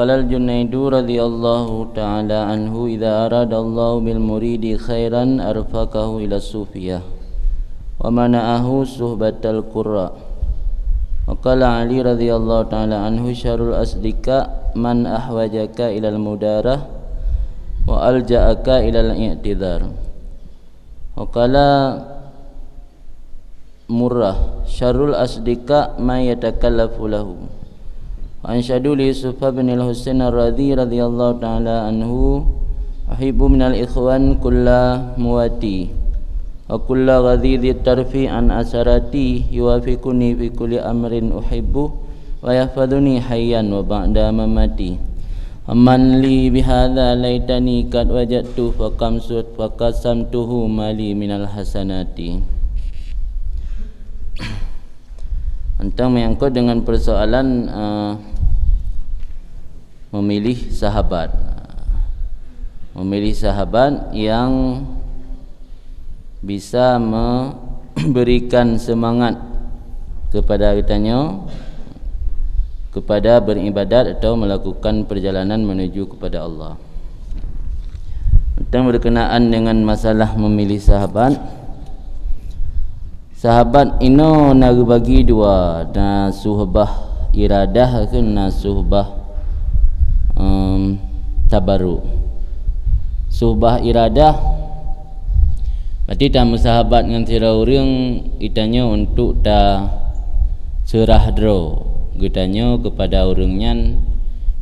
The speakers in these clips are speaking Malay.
qala al-Junaidu radhiyallahu ta'ala anhu idza arada Allah bil muridi khairan arfaqahu ila sufiyah wa mana'ahu suhbatal qurra. Wa qala Ali radhiyallahu ta'ala anhu syarrul asdika man ahwajaka ila al-mudarah wa alja'aka ila al-i'tidhar. Wa qala Murrah syarrul asdika ma yatakallafu lahu. Wa ansyadu li Yusuf bin al-Husain ar-Radhi radhiyallahu ta'ala anhu uhibbu minal ikhwan kulla muwati wa kulla ghadhidhi tarfi an asarati yuwafiquni fi kulli amrin uhibbu wa yahfadhuni hayyan wa ba'da mamati. Amman li bihadza laitani kad wajadtu faqamsut faqasamtuhu mali minal hasanati. Tentang menyangkut dengan persoalan memilih sahabat yang bisa memberikan semangat kepada kitanya kepada beribadat atau melakukan perjalanan menuju kepada Allah. Tentang berkenaan dengan masalah memilih sahabat ino nak bagi dua, na suhbah iradah ke na suhbah tabarruk. Suhbah iradah berarti tak musahabat dengan tira orang itanya untuk ta serah dro getanya kepada orangnya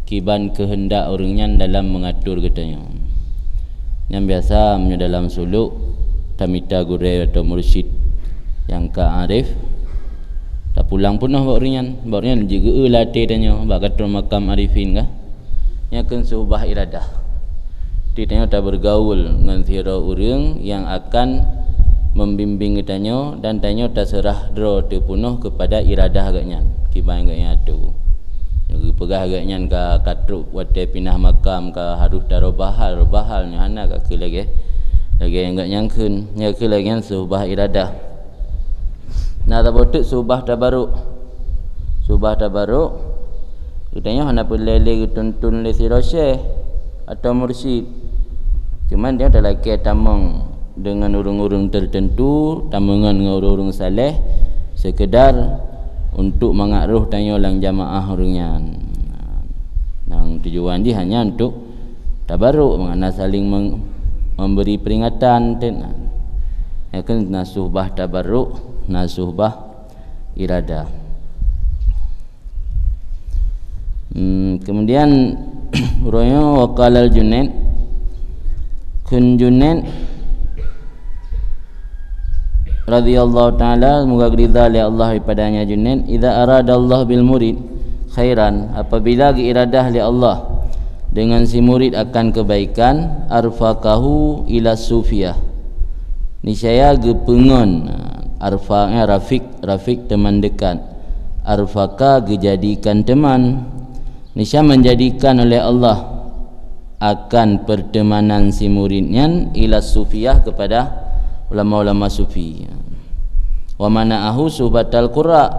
kiban kehendak orangnya dalam mengatur getanya. Yang biasa dalam suluk tamita gure atau mursyid yang ka arif tak pulang punah bawa ringan juga latih tanya bak katul makam arifin kah yang akan subah iradah ditanya tak bergaul dengan thira orang yang akan membimbing tanya dan tanya tak serah dro tu punuh kepada iradah agaknya kiban agaknya tu jadi pegah agaknya ka katruk wate pindah makam ka harus darobahal robahalnya anak ka lagi yang agak nyangkeun nya ke lagi subah iradah. Nah, tabotuk subah tabaruk katanya hendak pelele tuntun le sirasy atau mursyid. Cuman dia adalah ke tamang dengan urung-urung tertentu, tamangan dengan urung-urung saleh sekedar untuk mengaruh tanya lang jamaah orangnya. Nang tujuan dia hanya untuk tabaruk, mengenai saling memberi peringatan ya kan nasuhbah tabarruk, nasuhbah iradah. Kemudian urangnya waqala al-Junaid kun Junaid radhiyallahu taala semoga ridha li Allah padanya Junaid idza arada Allah bil murid khairan apabila iradah li Allah dengan si murid akan kebaikan arfaqahu ila sufiyah niscaya gepengon arfaqnya rafiq teman dekat arfaqa dijadikan teman niscaya menjadikan oleh Allah akan pertemanan si muridnya ila sufiyah kepada ulama-ulama sufi wa mana'ahu suhbatal qurra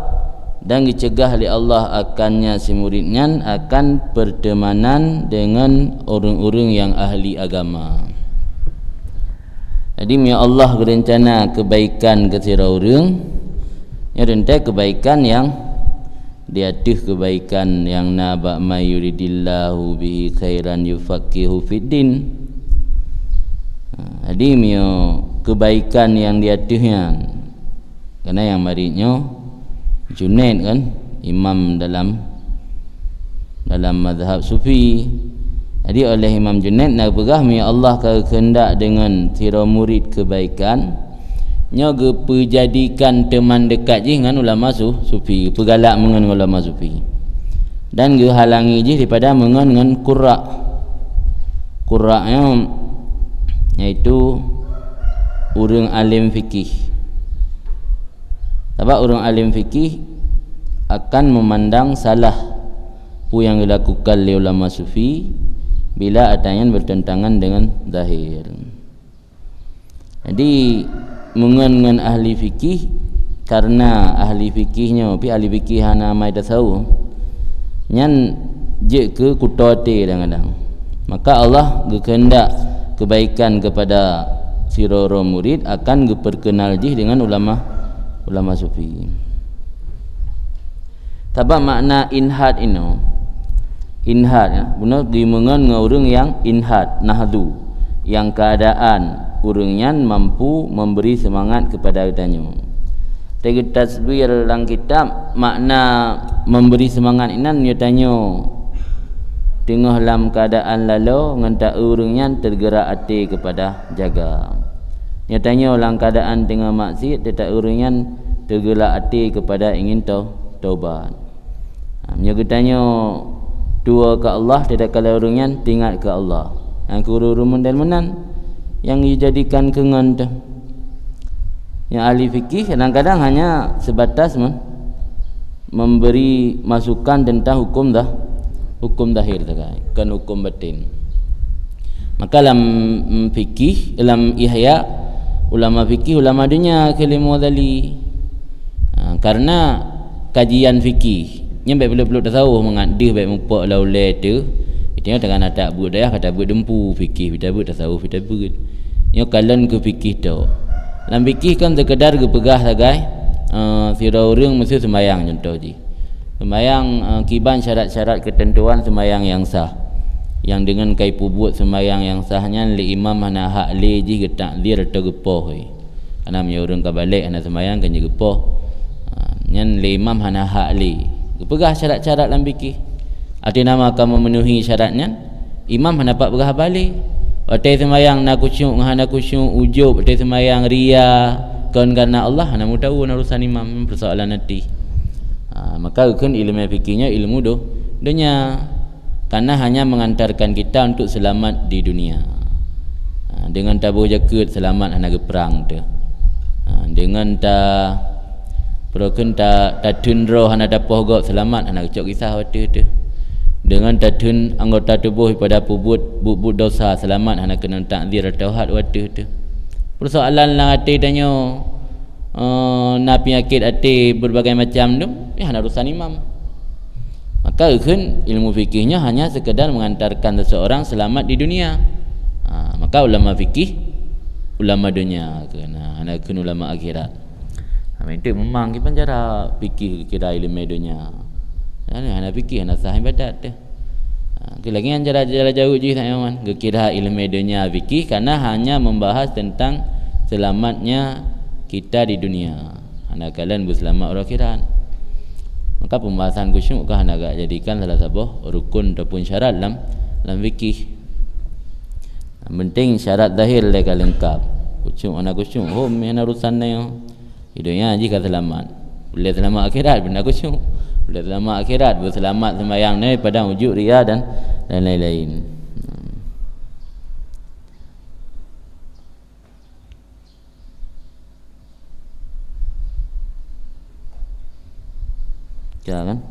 dan dicegah oleh Allah akannya si muridnya akan pertemanan dengan orang-orang yang ahli agama. Jadi ya Allah berencana kebaikan ke sira orang ya rentai kebaikan yang diatuh kebaikan yang naba mayuridillahu bihi khairan yufaqihu fiddin. Jadi ya kebaikan yang diatuhnya karena yang marinya Junaid kan imam dalam mazhab sufi. Jadi oleh Imam Junaid nak pegah ya Allah kehendak dengan tira murid kebaikan nya ge pejadikan teman dekat je dengan ulama sufi pegalak mengan ulama sufi dan ge halangi je daripada mengan dengan qurra'nya iaitu orang alim fikih. Sebab orang alim fikih akan memandang salah apa yang dilakukan oleh ulama sufi bila adanya bertentangan dengan zahir. Jadi mengan ahli fikih karena ahli fikihnya ahli fikih hana mai tasawuf nyan je ke kutote kadang-kadang. Maka Allah berkehendak kebaikan kepada siroro murid akan diperkenal jih dengan ulama sufi. Tabak makna inhad ino, inhad ya, benar dimengan ngurung yang inhad nahdu, yang keadaan urungnya mampu memberi semangat kepada danyo. Tegi tasbir dalam kitab makna memberi semangat inan nyotanyo tengah dalam keadaan lalu ngantak urungnya tergerak hati kepada jaga. Nyatanya dalam keadaan tengah maksiat tetap urungnya tergerak hati kepada ingin taubat. Nyatanya dua ke Allah tidak kalau urungnya tinggal ke Allah. Yang kuru rumun dan menan yang dijadikan kengan tu. Yang ahli fikih kadang-kadang hanya sebatas memberi masukan tentang hukum zahir kan hukum batin. Maka dalam fikih, dalam ihya, ulama fikih, ulama dunia kelimu dali. Karena kajian fikih nya baik perlu tahu mengadih baik mupok laulai tu. Itu dengan ada budaya kata bud dempu fikih, kita bud tasawuf, kita bud. Nya kalan ke fikih tu. Dalam fikih kan sekadar gepegah sagai sira urang mesti sembahyang contoh ji. Sembahyang kiban syarat-syarat ketentuan sembahyang yang sah. Yang dengan kai pubut sembahyang yang sahnya li imam hana hak li ji ke takdir atau gepoh. Ana me urang ka balik hana sembahyang kan je gepoh. Nyan li imam hana hak li. Pegah syarat-syarat dalam fikih. Arti nama akan memenuhi syaratnya, imam hana dapat pegah balik. Waktu sembahyang nak khusyuk hana khusyuk ujub, waktu sembahyang ria kan karena Allah hana mu tahu urusan imam persoalan nanti. Maka kan ilmu fikihnya ilmu dunia, karena hanya mengantarkan kita untuk selamat di dunia. Dengan tabuh jakut selamat hana perang tu. Dengan tatun roh hana dapoh gok selamat hana kecok kisah waktu tu. Dengan tatun anggota tubuh pada bubut dosa selamat hana kena takdir atau had waktu tu. Persoalan lang hati danyo nak penyakit hati berbagai macam tu hana urusan imam. Maka kan ilmu fikihnya hanya sekadar mengantarkan seseorang selamat di dunia. Maka ulama fikih ulama dunia kena hana kun ulama akhirat. Itu memang kita cara fikih kira ilmu dunia. Hana fikih hana sah ibadat tu. Lagi yang cara jauh je tak yaman. Kira ilmu dunia fikih karena hanya membahas tentang selamatnya kita di dunia. Hana kalian berselamat orang akhirat. Maka pembahasan khusyuk kah hana gak jadikan salah satu rukun ataupun syarat dalam fikih. Penting syarat zahir leka lengkap. Khusyuk ana khusyuk hana urusan yang hidupnya jika selamat. Boleh selamat akhirat benda khusyuk. Boleh selamat akhirat berselamat sembahyang ni pada wujud ria dan lain-lain. Kan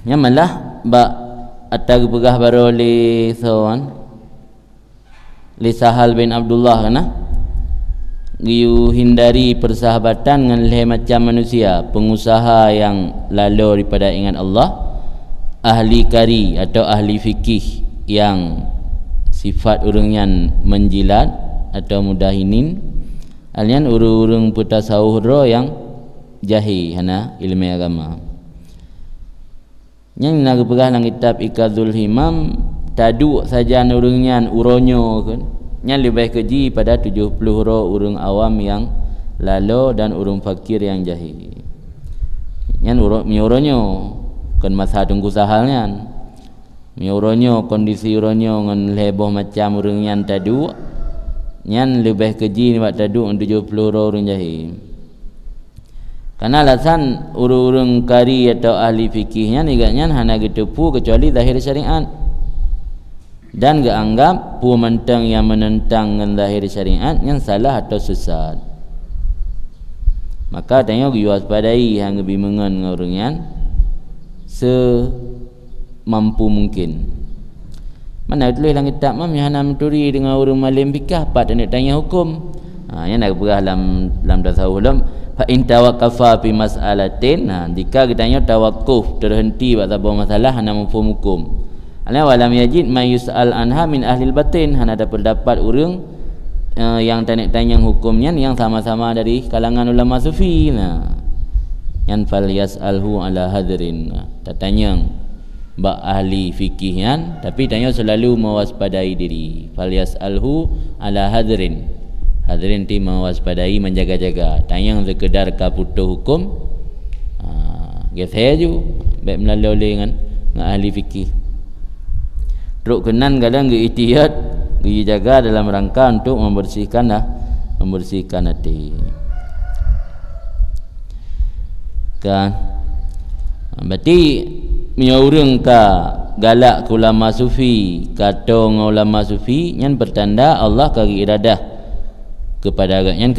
nyamalah ba atag begah baru li sawan li Sahal bin Abdullah kana giu hindari persahabatan dengan leh macam manusia, pengusaha yang lalu daripada ingat Allah, ahli kari atau ahli fikih yang sifat urungnya menjilat atau mudahinin, alian urung putasawuh yang jahi hana ilmu agama. Yang nak pegah dalam kitab Ikadzul Himam taduk saja urungnya uronyo kan. Yang lebih keji pada 70 urung awam yang lalu dan urung fakir yang jahi. Yang uronyo kan masa tunggu sahalnya. Uronyo kondisi uronyo ngan leboh macam urungnya taduk. Yang lebih keji ni buat taduk 70 urung jahi. Karena alasan urung kari atau ahli fikihnya niganya hana getepu kecuali zahir syariat. Dan geanggap pu mentang yang menentang dengan zahir syariat yang salah atau sesat. Maka tengok diwaspadai hang bimbingan dengan orangnya semampu mungkin. Mana tulis dalam kitab mam yang hana menturi dengan urung malim fikah pat nak tanya hukum. Yang nak berah dalam tasawuf fa in tawaqqafa fi mas'alatin, jika kitanya tawakuf terhenti pada sebuah masalah hana mafhum hukum, ala walam yajid may yus'al anha min ahli batin, hana ada pendapat orang yang tanya hukumnya yang sama-sama dari kalangan ulama sufi, yang fal yas'alhu ala hadrin, tanya bak ahli fikihnya tapi tanya selalu mewaspadai diri, fal yas'alhu ala hadrin, hadirin ti mewaspadai menjaga-jaga, tanya sekedar kaputuh hukum saya ju baik melalui dengan ahli fikih teruk kenan kadang ge ihtiyat ge jaga dalam rangka untuk membersihkan hati kan. Berarti menyorong ka galak ke ulama sufi, katong ulama sufi yang bertanda Allah kagi iradah kepada agaknya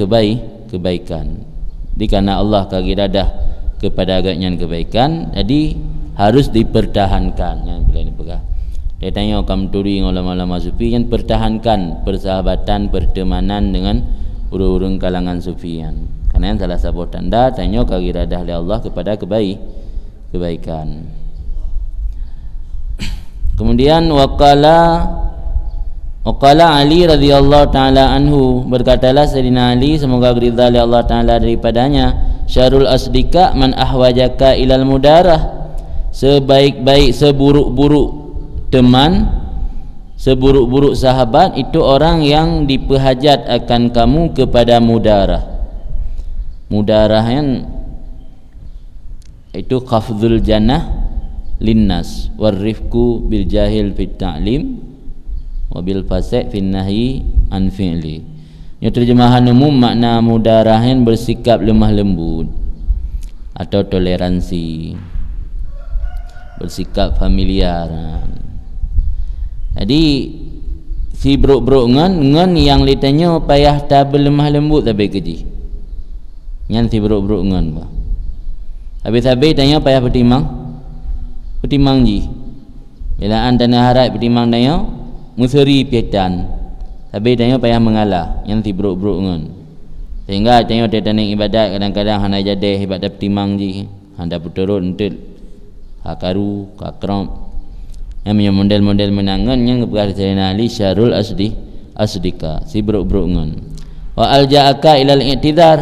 kebaikan. Jadi karena Allah kagi iradah kepada agaknya kebaikan, jadi harus dipertahankan. Yang boleh dipegah. Dia tanya kaum turi ulama-ulama sufi yang pertahankan persahabatan, pertemanan dengan urung-urung kalangan sufian. Karena yang salah satu tanda tanya kagi iradah oleh Allah kepada kebaikan. Kemudian waqala Ali radhiyallahu taala anhu, berkatalah Sayyidina Ali semoga ridha oleh Allah taala daripadanya, syarul asdika man ahwajaka ilal mudarah, sebaik-baik seburuk-buruk teman, seburuk-buruk sahabat itu orang yang diperhajat akan kamu kepada mudarah. Mudarah yang itu khafdul jannah linnas warifku bil jahil fit ta'lim wabil fasik fin nahyi an fi'li. Ini terjemahan umum makna mudarahin bersikap lemah lembut atau toleransi, bersikap familiar. Jadi si bro-bro ngan yang litanya payah tak berlemah lembut tapi keji. Yang si bro-bro ngan bah. Habis-habis tanya payah bertimang ji. Bila anda nak harap bertimang tanya museri pietan. Habis tanya payah mengalah yang si bro-bro ngan. Sehingga tanya dia tanya ibadat kadang-kadang hana jadi ibadat bertimang ji. Handa puturun entul hakaru kakram. Yang punya model-model menangan yang kepada Sayyidina Ali syarul asdika si bro-bro ngan. Wa alja'aka ilal i'tidar,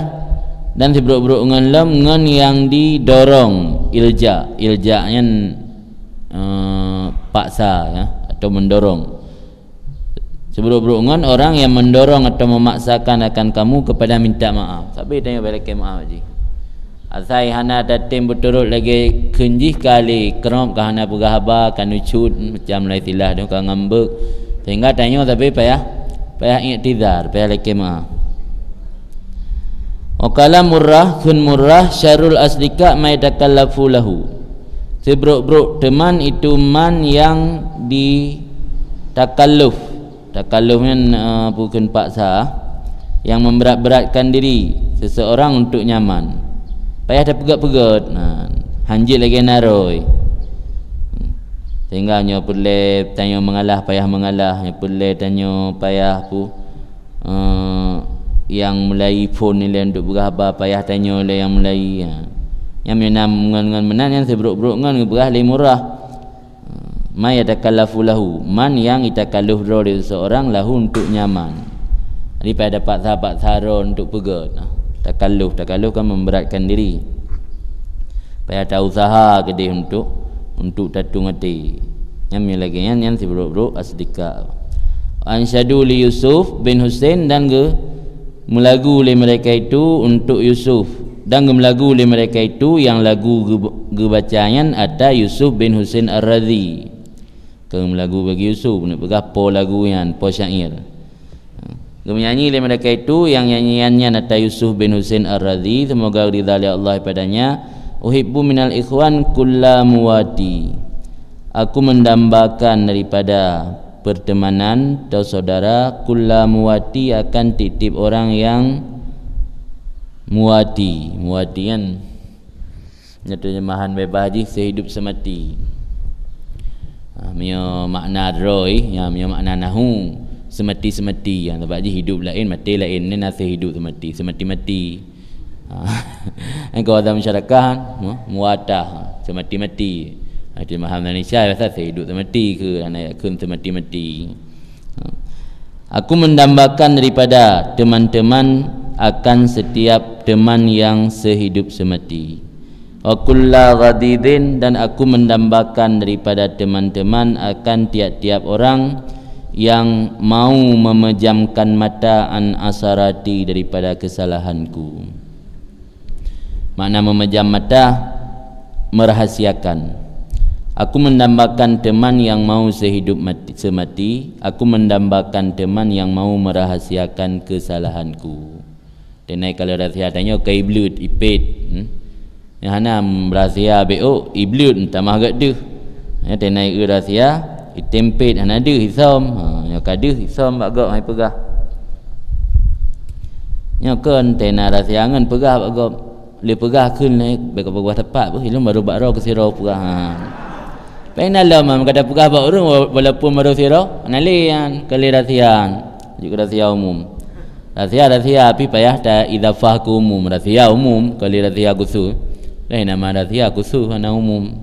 dan si bro-bro ngan yang didorong, ilja'nya paksa ya, atau mendorong. Si bro-bro ngan orang yang mendorong atau memaksakan akan kamu kepada minta maaf. Tapi tanya balik maaf ji. Asai hana datim berturut lagi kenjih kali kerap kahana pegahaba kan ucut macam lai tilah dia kan ngambek. Sehingga tanya tapi payah i'tidar, payah lagi maaf. Wakala murrah kun murrah syarul aslika ma yatakallafu lahu. Sebrok-brok teman itu man yang ditakalluf. Takallufnya bukan paksa, yang memberat-beratkan diri seseorang untuk nyaman. Payah dah pegat-pegat. Hanjit lagi naroi. Sehingga nyo perlu tanya mengalah payah mengalah, nyo perlu tanya payah pu yang mulai phone ni untuk berapa payah tanya oleh yang mulai yang menang menan yang sebrok-brok ngan berah le murah ma yatakallafu lahu, man yang itakalluf dari seorang lahu untuk nyaman. Jadi pada dapat sahabat saron untuk pegat takalluf kan memberatkan diri, payah tak usaha kedih untuk tatung hati. Yang lagi yang sebrok-brok asdika ansyadu li Yusuf bin Husain, dan melagu oleh mereka itu untuk Yusuf, dan melagu oleh mereka itu yang lagu gebacaan ada Yusuf bin Husain Ar-Radhi. Melagu bagi Yusuf nak berapa lagu yang po syair. Menyanyi oleh mereka itu yang nyanyiannya ada Yusuf bin Husain Ar-Radhi, semoga ridha Allah padanya. Uhibbu minal ikhwan kulla muwati, aku mendambakan daripada pertemanan atau saudara kulla muwati, akan titip orang yang muwati. Muwati kan terjemahan bebas haji sehidup semati. Punya makna roy, yang punya makna nahu semati-semati. Yang sebab hidup lain mati lain, ni nasi hidup semati, semati-mati. Engkau ada masyarakat muadah semati-mati. Di mahal Malaysia biasa saya hidup semati ke anak kun semati-mati. Aku mendambakan daripada teman-teman akan setiap teman yang sehidup semati. Wa kullu ghadidin, dan aku mendambakan daripada teman-teman akan tiap-tiap orang yang mau memejamkan mata an asarati, daripada kesalahanku. Makna memejam mata, merahasiakan. Aku mendambakan teman yang mau sehidup semati. Aku mendambakan teman yang mau merahasiakan kesalahanku. Tenai kalau rahsia tanya kai blut ipet. Yang hana rahsia beo iblut tamah gak deh. Ya tenai rahsia itempet hana ada hisam. Ya kada hisam bagak mai pegah. Ya kan tenai rahsia ngan pegah bagak. Le pegah keun le bega tepat pun hilum baru bakro ke sirau pegah. Penala mam kada pegah ba urang walaupun baru sirau analian kelirasian juga rahasia umum. Rahasia api payah ta idafah ke umum, rahasia umum kelirasia khusus. Lain nama rahasia khusus ana umum.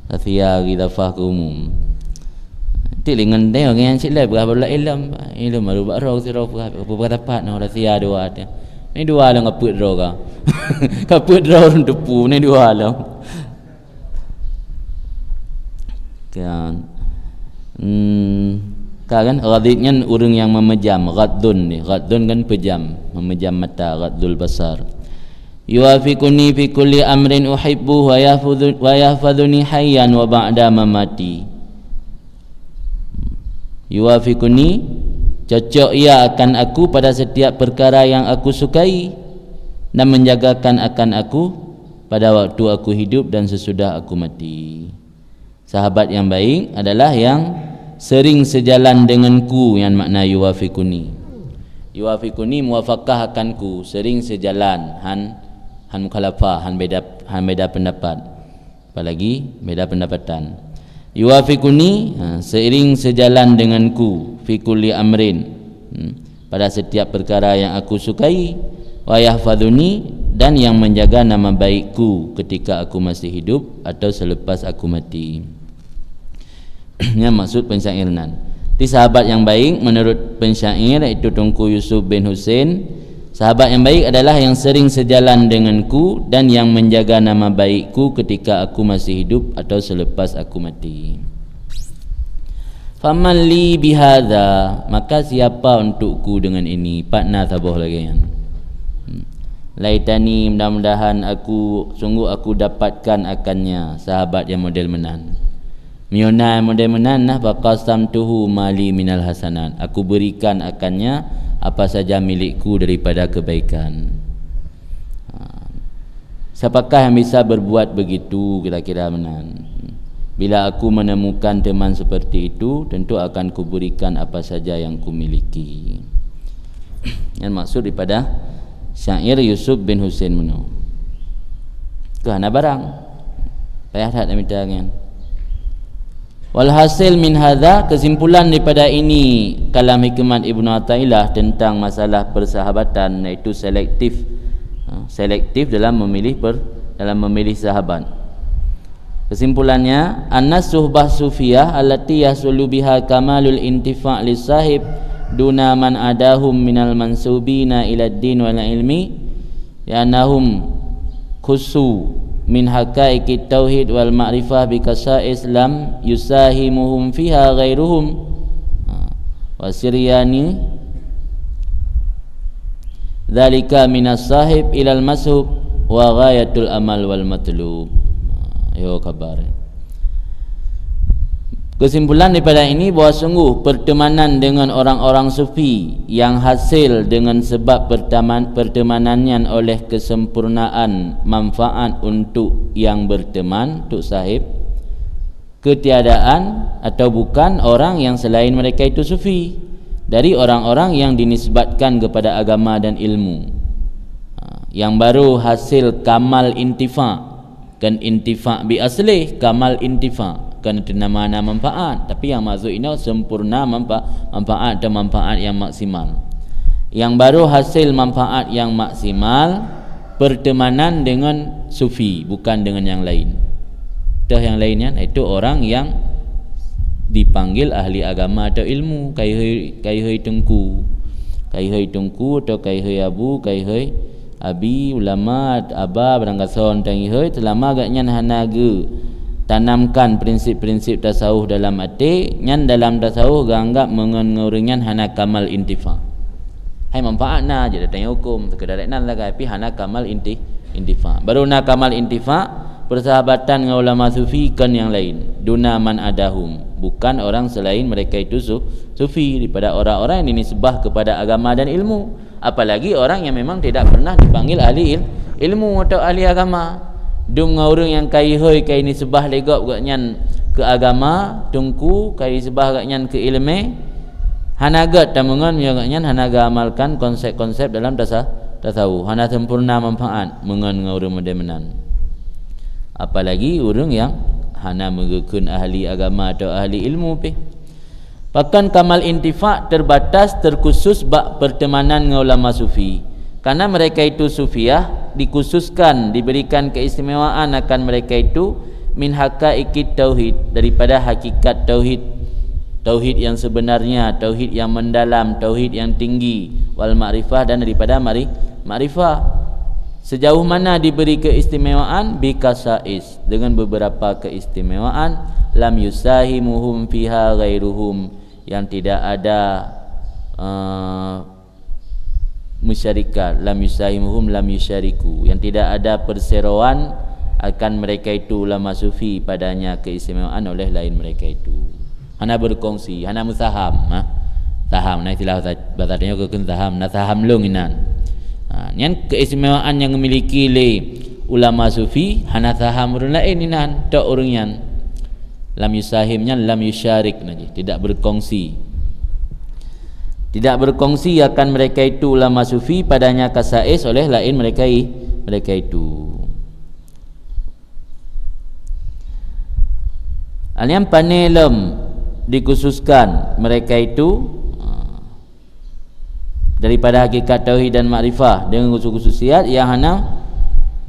Rahasia idafah ke umum. Tilingan dia orang sila pegah baru ilmu baru bakro sirau pegah tepat no rahasia dua ada. Ni dua lah ngaput draw ka. Kaput draw orang tepu ni dua lah. Kan kan ghadidnya orang yang memejam, ghaddun ni, ghaddun kan pejam, memejam mata, ghaddul basar. Yuafiquni fi kulli amrin uhibbu wa yahfadhuni hayyan wa ba'da mamati. Yuafiquni, cocok ia akan aku pada setiap perkara yang aku sukai, dan menjagakan akan aku pada waktu aku hidup dan sesudah aku mati. Sahabat yang baik adalah yang sering sejalan denganku, yang makna yuwafiquni. Yuwafiquni muwafaqah akanku, sering sejalan, han mukhalafah, han beda pendapat, apalagi beda pendapatan. Yuwafiquni, seiring sejalan denganku, fi kulli amrin, pada setiap perkara yang aku sukai, wa yahfadhuni, dan yang menjaga nama baikku ketika aku masih hidup atau selepas aku mati. Yang maksud pensyairan. Di sahabat yang baik menurut pensyair iaitu Tunku Yusuf bin Husain, sahabat yang baik adalah yang sering sejalan denganku dan yang menjaga nama baikku ketika aku masih hidup atau selepas aku mati. Faman li bihadza, maka siapa untukku dengan ini? Partner sabuh lagi kan. Laitani, mudah-mudahan sungguh aku dapatkan akannya sahabat yang model menan. Miona model menan nah faqasam tuhu mali minal hasanat. Aku berikan akannya apa saja milikku daripada kebaikan. Siapakah yang bisa berbuat begitu kira-kira menan? Bila aku menemukan teman seperti itu, tentu akan kuberikan apa saja yang kumiliki. Yang maksud daripada syair Yusuf bin Husain meno. Kerana barang payah tak nak minta kan. Walhasil min hadza, kesimpulan daripada ini kalam hikmat Ibnu Athaillah tentang masalah persahabatan, iaitu selektif dalam memilih sahabat. Kesimpulannya, annas suhbah sufiyah allati yasulu biha kamalul intifa' lisahib duna man adahum minal mansubina ila ad-din wal ilmi, yanahum khusu min haqaiqit tauhid wal ma'rifah bi kasa'is lam yusahimuhum fiha ghairuhum wa siryani dzalika minas sahib ilal mashub wa ghayatul amal wal matlub. Yo kabar. Kesimpulan daripada ini bahawa sungguh pertemanan dengan orang-orang sufi yang hasil dengan sebab pertemanannya oleh kesempurnaan manfaat untuk yang berteman, untuk sahib, ketiadaan atau bukan orang yang selain mereka itu sufi dari orang-orang yang dinisbatkan kepada agama dan ilmu, yang baru hasil kamal intifa', kan intifa' bi aslih kamal intifa', kan itu nama manfaat, tapi yang maksud ini sempurna manfaat dan manfaat yang maksimal. Yang baru hasil manfaat yang maksimal pertemanan dengan sufi, bukan dengan yang lain. Dah yang lainnya itu orang yang dipanggil ahli agama atau ilmu, kai tengku atau kai abu, kai abi, ulama, aba, berangkason tangi selama agaknya hanaga tanamkan prinsip-prinsip tasawuf dalam hati, nyan dalam tasawuf ganggap mengenguringan hana kamal intifa. Hai manfaat na je datang hukum sekedar nan lah tapi hana kamal intifa. Baru na kamal intifa persahabatan dengan ulama sufi kan yang lain. Duna man adahum, bukan orang selain mereka itu sufi, daripada orang-orang yang dinisbah kepada agama dan ilmu. Apalagi orang yang memang tidak pernah dipanggil ahli ilmu atau ahli agama. Dum orang yang kai nisbah legap gaknyan ke agama, tungku kai nisbah gaknyan ke ilmu. Hanagat tamungan mengangan hanaga amalkan konsep-konsep dalam tasawuf. Hana sempurna manfaat mengan ngau medemenan. Apalagi orang yang hana mengekun ahli agama atau ahli ilmu pe. Bahkan kamal intifa terbatas terkhusus bak pertemanan dengan ulama sufi. Karena mereka itu sufiah dikhususkan, diberikan keistimewaan akan mereka itu min haqaiqit tauhid, daripada hakikat tauhid. Tauhid yang sebenarnya, tauhid yang mendalam, tauhid yang tinggi, wal ma'rifah, dan daripada ma'rifah. Sejauh mana diberi keistimewaan bikasais, dengan beberapa keistimewaan, lam yusahimuhum fiha ghairuhum, yang tidak ada musyarikat, lam yusahimuhum lam yusyariku, yang tidak ada perseroan akan mereka itu ulama sufi padanya keistimewaan oleh lain mereka itu. Hana berkongsi, hana musaham, saham, nah istilah bahasanya kekun saham, nah saham lunginan. Yang keistimewaan yang memiliki le ulama sufi, hana saham orang lain inan, tak orang yang lam yusahimnya lam yusyarik naji, tidak berkongsi. Tidak berkongsi akan mereka itu ulama sufi padanya kasais oleh lain mereka itu. Alian panelem dikhususkan mereka itu daripada hakikat tauhid dan makrifah dengan khusus-khususiat yang hana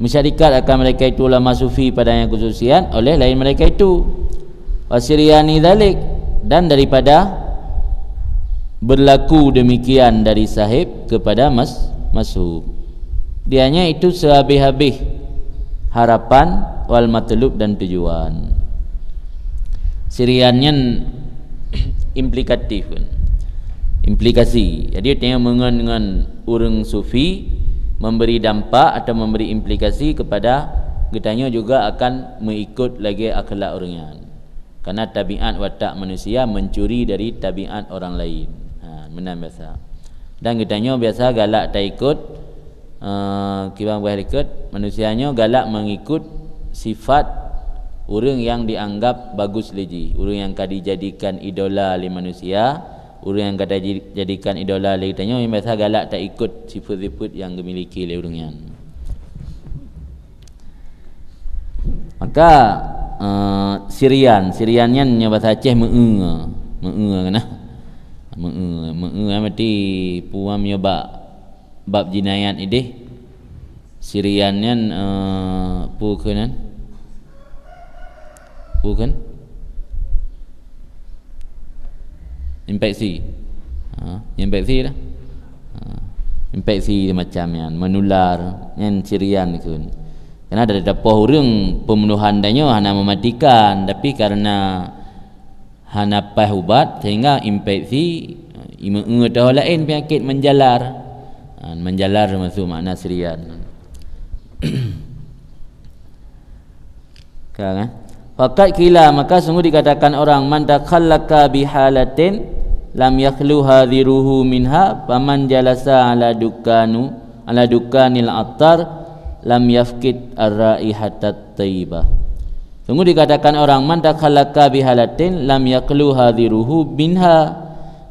masyarakat akan mereka itu ulama sufi padanya khususiat oleh lain mereka itu. Wasiriani dalik, dan daripada berlaku demikian dari sahib kepada mashub, dianya itu sehabis-habis harapan wal matlub dan tujuan. Siriannya implikatif, implikasi. Jadi tengok dengan orang sufi memberi dampak atau memberi implikasi kepada kitanya juga akan mengikut lagi akhlak orangnya. Karena tabiat watak manusia mencuri dari tabiat orang lain. Benar biasa. Dan kitanya biasa galak tak ikut, kibang boleh ikut manusianya galak mengikut sifat orang yang dianggap bagus leji, orang yang kadi jadikan idola oleh manusia, orang yang kadi jadikan idola oleh kitanya yang biasa galak tak ikut sifat-sifat yang dimiliki oleh orang yang. Maka Siriannya bahasa Aceh menge kena menge mati puam yo bab jinayat ide. Siriannya pukenan bukan infeksi, infeksi dah, infeksi macamnya menular, yang Sirian itu. Karena ada dapur orang pembunuhan danyo hanya mematikan, tapi karena hanya pas ubat sehingga infeksi mengetahui lain penyakit menjalar, masuk makna Sirian. Kan? Fakat kila, maka sungguh dikatakan orang man takhallaka bihalatin lam yakhlu hadhiruhu minha faman jalasa ala dukanil attar lam yafkid ar-raihatat thayyibah. Sungguh dikatakan orang man takhallaka bihalatin lam yakhlu hadhiruhu minha,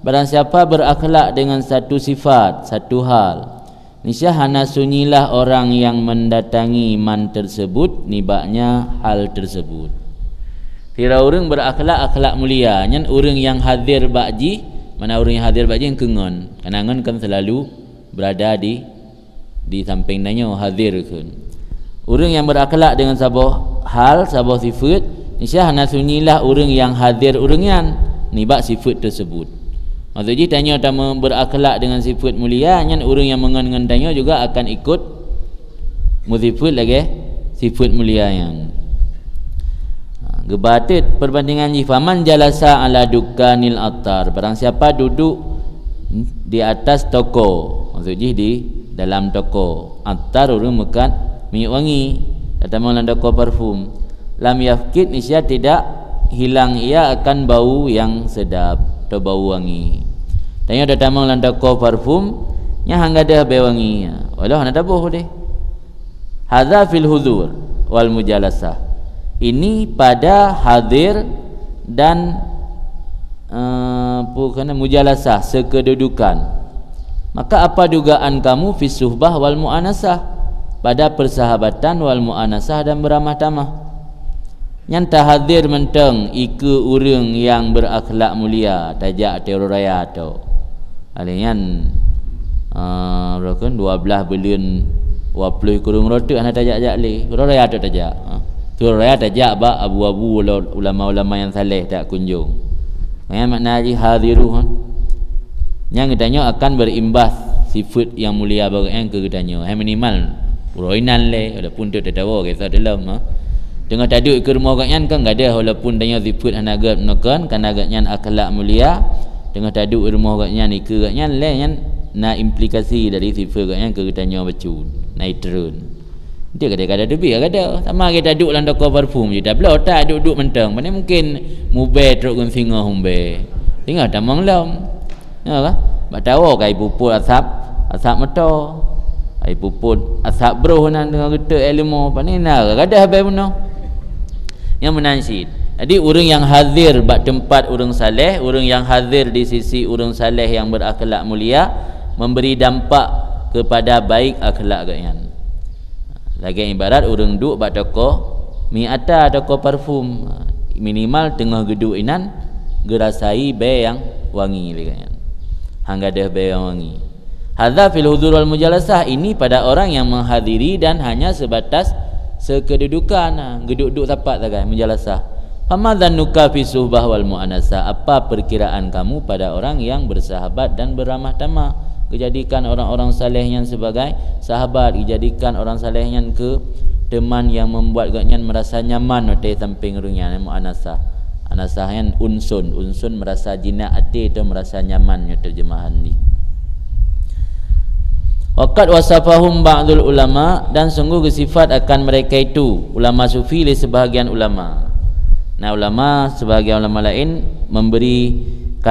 barang siapa berakhlak dengan satu sifat, satu hal, niscaya hana sunyilah orang yang mendatangi man tersebut nibaknya hal tersebut. Kira orang berakhlak akhlak mulia, nyan orang yang hadir bakji, mana orang yang hadir bakji yang kengon. Kenangan kan selalu berada di di samping nanya hadir kun. Orang yang berakhlak dengan sabah hal, sabah sifat, insya Allah sunyilah orang yang hadir orang ni bak sifat tersebut. Maksudnya tanya tama berakhlak dengan sifat mulia, nyan orang yang mengen tanya juga akan ikut musifat lagi sifat mulia yang. Gebatit perbandingan ni faman jalasa ala dukanil attar, barang siapa duduk di atas toko, maksudnya di dalam toko attar orang makan minyak wangi, datang dalam toko parfum, lam yafkid nisya tidak hilang ia akan bau yang sedap atau bau wangi. Tanya datang dalam toko parfum nya hangga dah bau wangi, walau hana tabuh deh. Hadza fil hudur wal mujalasah, ini pada hadir dan mujalasah, sekedudukan. Maka apa dugaan kamu fi suhbah wal mu'anasah, pada persahabatan wal mu'anasah dan beramah tamah. Nyanta hadir menteng ike urang yang berakhlak mulia, tajak teror raya tu alian berapa 12 bilion 20 kurung rota ana tajak-tajak le raya tu tajak. Teror raya tajak ba abu-abu ulama-ulama yang saleh tak kunjung. Makna haji hadiruh yang ditanya akan berimbas sifat yang mulia bagi yang ketanya. Minimal uroinan le walaupun tu tak tahu kisah dalam tengah taduk ke rumah kat kan enggak ada walaupun tanya sifat hanagat menekan kan agaknya akhlak mulia tengah taduk ke rumah kat nyan ke kat nyan le nyan na implikasi dari sifat kat nyan ke ketanya bacun naik turun. Dia kadang-kadang lebih kadang sama kita duduk dalam toko parfum je dah belah tak duduk mentang mana mungkin mubeh teruk kun singa humbe singa tamang lam ya kan bak tahu kai puput asap meto ai puput asap bro nan dengan getek ilmu panina kadang habis benar yang menansid. Jadi orang yang hadir bak tempat orang saleh, orang yang hadir di sisi orang saleh yang berakhlak mulia memberi dampak kepada baik akhlak gaknya. Lagi ibarat orang duduk bak toko mi ata toko parfum, minimal tengah geduk inan gerasai be yang wangi lagi. Hangga dah be yang wangi. Hadza fil hudur wal mujalasah, ini pada orang yang menghadiri dan hanya sebatas sekedudukan, geduk-duk tapat saja mujalasah. Famadzanuka fi suhbah wal mu'anasah, apa perkiraan kamu pada orang yang bersahabat dan beramah tamah? Dijadikan orang-orang saleh yang sebagai sahabat, dijadikan orang saleh yang ke teman yang membuat gaknya merasa nyaman di samping runya mu'anasah. Anasah yang unsun merasa jinak hati atau merasa nyaman terjemahan ni. Waqad wasafahum ba'dul ulama, dan sungguh sifat akan mereka itu ulama sufi li sebahagian ulama. Nah ulama sebahagian ulama lain memberikan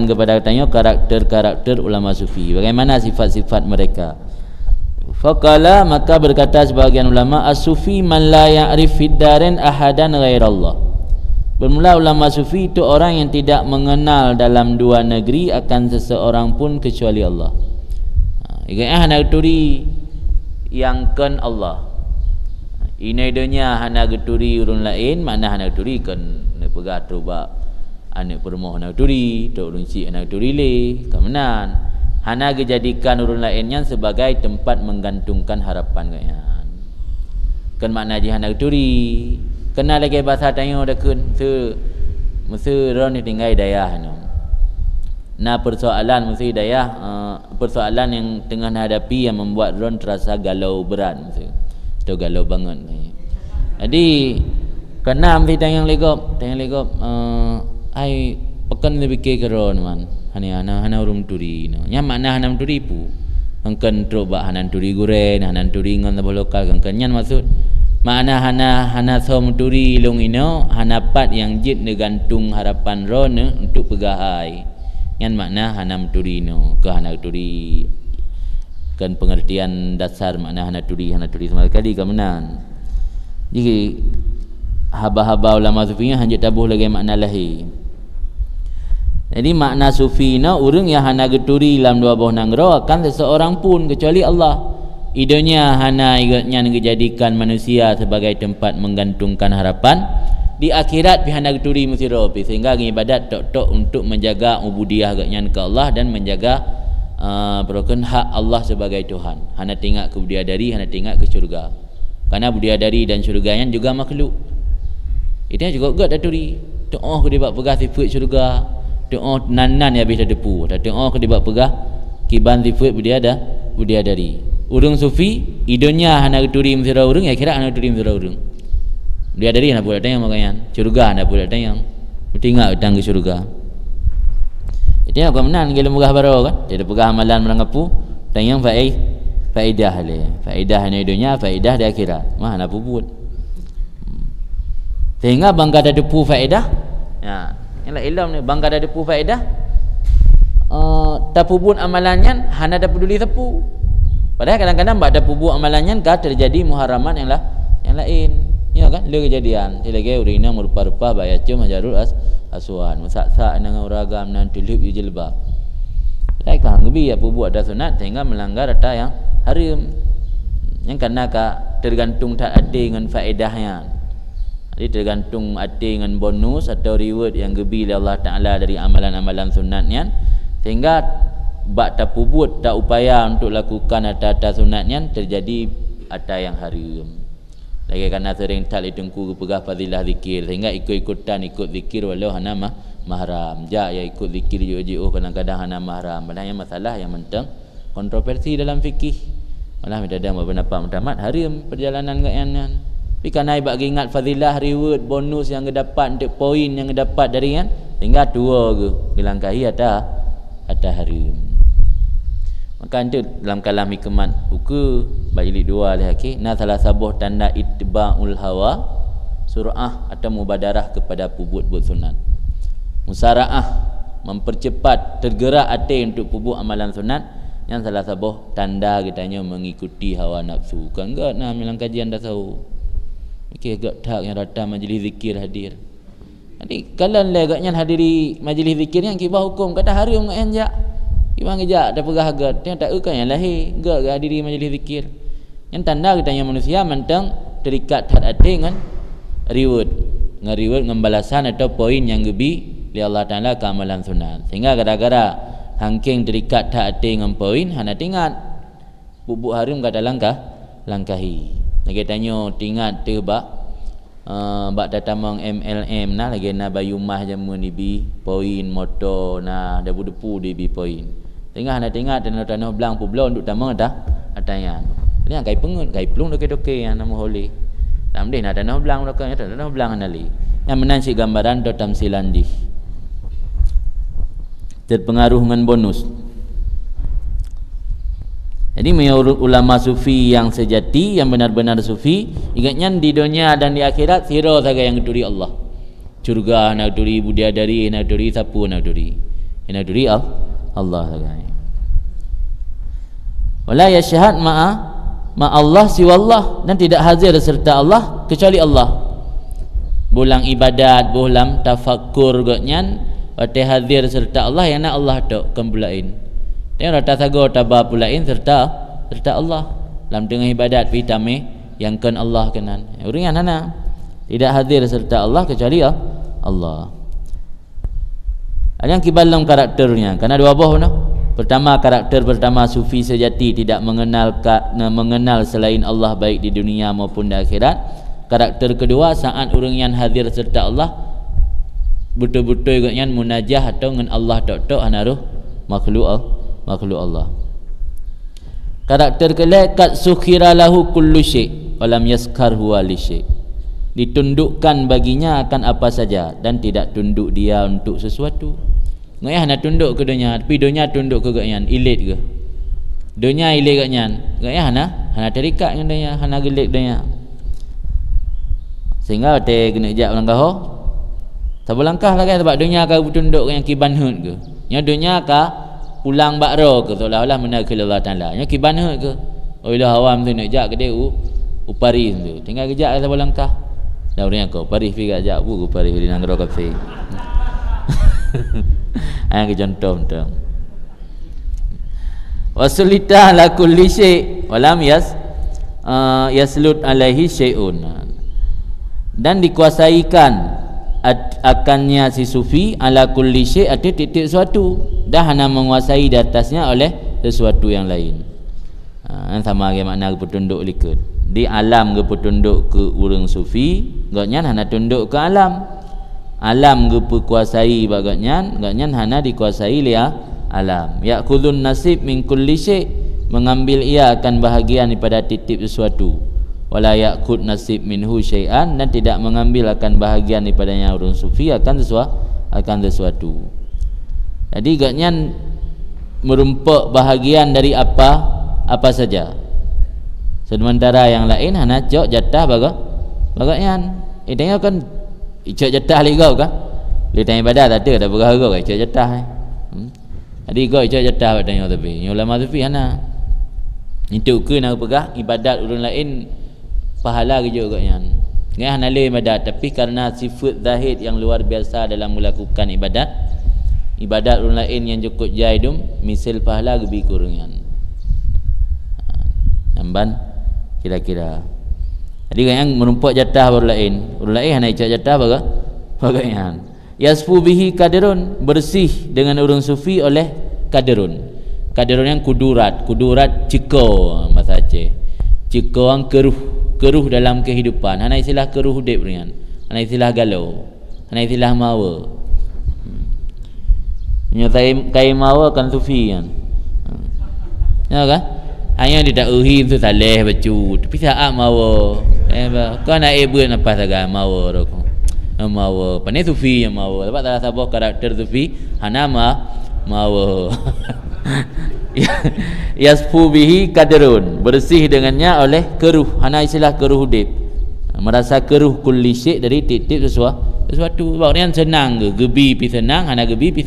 kepada katanya karakter-karakter ulama sufi. Bagaimana sifat-sifat mereka? Faqala, maka berkata sebahagian ulama, as-sufi man la ya'rif fid darin ahadan ghairallah. Bermula ulama sufi itu orang yang tidak mengenal dalam dua negeri akan seseorang pun kecuali Allah. Hana geturi yang kan Allah. Ini dunia hana geturi urun lain, makna hana geturi kan nak pegah terubak anak permoh hana geturi, tok urun si hana geturi le, kemenan. Hana dijadikan urun lainnya sebagai tempat menggantungkan harapan kalian. Kan makna ji hana geturi. Kena lagi bahasa tanya dah kun mesti ron tinggal daya hanu. Nah persoalan mesti daya persoalan yang tengah hadapi yang membuat ron terasa galau berat mesti. Tu galau banget. Jadi kena mesti tanya legop ai pekan lebih ke ron man. Hana urum turi no. Nya makna hana turi pu. Angkan troba hanan turi guren, hanan turi ngan lokal kan nyan maksud. Makna hana som turi long ino hanapat yang jit negantung harapan ron untuk pegahai. Yang makna hana turi no ke hana turi kan pengertian dasar makna hana turi sama sekali kemenan. Jadi haba-haba ulama sufinya hanya tabuh lagi makna lahir. Jadi makna sufina urang yang hana geturi dalam dua buah nanggro akan seseorang pun kecuali Allah. Idonya hana igotnya dijadikan manusia sebagai tempat menggantungkan harapan. Di akhirat pihana geturi mesti ropi sehingga ibadat tok-tok untuk menjaga ubudiyah agaknya ke Allah dan menjaga Broken hak Allah sebagai Tuhan. Hana tengok ke bidadari, hana tengok ke syurga. Karena bidadari dan syurga yang juga makhluk. Itu juga gak daturi. Doa ke dia buat pegah sifat syurga. Doa nanan ya habis dah depu. Doa ke dia buat pegah kiban sifat bidadari. Urang sufi idonya hana daturi mesra urang, ya kira hana daturi mesra urang. Bidadari hana pula tayang makayan. Syurga hana pula tayang. Tengok datang ke syurga. Itu yang kau menang gila murah baru kan. Dia ada pegah amalan merangapu tayang faedah le. Faedah ni dunia, faedah di akhirat. Mah nak buat. Sehingga bangga ada depu faedah. Ya, ialah ilmu ni bangga ada depu faedah. Tak buat amalannya hana ada peduli tepu. Padahal kadang-kadang bak ada buat amalannya kah terjadi muharaman yang lain. Ya kan, le kejadian. Dia lagi urina merupa-rupa bayar cuma jarul asuhan. Masak-sak dengan uragam dan tulip jilbab. Laikah ngebi apa buat dah sunat sehingga melanggar ada yang haram. Yang karena tergantung tak ada dengan faedahnya. Jadi tergantung ada dengan bonus atau reward yang gebi oleh Allah Taala dari amalan-amalan sunatnya. Sehingga bak tak buat tak upaya untuk lakukan ada sunatnya terjadi ada yang haram. Lagi kerana sering tak ditunggu pegah fadilah zikir sehingga ikut-ikutan ikut zikir walau hana mahram. Ja ya ikut zikir jo kadang-kadang hana mahram. Padahal masalah yang mentang kontroversi dalam fikih. Malah minta ada pendapat mutamat haram perjalanan ngayan. Tapi kerana ibak ingat fadilah reward bonus yang dapat untuk poin yang dapat dari kan sehingga dua ke dilangkahi ada haram. Maka itu dalam kalam hikmat buku bajilid 2 lagi na salah sabuh tanda ittiba'ul hawa sur'ah atau mubadarah kepada buat sunat. Musara'ah mempercepat tergerak hati untuk buat amalan sunat yang salah sabuh tanda kitanya mengikuti hawa nafsu. Kan enggak nah bilang kajian dah tahu. Okey gak tak yang datang majlis zikir hadir. Jadi kalau legaknya hadiri majlis zikir yang kibah hukum kata haram ngak enjak. Ibang ejak dah pegah agak dia tak ukan yang lahir enggak ke diri majlis zikir yang tanda katanya manusia mentang terikat hati dengan reward dengan balasan atau poin yang gebi li Allah Taala ke amalan sunat sehingga gara-gara hangking terikat hati dengan poin hana tingat bubuk harum kata langkahi lagi tanya tingat tu bak datamang MLM nah lagi na bayumah jamu ni bi poin motor nah debu-debu di bi poin tengah nak tengah tanah belang publon duk tamang dah atayan ni kai pengut kai pelung doke-doke yang nama holi tam deh nak tanah belang doke tanah belang anali yang menansi gambaran do tamsilan di terpengaruh dengan bonus. Jadi menurut ulama sufi yang sejati yang benar-benar sufi ingatnya di dunia dan di akhirat sira saja yang duri Allah. Surga nak duri bidadari nak duri sapu nak duri. Nak duri Allah saja. Wala yashhad ma Allah siwa Allah dan tidak hadir serta Allah kecuali Allah. Bulang ibadat, bulang tafakkur gotnyan, wate hadir serta Allah yang nak Allah tok kembulain. Dia rata sago tabah pulain serta Allah dalam tengah ibadat vitame yang kan Allah kenan. Orang yang mana tidak hadir serta Allah kecuali Allah. Ada yang kibalam karakternya. Karena dua buah no. Pertama karakter pertama sufi sejati tidak mengenal selain Allah baik di dunia maupun di akhirat. Karakter kedua saat orang yang hadir serta Allah betul-betul ikutnya munajah atau dengan Allah tok anaruh makhluk Allah. Karakter kelak kat sukhira lahu kullu syai' walam yaskar huwa li syai'. Ditundukkan baginya akan apa saja dan tidak tunduk dia untuk sesuatu. Ngayah nak tunduk ke dunia, tapi dunia tunduk ke gaknyan, ilit ke? Dunia ilit gaknyan. Ngayah hana terikat dengan dunia, hana gelik dunia. Sehingga te kena ejak langkah ho. Sabar langkah lagi sebab dunia kau tunduk yang kiban hut ke. Nya dunia ka pulang bakro ke seolah-olah menarik Allah Taala. Nya kiban hut ke. Oh ilah awam tu nak ejak ke dia uparis tu. Tinggal kejak sabar langkah. Dah orang kau paris pi gak jak bu paris di nang kafe. Ayang ke contoh tu. Wasulita la kulli syai' walam yaslut alaihi syai'un. Dan dikuasaikan akannya si sufi ala kulli syai' ada titik suatu dah hana menguasai di atasnya oleh sesuatu yang lain. Sama ke makna petunduk likut. Di alam ke petunduk ke urang sufi, gaknya hana tunduk ke alam. Alam ke kuasai bagaknya, hana dikuasai lia alam. Ya'khudun nasib min kulli syai', mengambil ia akan bahagian daripada titip sesuatu. Wala ya'khud nasib minhu syai'an, dan tidak mengambil akan bahagian daripadanya urang sufi akan sesuatu. Jadi gaknya merumpak bahagian dari apa saja. Sementara yang lain hana cok jatah bagaknya. Idanya kan cok jatah li kau kan. Li tanya ibadat tak ada berharga kai cok jatah. Jadi kau cok jatah badanya tapi ulama sufi hana. Itu ke nak pegah ibadat urang lain pahala ke agaknya. Ngai hana le ibadat tapi karena sifat zahid yang luar biasa dalam melakukan ibadat orang lain yang cukup jaidum misal pahala lebih kurangnya. Namban kira-kira. Jadi yang merumpak jatah orang lain hanya icak jatah bagaian. Yasfu bihi kadirun, bersih dengan orang sufi oleh kadirun. Kadirun yang kudurat ciko bahasa Aceh. Ciko yang keruh dalam kehidupan. Hanya istilah keruh hidup rian. Hanya istilah galau. Hanya istilah mawa. Kai mawa kan sufi kan. Ya kan? Hanya tidak uhim tu saleh bacu tapi saat mawa kau nak buat apa saja mawa roko mawa pandai sufi yang mawa dapat salah satu karakter sufi hana mawa yasfu bihi kadrun, bersih dengannya oleh keruh. Hana istilah keruh hudib, merasa keruh kulli syai' dari titip sesuatu. Bagian senang ke gebi pi senang, hana gebi pi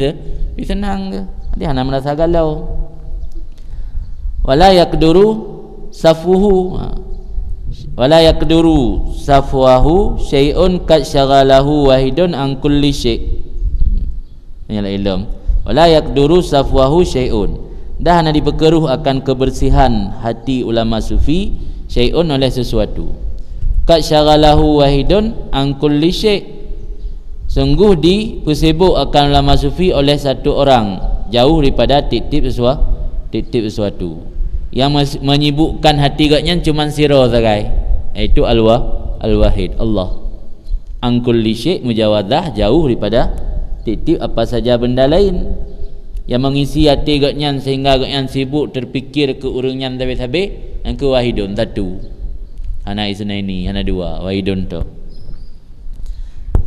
senang ke dia hana merasa galau. Wala yaqduru safuhu syai'un kad syaghalahu wahidun an kulli syai'. Ini ilmu. Wala yaqduru safuhu syai'un, dah hana diperkeruh akan kebersihan hati ulama sufi syai'un oleh sesuatu. Kad syaghalahu wahidun an kulli syai', sungguh dipersibuk akan ulama sufi oleh satu orang jauh daripada titip sesuatu. Yang menyibukkan hati gaknya cuma siro sagai, iaitu al-wahid Allah. Angkul li syai' mujawadah, jauh daripada titip apa saja benda lain. Yang mengisi hati gaknya sehingga gaknya sibuk terfikir ke urungan tabe-tabe, yang ke wahidun satu. Hana isnaini, hana dua, wahidun tu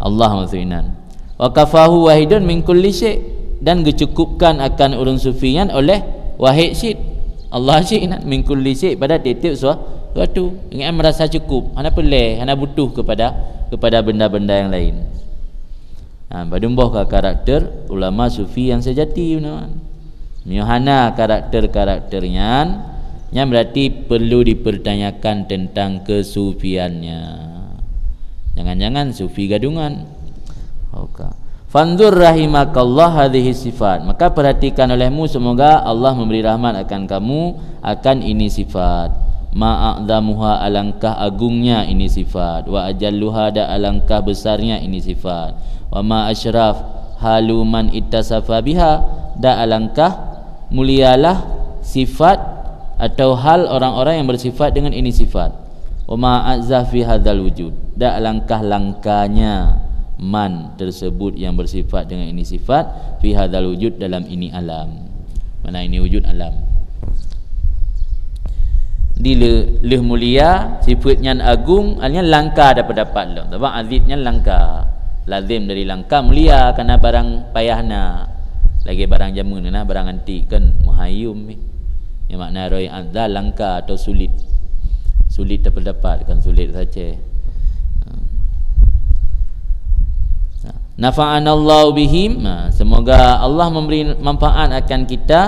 Allah maksudnya. Wa kafahu wahidun min kulli syai', dan dicukupkan akan urun sufian oleh wahid syai'. Allah syai'an min kulli syai' pada titip suatu. Ingin merasa cukup, hana peleh, hana butuh kepada benda-benda yang lain. Badumboh ke karakter ulama sufi yang sejati benar. Hana karakternya yang berarti perlu dipertanyakan tentang kesufiannya. Jangan-jangan sufi gadungan. Fanzur rahimakallah hadhihi sifat, maka perhatikan olehmu semoga Allah memberi rahmat akan kamu akan ini sifat. Ma'adzamuha, alangkah agungnya ini sifat. Wa ajalluha, da alangkah besarnya ini sifat. Wa ma asyraf haluman ittasafa biha, da alangkah mulialah sifat atau hal orang-orang yang bersifat dengan ini sifat. Wa ma azza fi hadzal wujud, da alangkah langkanya man tersebut yang bersifat dengan ini sifat fi hadzal wujud, dalam ini alam. Mana ini wujud alam. Di leh mulia sifatnya agung, alnya langka dapat lah. Sebab aziznya langka. Lazim dari langka mulia kerana barang payahna. Lagi barang jamun nah barang antik kan muhayyum ni. Yang makna roi azza langka atau sulit. Sulit dapat kan sulit saja. Nafa'anallahu bihim, semoga Allah memberi manfaat akan kita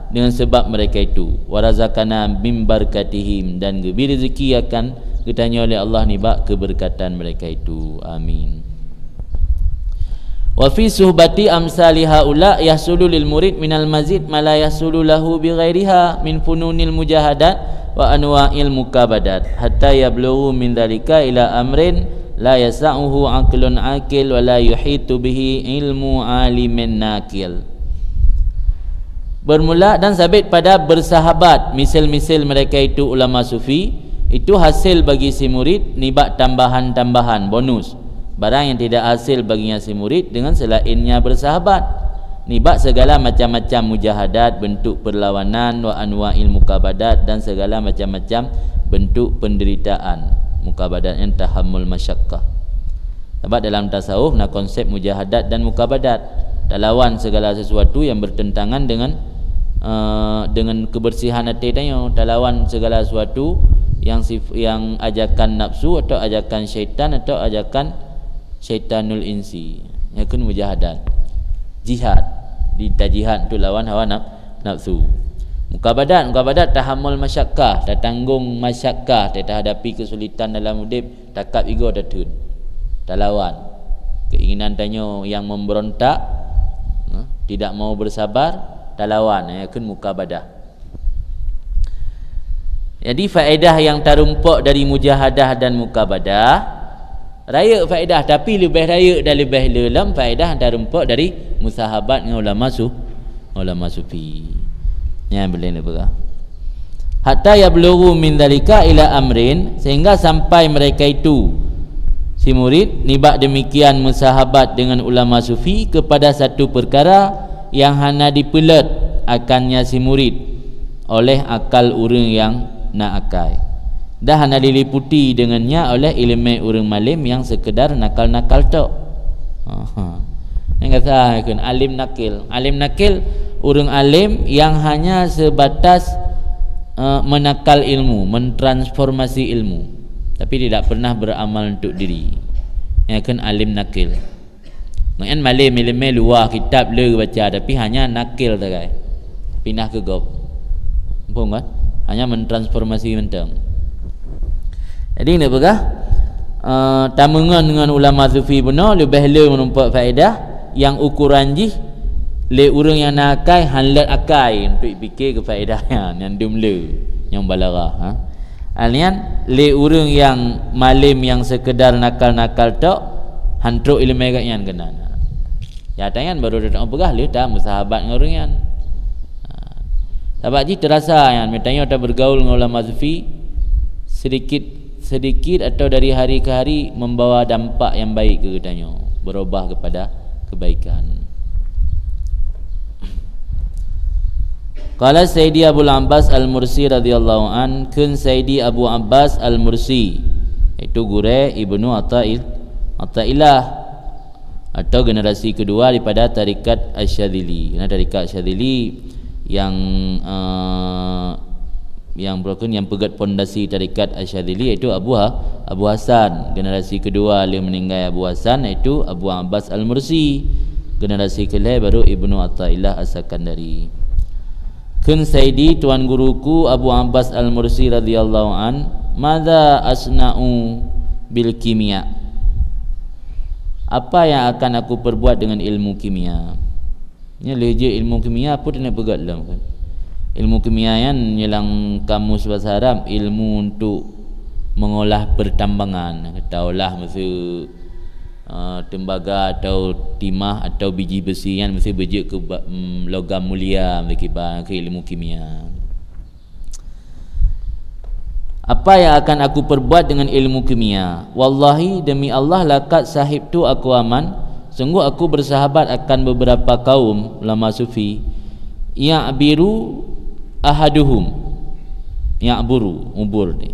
dengan sebab mereka itu. Warazakana bim barakatihim, dan beri rezeki akan ditanya oleh Allah ni bak keberkatan mereka itu. Amin. Wa fi suhbati amsali haula yahsulu lil murid minal mazid ma la yahsulu lahu bi ghairiha min fununil mujahadat wa anwa'il mukabadat hatta yablughu min dzalika ila amrin la yasa'uhu aqlun aqil wa la yuhitu bihi ilmu alimin nakil. bermula dan sabit pada bersahabat misal-misal mereka itu ulama sufi, itu hasil bagi si murid nibat tambahan-tambahan bonus barang yang tidak hasil baginya si murid dengan selainnya bersahabat, nibat segala macam-macam mujahadat, bentuk perlawanan, wa anwa'il mukabadat, dan segala macam-macam bentuk penderitaan, mukabadat yang tahammul masyaqqah. Sebab dalam tasawuf nak konsep mujahadat dan mukabadat, lawan segala sesuatu yang bertentangan dengan kebersihan hati tanya, lawan segala sesuatu yang ajakan nafsu atau ajakan syaitan atau ajakan syaitanul insi, yakun mujahadat. Jihad, di jihad tu lawan hawa nafsu. Mukabadat tahammul masyaqqah, tak tanggung masyaqqah, tak hadapi kesulitan dalam hidup, takap ego datun. Tak lawan keinginan tanya yang memberontak, tidak mau bersabar, tak lawan, yakun mukabadah. Jadi faedah yang terumpak dari mujahadah dan mukabadah, raya faedah, tapi lebih raya dan lebih dalam faedah yang terumpak dari musahabat dengan ulama sufi. Yang boleh ni berah. Hatta yablughu min dzalika ila amrin, sehingga sampai mereka itu si murid nibak demikian musahabat dengan ulama sufi kepada satu perkara yang hana dipelet akannya si murid oleh akal orang yang nak akai, dah hana diliputi dengannya oleh ilmu orang malim yang sekedar nakal-nakal tok. Yang kata kan alim nakil orang alim yang hanya sebatas menakal ilmu, mentransformasi ilmu, tapi tidak pernah beramal untuk diri. Yang kan alim nakil. Mengen malim ilmu luar kitab le baca, tapi hanya nakil saja. Pindah ke gop. Faham kan? Hanya mentransformasi mentang. Jadi nak berah tamungan dengan ulama sufi benar lebih le menumpak faedah yang ukuran jih le orang yang nak akai hanlat akai untuk fikir ke faedahnya yang dumle yang balarah. Alian le orang yang malim yang sekedar nakal-nakal tok hantruk ilmu yang kena. Ya tangan baru datang berah le dah musahabat dengan orang yang. Sebab ji terasa yang mitanya dah bergaul dengan ulama sufi sedikit atau dari hari ke hari membawa dampak yang baik ke katanya, berubah kepada kebaikan. Qala Sayyidi Abu Abbas Al-Mursi radhiyallahu an, kun Sayyidi Abu Abbas Al-Mursi, itu gure Ibnu Athaillah atau generasi kedua daripada tarikat Asyadzili. Karena tarikat Asyadzili yang berkon yang pegat pondasi tarikat Asyadzili iaitu Abu Hasan. Generasi kedua yang meninggal Abu Hasan iaitu Abu Abbas Al-Mursi. Generasi kelima baru Ibnu Athaillah As-Sakandari. Kun Sayyidi tuan guruku Abu Abbas Al-Mursi radhiyallahu an, madza asna'u bil kimia, apa yang akan aku perbuat dengan ilmu kimia? Ini leje ilmu kimia apa dia nak pegat dalam kan? Ilmu kimia yang nyelang kamus bahasa Arab, ilmu untuk mengolah pertambangan, kata olah masa tembaga atau timah atau biji besi yang mesti berjek ke logam mulia, ke ilmu kimia. Apa yang akan aku perbuat dengan ilmu kimia? Wallahi demi Allah lakat sahib tu aku aman, sungguh aku bersahabat akan beberapa kaum ulama sufi ya'biru ahaduhum, ya'buru ubur ni,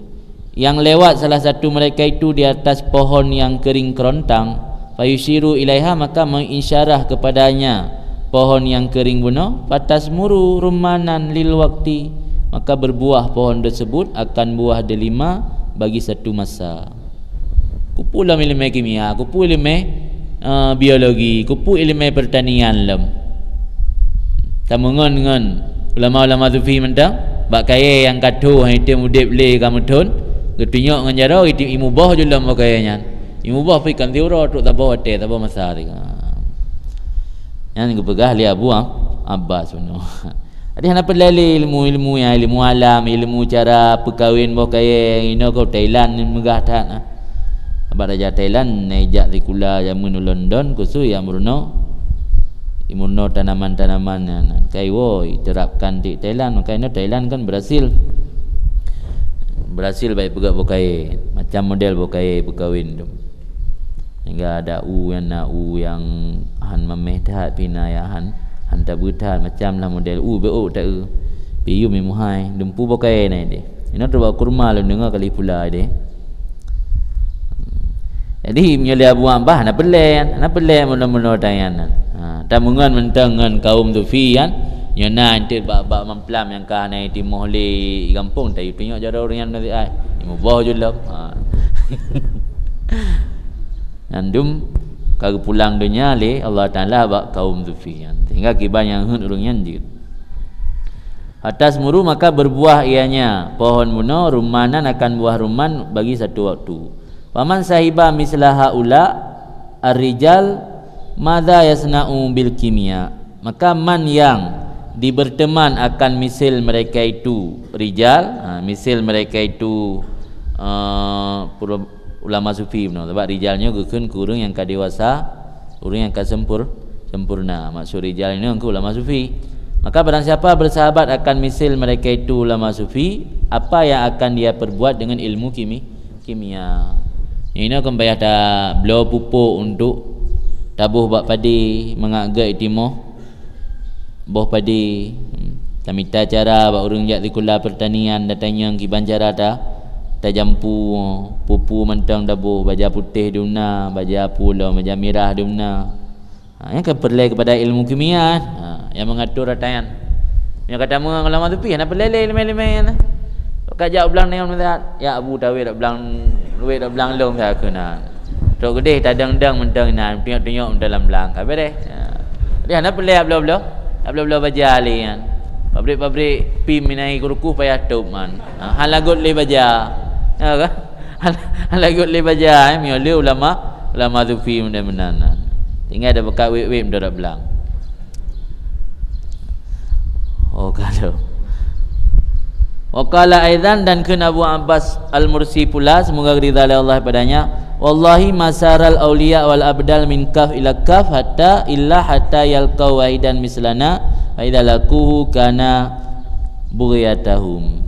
yang lewat salah satu mereka itu di atas pohon yang kering kerontang, fayushiru ilaiha, maka mengisyarah kepadanya pohon yang kering benar, fatasmuru rumanan lil wakti, maka berbuah pohon tersebut akan buah delima bagi satu masa. Kupu ilmu kimia, kupu ilmu biologi, kupu ilmu pertanian lem. Tamungan dengan ulama-ulama sufi mentang bak kaya yang katuh itu mudip le kamu tun ketunyok dengan jara itu ilmu bah je lem kayanya. Ilmu bah fikan tiura tu tak bawa teh, tak bawa masa dia. Yang kepegah li Abu Abbas benar. Ada hana pelali ilmu yang ilmu alam, ilmu cara perkahwin bah kaya ino kau Thailand megah tak nah. Abang raja Thailand naijak di kula zaman London kusu yang Bruno imuno tanaman-tanaman kai woi terapkan di Thailand, makanya Thailand kan berhasil baik pegak bokai macam model bokai berkahwin tu, hingga ada yang han mameh dah pina ya han tak bertat macam lah model bo tak piu memuhai dempu bokai nai de ina tu bawa kurma lu dengar kali pula de. Jadi menyelia buang bah na pelai mula-mula tayan tak mengan mentangan kaum tu fian yana nanti bab memplam yang kah nai timoh le kampung tai tengok jara orang yang nanti ai mubah julam nandum kag pulang dunia le Allah Taala bak kaum tu fian sehingga kiban yang hun urang yang dit atas muru maka berbuah ianya pohon muno rumanan akan buah ruman bagi satu waktu. Waman sahiba mislaha ula ar-rijal madza yasna'u bil kimia, maka man yang diberteman akan misil mereka itu rijal, misil mereka itu ulama sufi benar sebab rijalnya gukeun ku urang yang ka dewasa, urang yang ka sempurna. Maksud rijal ini ku ulama sufi. Maka barang siapa bersahabat akan misil mereka itu ulama sufi, apa yang akan dia perbuat dengan ilmu kimia. Ini akan bayar dah beliau pupuk untuk tabuh bak padi mengagai timoh boh padi tamita cara bak urang jak dikula pertanian datanya kiban cara ta jampu pupu mentang dabuh baja putih duna baja pula baja merah duna. Yang kan perlu kepada ilmu kimia yang mengatur ratayan. Yang kata mengang ulama tu pi nak pelele lemai-lemai kajak belang neon melihat ya abu tawe dak belang luwe dak belang long saya kena tok gede tadang-dang mentang nan tengok-tengok dalam belang kabeh deh dia nak pelai bla-bla baja ali kan pabrik pim minai kuruku payah top man hal lagut le baja ya kan hal lagut le baja mi ulama tu fi menan tinggal ada bekat web dak belang kalau waqala aidan dan kun Abu Abbas Al-Mursi pula semoga ridha Allah padanya wallahi masaral auliya wal abdal min kaf ila kaf hatta yalqa wahidan mislana wa idza laquhu kana bughiyatahum.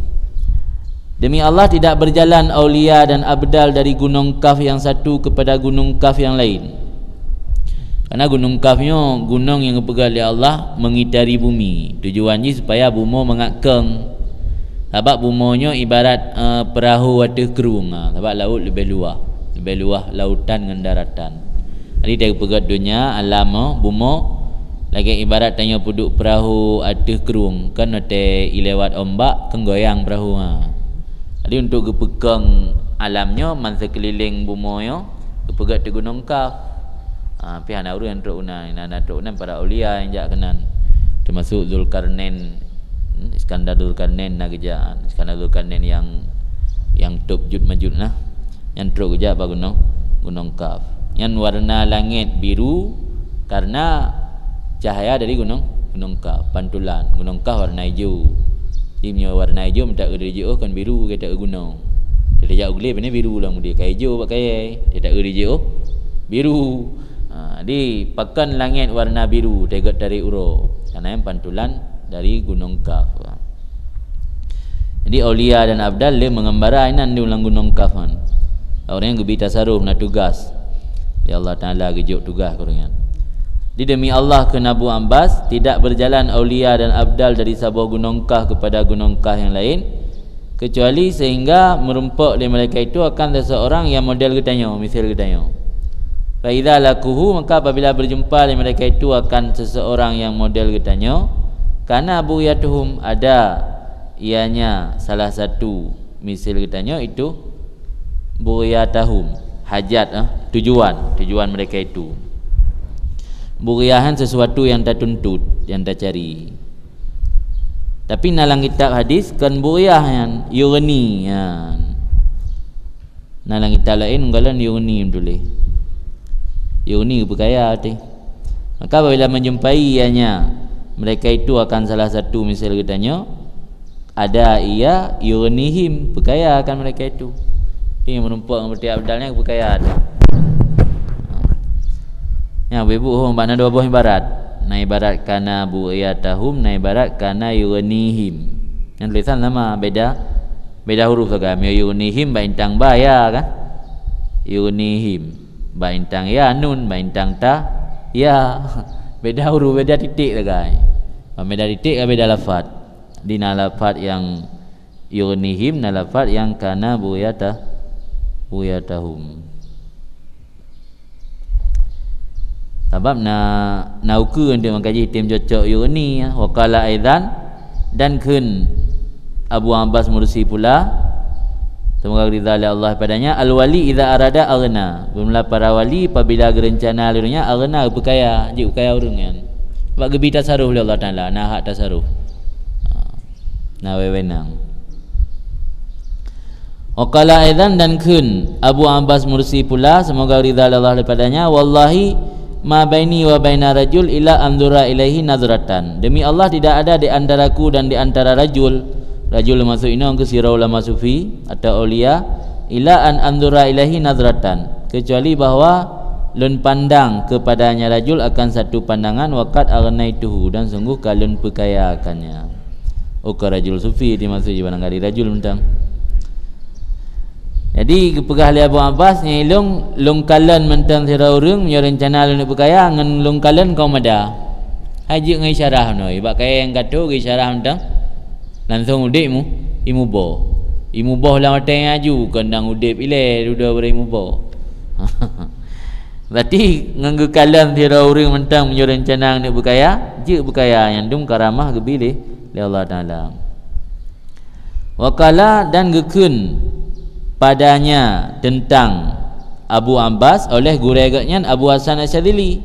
Demi Allah tidak berjalan aulia dan abdal dari gunung Kaf yang satu kepada gunung Kaf yang lain, karena gunung Kafnya gunung yang dipegang oleh Allah mengitari bumi, tujuannya supaya bumi mengakeng. Sebab bumonya ibarat perahu ada kerung, sebab laut lebih luas lautan dengan daratan. Jadi dari pegat dunia alam bumo lagi ibarat tanya puduk perahu ada kerung kan ada ilewat ombak kan goyang perahu. Jadi untuk kepegang alamnya man sekeliling bumonya kepegat di gunung Kaf. Pihak nauru yang terunan para aulia yang jak kenan termasuk Zulkarnain Iskandar Dzulkarnain nak kerjaan Iskandar Dzulkarnain yang top jud majud nah yang teruk kerja apa gunung Kaf yang warna langit biru karena cahaya dari gunung Kaf pantulan gunung Kaf warna hijau dia warna hijau minta ke hijau kan biru kita ke gunung dia jak ugli benar biru lah dia kai hijau pakai dia tak ke hijau biru di pakan langit warna biru tegot dari uro karena yang pantulan dari gunung Kaf. Jadi aulia dan abdal dia mengembara inan di ulang gunung Kaf kan. Orang yang gebi tasarruf nak tugas. Ya Allah Taala gejuk tugas korang. Di demi Allah ke Abu Abbas tidak berjalan aulia dan abdal dari sebuah gunung Kaf kepada gunung Kaf yang lain kecuali sehingga merempak di mereka itu akan seseorang yang model getanya, misal getanya. Fa idza laquhu maka apabila berjumpa di mereka itu akan seseorang yang model getanya karena Abu Yatuhum ada ianya salah satu misil katanya itu Bughiyatahum hajat tujuan mereka itu bughiyahan sesuatu yang tak tuntut yang tak cari. Tapi nalang kitab hadis kan bughiyahan yugni nalang kitab lain nggalan yugni boleh yugni berkaya hati. Maka apabila menjumpai ianya mereka itu akan salah satu misal katanya ada ia yunihim berkaya akan mereka itu. Ini menumpak seperti abdalnya berkaya ada. Ya ibu makna dua buah ibarat. na ibarat kana bu'iyatahum, na ibarat kana yughnihim. Yang tulisan sama beda huruf saja. Yughnihim ba intang ba ya kan, yughnihim ba intang ya nun, ba intang ta ya. Beda huruf, beda titik saja. Beda titik beda lafaz. Dina lafaz yang yughnihim, na lafaz yang kana bu'iyatahum. Sebab na ukur untuk mengkaji tim cocok yuni wa qala aidan, dan kun Abu Abbas Mursi pula, semoga ridha Allah padanya, al wali idza arada aghna, bermula para wali apabila gerencana alurnya aghna berkaya, jadi berkaya urang kan. Sebab gebi tasarruf oleh Allah Taala, nah hak tasarruf. Nah wewenang. Wa qala aidan, dan kun Abu Abbas Mursi pula, semoga ridha Allah padanya, wallahi ma baini wa baina rajul ila andura ilaihi nazratan, demi Allah tidak ada di antaraku dan di antara rajul maksud ini ke sirah ulama sufi atau aulia, ila an andura ilaihi nazratan, kecuali bahawa lun pandang kepadanya rajul akan satu pandangan, waqad agnaituhu, dan sungguh kalun perkayakannya. Oh, ke rajul sufi dimaksud barangkali rajul mentang. Jadi kepegah li Abu Abbas ni long kalan mentang sira urang nya rencana lu nak berkaya ngan long kalan kau mada. Haji ngai syarah noi, bak kaya yang gato ge syarah mentang. Langsung udikmu imu boh lah mateng aju kandang udip ile duda berimu boh. Berarti nganggo kalan sira urang mentang nya rencana nak berkaya, je berkaya yang dum karamah gebile li Allah Taala. Wakala, dan gekun padanya tentang Abu Abbas oleh guregatnya Abu Hasan Asyadzili.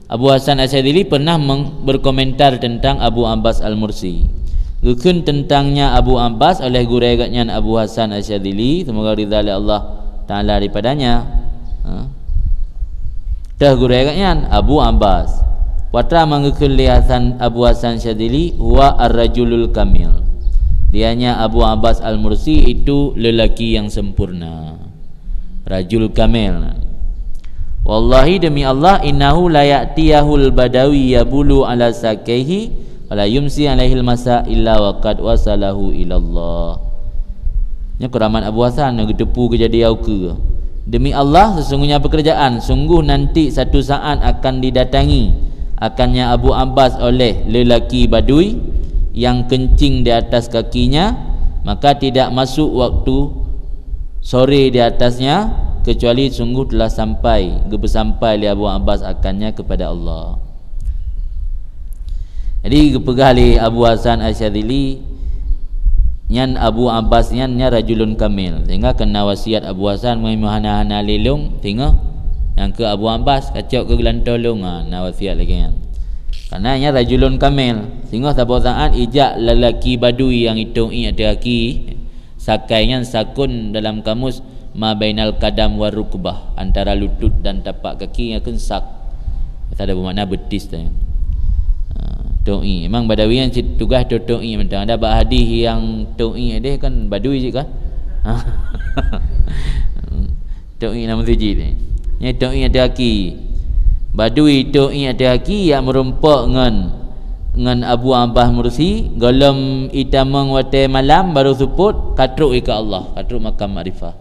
Abu Hasan Asyadzili pernah berkomentar tentang Abu Abbas Al-Mursi. Gekun tentangnya Abu Abbas oleh guregatnya Abu Hasan Asyadzili, semoga ridha Allah Taala daripadanya. Dah guregatnya Abu Abbas. Watra mangekun li Hasan Abu Hasan Asyadzili huwa ar-rajulul kamil. Dianya Abu Abbas Al-Mursi itu lelaki yang sempurna, rajul kamil. Wallahi, demi Allah, innahu la ya'tiyahul badawi yabulu ala sakaihi wala yumsi alaihil masa illa waqad wasalahu ilallah. Ini keramat Abu Hasan yang gedepu kejadian auke. Demi Allah, sesungguhnya pekerjaan, sungguh nanti satu saat akan didatangi akannya Abu Abbas oleh lelaki badui yang kencing di atas kakinya, maka tidak masuk waktu sore di atasnya, kecuali sungguh telah sampai sampai li Abu Abbas akannya kepada Allah. Jadi kepegah li Abu Hasan Asyadzili nyan Abu Abbas nyannya rajulun kamil, sehingga kena wasiat Abu Hasan menghana-hana lelong tengok yang ke Abu Abbas kacau ke gelantolong na wasiat lagi kan. Karena nya rajulun kamil, sehingga satu saat ijak lelaki badui yang hitung ada kaki sakainya sakun dalam kamus ma bainal kadam war rukbah, antara lutut dan tapak kaki yang akan sak. Tak ada bermakna betis tanya. Tu'i memang badawi yang tugas tu'i mentang ada bab hadis yang tu'i dia kan badui je kan. Tu'i nama suji ni. Nya tu'i ada kaki. Badui tu'i ada kaki yang merumpak dengan Abu Abbas Mursi golom itamang wate malam baru suput katruk ika Allah, katruk makam makrifah.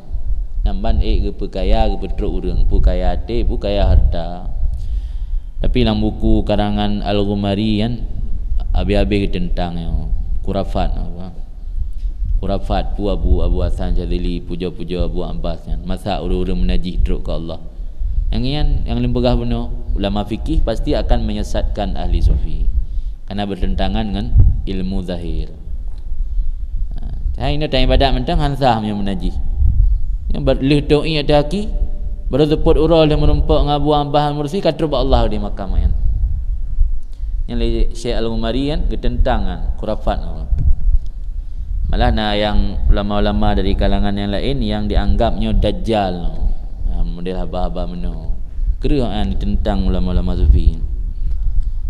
Namban ke perkaya ke petruk urang, perkaya hati, perkaya harta. Tapi dalam buku karangan Al-Ghumari kan habis-habis tentang kurafat apa. Kurafat pu Abu Hasan Asyadzili, puja-puja Abu Abbas kan. Masa urang-urang menajih truk ke Allah. Yang lembagah benar ulama fikih pasti akan menyesatkan ahli sufi karena bertentangan dengan ilmu zahir. Saya ini tanya ibadat mentang hansah yang menajih. Yang berlih do'i ada haki baru teput urah yang merempak dengan Abu Abbas Al-Mursi kata Allah di makam kan. Yang Syekh Al-Ghumari kan ketentangan khurafat. Malah yang ulama-ulama dari kalangan yang lain yang dianggapnya dajjal. Model haba-haba meno keraan tentang ulama-ulama sufi.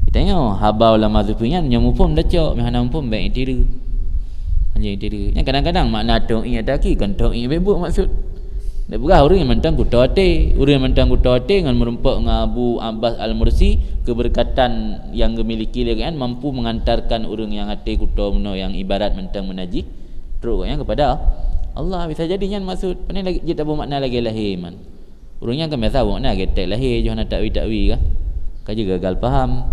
Ditanya haba ulama sufi nya nyamupum dacok mahana mumpum baik tiru. Hanya tiru. Yang kadang-kadang makna tu'i ada ki kan tu'i bebuk maksud. Dia berah orang yang mentang kuta hati. Orang yang mentang kuta hati dengan merempak dengan Abu Abbas Al-Mursi, keberkatan yang dimiliki dia kan mampu mengantarkan orang yang hati kuta meno yang ibarat mentang menaji terus yang kepada Allah. Bisa jadinya maksud pandai lagi dia tak bermakna lagi lahir man. Orangnya kan biasa makna getek lahir je nak takwi kan. Kan juga gagal faham.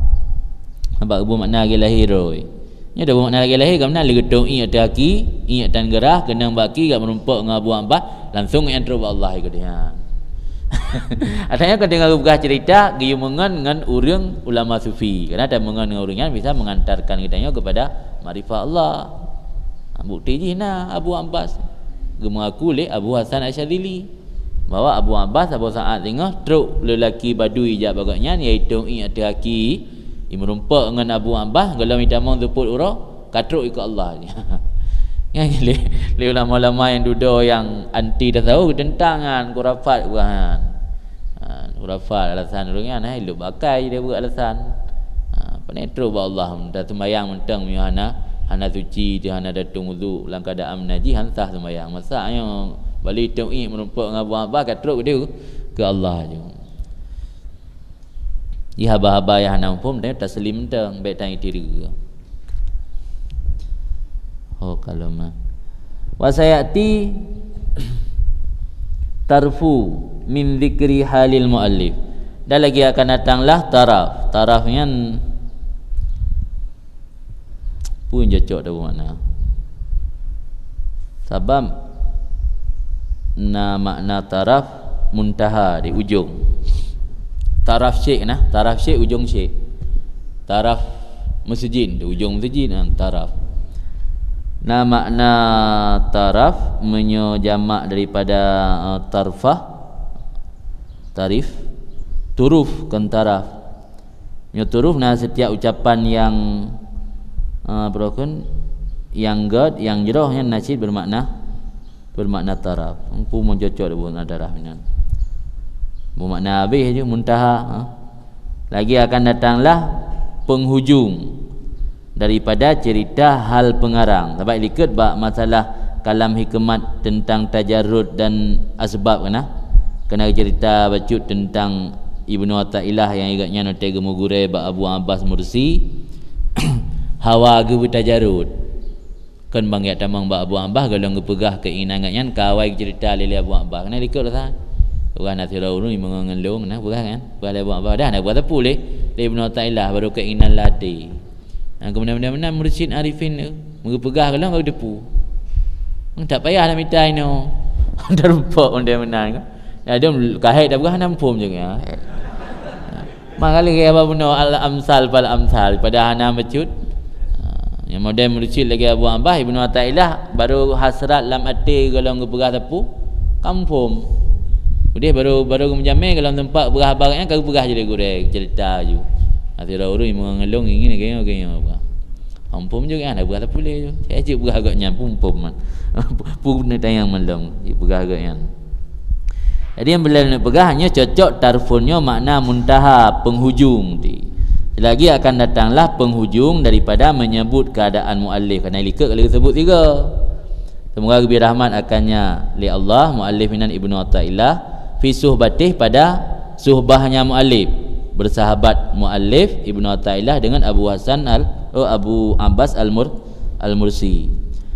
Apa bermakna lagi lahir oi. Nya dah bermakna lagi lahir kan lagi doi ada aki, ingat dan gerah kenang baki gak merempak dengan Abu Abbas langsung yang terus Allah ikut dia. Adanya kalau dengar buka cerita giyu mengan dengan orang ulama sufi. Karena ada mengan dengan orangnya bisa mengantarkan kitanya kepada makrifat Allah. Bukti jina Abu Abbas mengaku oleh Abu Hasan Asyadzili bahawa Abu Abbas Abu Sa'ad tengah truk lelaki badui jak bagaknya iaitu ada haki merumpak dengan Abu Abbas kalau minta mohon tuput urang katruk ikut Allah je. Yang le ulama-ulama yang duduk yang anti tasawuf tentangan khurafat kan. Khurafat alasan orangnya lu bakai dia buat alasan. Penetro ba Allah dah sembahyang mentang hana suci dia hana datung wudu dalam keadaan menajis hansah sembahyang. Masaknya balik tauhid merumpak dengan Abu Abbas katruk dia ke Allah je. Ia haba-haba yang nak pun dia taslim teng baik tang diri. Oh kalau mah wasayati tarfu min dzikri halil muallif. Dan lagi akan datanglah taraf. Tarafnya pun cocok dah mana. Sebab makna taraf muntaha di ujung. Taraf syekh taraf syekh ujung syekh. Taraf masjid di ujung masjid taraf. Makna taraf menjamak daripada tarfah tarif turuf kan taraf. Turuf setiap ucapan yang broken yang god yang jerohnya nasid bermakna taraf. Mampu mencocok dengan taraf ini. Bermakna habis je muntaha. Lagi akan datanglah penghujung daripada cerita hal pengarang. Sebab ikut bab masalah kalam hikmat tentang tajarrud dan asbab kena cerita bacut tentang Ibnu Athaillah yang ingatnya note gemugure bab Abu Abbas Mursi hawa ge tajarrud. Kan bang ya tamang bab Abu Abbas kalau ngepegah keinginannya kawai cerita lele Abu Abbas kena ikutlah. Orang nak tirau ni mengelung berah kan. Berah Abu Abbas dah nak buat apa boleh. Ibnu Athaillah baru keinginan latih. Kemudian mursyid arifin tu mengepegah kalau kau depu. Tak payahlah minta ini. Dah rupa on dia menang. Ya dia kahit dah berah nampum je ya. Makali ke apa benda al-amsal fal amsal pada hana mecut. Yang modern mursyid lagi Abu Abbas Ibnu Athaillah baru hasrat lam ati kalau ngepegah tepu kampung. Dia baru menjamin kalau tempat berah barangnya kau berah je dia goreng cerita je. Nanti orang mengelung ingin gaya apa. Ampun juga kan berah tak boleh je. Saya cik berah agaknya pum man. Pun tayang malam berah agaknya. Jadi yang beliau nak pegahnya cocok tarfunnya makna muntaha penghujung ti. Lagi akan datanglah penghujung daripada menyebut keadaan muallif. Kerana likat kalau sebut tiga. Semoga lebih rahmat akannya li Allah muallif minan Ibnu Athaillah fi suhbatih pada suhbahnya muallif bersahabat muallif Ibnu Athaillah dengan Abu Abbas Al-Mursi.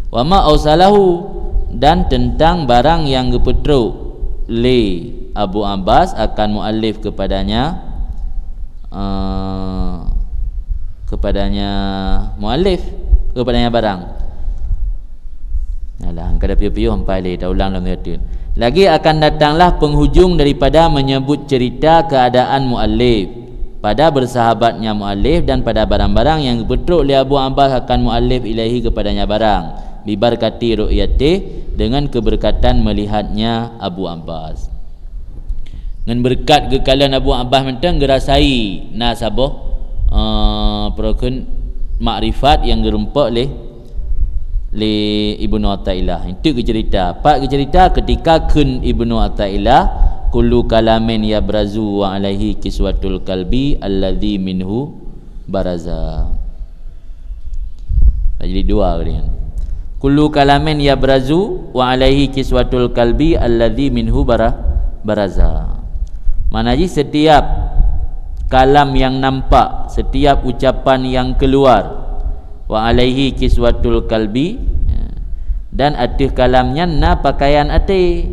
Wa ma ausalahu dan tentang barang yang gepetruk li Abu Abbas akan muallif kepadanya muallif kepadanya barang. Alah kada piu-piu hampai le dah ulang dalam ayat. Lagi akan datanglah penghujung daripada menyebut cerita keadaan muallif pada bersahabatnya muallif dan pada barang-barang yang betul oleh Abu Abbas akan muallif ilahi kepadanya barang bibarkati ru'yati dengan keberkatan melihatnya Abu Abbas. Dengan berkat kekalian Abu Abbas mentang gerasai nasabah perokun makrifat yang gerempak li Ibnu Athaillah. Itu cerita. Pak cerita ketika kun Ibnu Athaillah kullu kalamin yabrazu wa alaihi kiswatul kalbi alladhi minhu baraza. Jadi dua kalian. kullu kalamin yabrazu wa alaihi kiswatul kalbi alladhi minhu baraza. Maknanya setiap kalam yang nampak, setiap ucapan yang keluar, wa alaihi kiswatul kalbi, dan atas kalamnya na pakaian ati,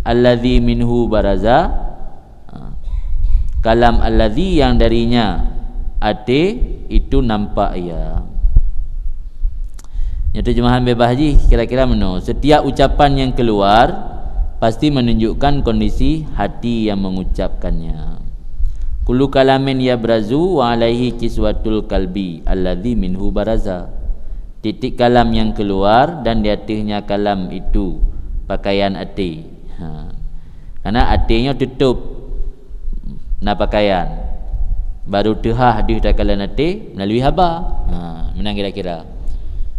alladhi minhu baraza, kalam alladhi yang darinya ati itu nampak ya. Yang terjemahan bebas haji kira-kira mana? Setiap ucapan yang keluar pasti menunjukkan kondisi hati yang mengucapkannya. Kullu kalamin yabrazu wa alaihi kiswatul kalbi alladhi minhu baraza. Titik kalam yang keluar dan di atasnya kalam itu pakaian ati. Karena atinya tutup na pakaian. Baru tehah di takalan ati melalui haba. Menang kira-kira.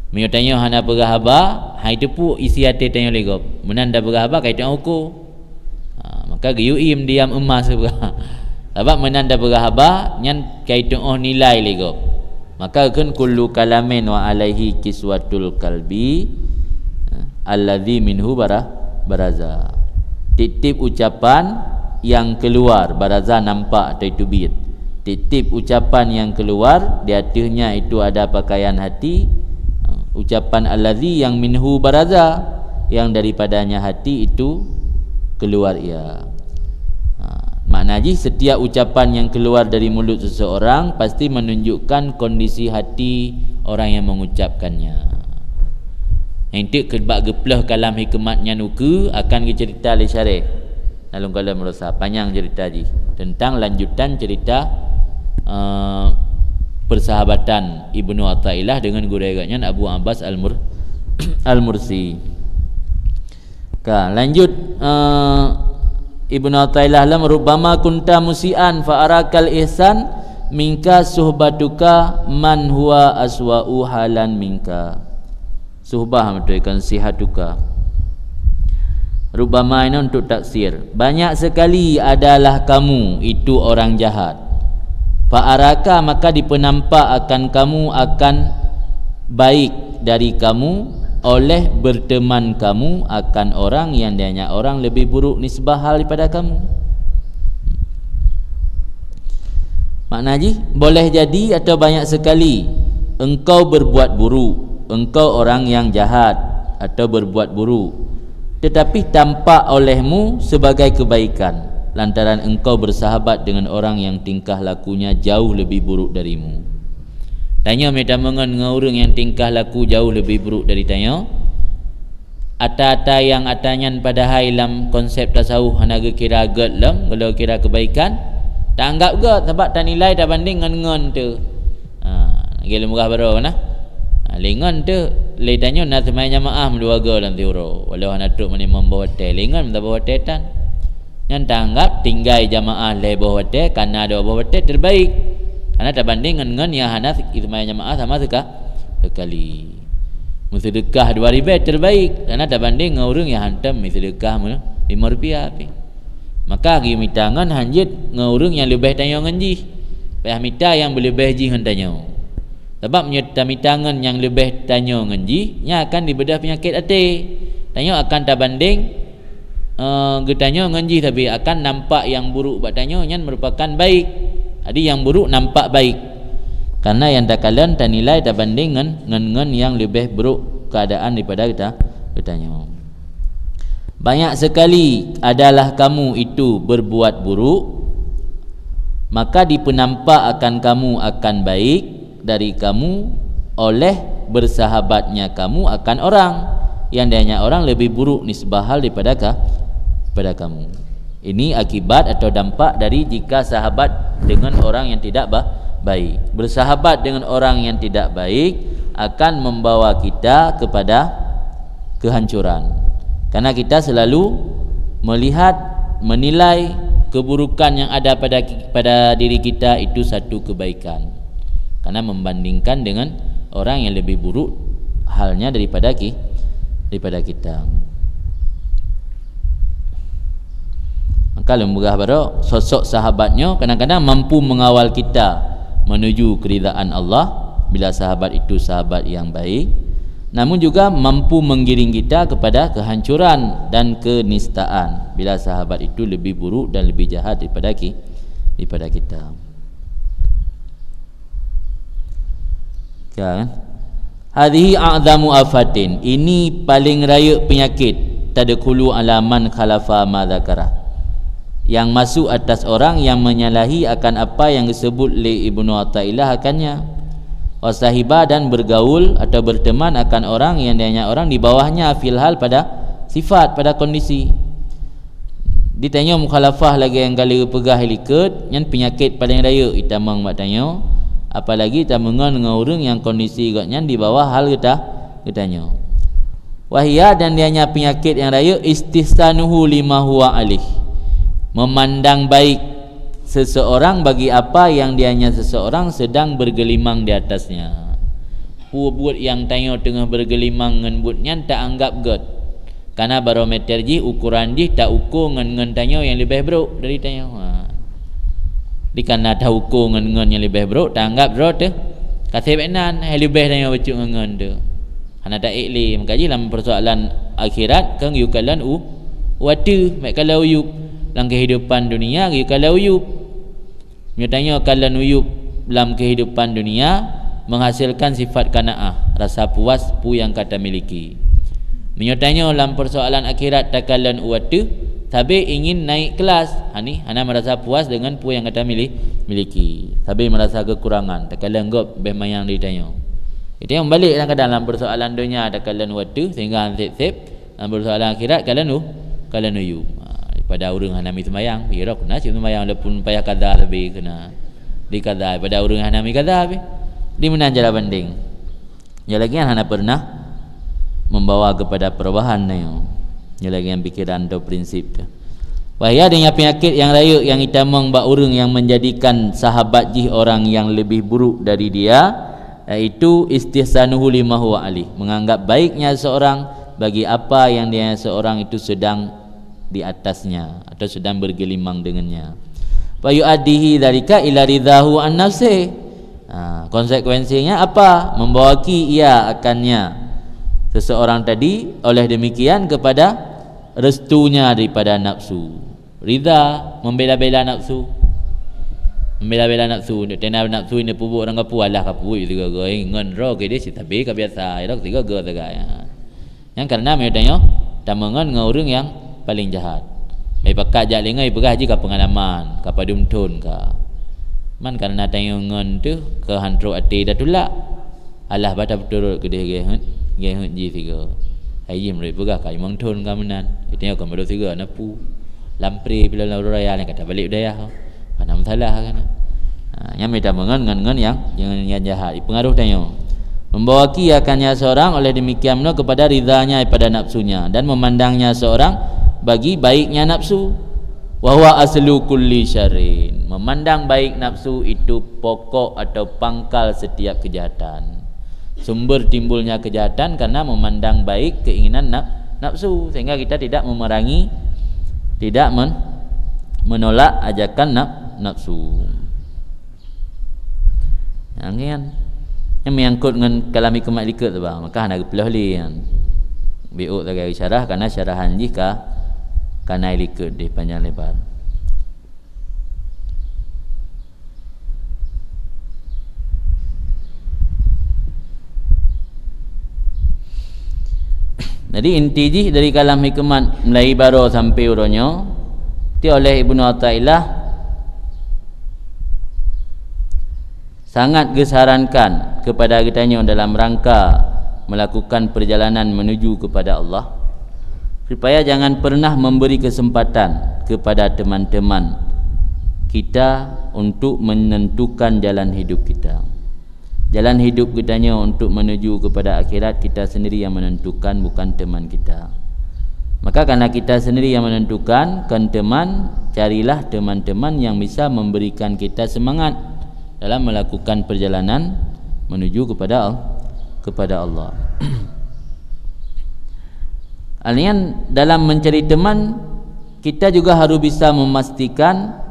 Mio tanya hana pegah haba, hai tu pu isi ati tanya legop. Menan dah pegah haba kaitan uku. Maka giuim diam emas pegah. Sebab menan dah pegah haba nyan kaitan nilai legop. Maka kan kullu kalamin wa alaihi kiswatul kalbi alladhi minhu baraza. Titip ucapan yang keluar, baraza nampak atau itu bid. Titip ucapan yang keluar, di atasnya itu ada pakaian hati. Ucapan alladhi yang minhu baraza, yang daripadanya hati itu keluar ia. Maknanya setiap ucapan yang keluar dari mulut seseorang pasti menunjukkan kondisi hati orang yang mengucapkannya. Nanti kebak geplah kalam hikmatnya nuku akan cerita le syarih dalam kalam merasa panjang cerita ji tentang lanjutan cerita persahabatan Ibnu Athaillah dengan guru-gurunya Abu Abbas Al-Mursi. Lanjut Ibnu Athaillah lam rubbama kunta musian fa arakal ihsan minka suhbatuka man huwa aswa'u halan minka. Suhbah menunjukkan sihatuka. Rubbama ini untuk taksir. Banyak sekali adalah kamu itu orang jahat. Fa araka maka dipenampak akan kamu akan baik dari kamu oleh berteman kamu akan orang yang dianya orang lebih buruk nisbah hal daripada kamu. Maknanya boleh jadi atau banyak sekali engkau berbuat buruk, engkau orang yang jahat atau berbuat buruk, tetapi tampak olehmu sebagai kebaikan lantaran engkau bersahabat dengan orang yang tingkah lakunya jauh lebih buruk darimu. Tanya mereka dengan orang yang tingkah laku jauh lebih buruk dari tanya. Ata-ata yang atanyan pada dalam konsep tasawuf hanaga kira agak lam, kalau kira kebaikan, tak anggap ke sebab tak nilai tak banding dengan tu. Gila murah baru mana? Lengan tu, le tanya nak semai jamaah meluaga dalam tiuro. Walau anak tu mana membawa hotel, lengan minta bawa hotel tan. Yang tak anggap tinggal jamaah le bawa hotel, karena ada bawa hotel terbaik. Karena tak banding dengan yang hanas ismai jamaah sama sekali. Sedekah 2,000 terbaik. Karena tak banding dengan orang yang hantam sedekah RM5 maka pergi mitangan hanjit dengan orang yang lebih tanya nganji. Payah minta yang lebih ji tanya. Sebab menyerta mitangan yang lebih tanya nganji nya akan dibedah penyakit hati. Tanya akan tak banding getanya nganji tapi akan nampak yang buruk buat tanya nya merupakan baik. Jadi yang buruk nampak baik. Karena yang tak kalian tak nilai tak banding dengan yang lebih buruk keadaan daripada kitanya. Banyak sekali adalah kamu itu berbuat buruk, maka dipenampak akan kamu akan baik dari kamu oleh bersahabatnya kamu akan orang yang dianya orang lebih buruk nisbah hal daripada kamu. Ini akibat atau dampak dari jika sahabat dengan orang yang tidak baik. Bersahabat dengan orang yang tidak baik akan membawa kita kepada kehancuran. Karena kita selalu melihat, menilai keburukan yang ada pada diri kita itu satu kebaikan. Karena membandingkan dengan orang yang lebih buruk halnya daripada kita. Maka lemburah baru sosok sahabatnya kadang-kadang mampu mengawal kita menuju keridaan Allah bila sahabat itu sahabat yang baik. namun juga mampu menggiring kita kepada kehancuran dan kenistaan bila sahabat itu lebih buruk dan lebih jahat daripada kita. Kan? Hadhihi a'zamu afatin, ini paling raya penyakit, tadkhulu alaman khalafa ma dzakara, yang masuk atas orang yang menyalahi akan apa yang disebut oleh Ibnu Athaillah akannya. Wasahibah, dan bergaul atau berteman akan orang yang dianya orang di bawahnya fil hal, pada sifat, pada kondisi. Ditanya mukhalafah lagi yang kali pegah likut yang penyakit paling raya kita mang mak tanya, apalagi kita mengon dengan orang yang kondisi gotnya di bawah hal kita tanya. Wahia, dan dianya penyakit yang raya istihsanuhu lima huwa alih, memandang baik seseorang bagi apa yang dianya seseorang sedang bergelimang di atasnya. Buat yang tanya tengah bergelimang ngan buatnya tak anggap god, karena barometer ji ukuran ji tak ukur ngan tanya yang lebih buruk dari tanya. Dikana tak ukur ngan yang lebih buruk tak anggap buruk tu kasih benan yang lebih tanya baca ngan tu hana tak ikli. Maka ji dalam persoalan akhirat kan yukalan watu mak kalau uyup dalam kehidupan dunia, kalau uyup tanya kalan uyup dalam kehidupan dunia menghasilkan sifat qanaah, rasa puas pu yang kata miliki. Menyatanya dalam persoalan akhirat takalan uwatu tapi ingin naik kelas, hani hana merasa puas dengan pu yang kata miliki, tapi merasa kekurangan takalan gop bemayang ditanya. Itu yang balik dalam persoalan dunia takalan uwatu sehingga sip dalam persoalan akhirat kalan uyup. Pada orang hanami sembahyang kira kena sembahyang walaupun payah qada lebih kena dikada pada orang hanami qada di mana jala banding ya lagi hana pernah membawa kepada perubahan ya lagi yang pikiran atau prinsip tu. Wahia dengan penyakit yang raya yang itamang bak orang yang menjadikan sahabat jih orang yang lebih buruk dari dia, iaitu istihsanuhu lima huwa alih, menganggap baiknya seorang bagi apa yang dia seorang itu sedang di atasnya atau sedang bergelimang dengannya. Fa yu'addihi dzalika ila ridahu an nafsi. Konsekuensinya apa? Membawaki ia akannya seseorang tadi oleh demikian kepada restunya daripada nafsu. Ridha, membela-bela nafsu. Membela-bela nafsu, tena nafsu ini pubuk orang kapu alah kapu itu gaga ngon ro ke dia tapi kebiasa ira tiga gaga tagaya. Yang karena medanya tamangan dengan orang yang paling jahat. Mai pakat jak lengai pegah ji ka pengalaman, ka padum tun ka. Man karena tayungan tu ke hantro ati dah tulak. Allah bata betul ke dia gehut ji tiga. Hai ji mrei pegah ka mong tun ka menan. Itanya ka mado tiga napu. Lampri bila lalu raya ni kata balik daya. Mana masalah kan. Yang minta mengan yang jahat. Pengaruh tanya. Membawaki akannya seorang oleh demikian kepada ridhanya pada nafsunya dan memandangnya seorang bagi baiknya nafsu. Wa huwa aslu kulli syarrin, memandang baik nafsu itu pokok atau pangkal setiap kejahatan. Sumber timbulnya kejahatan karena memandang baik keinginan nafsu, sehingga kita tidak memerangi, tidak menolak ajakan nafsu. Yang menyangkut dengan kalami kemak tu bang, maka nak pelah li kan. Biuk tak syarah karena syarahan jika karena likut di panjang lebar. Jadi inti ji dari kalam hikmat mulai baro sampai uronyo ti oleh Ibnu Athaillah sangat disarankan kepada kitanya dalam rangka melakukan perjalanan menuju kepada Allah, supaya jangan pernah memberi kesempatan kepada teman-teman kita untuk menentukan jalan hidup kita. Jalan hidup kitanya untuk menuju kepada akhirat kita sendiri yang menentukan, bukan teman kita. Maka karena kita sendiri yang menentukan, kan teman, carilah teman-teman yang bisa memberikan kita semangat dalam melakukan perjalanan menuju kepada Allah. Alian dalam mencari teman, kita juga harus bisa memastikan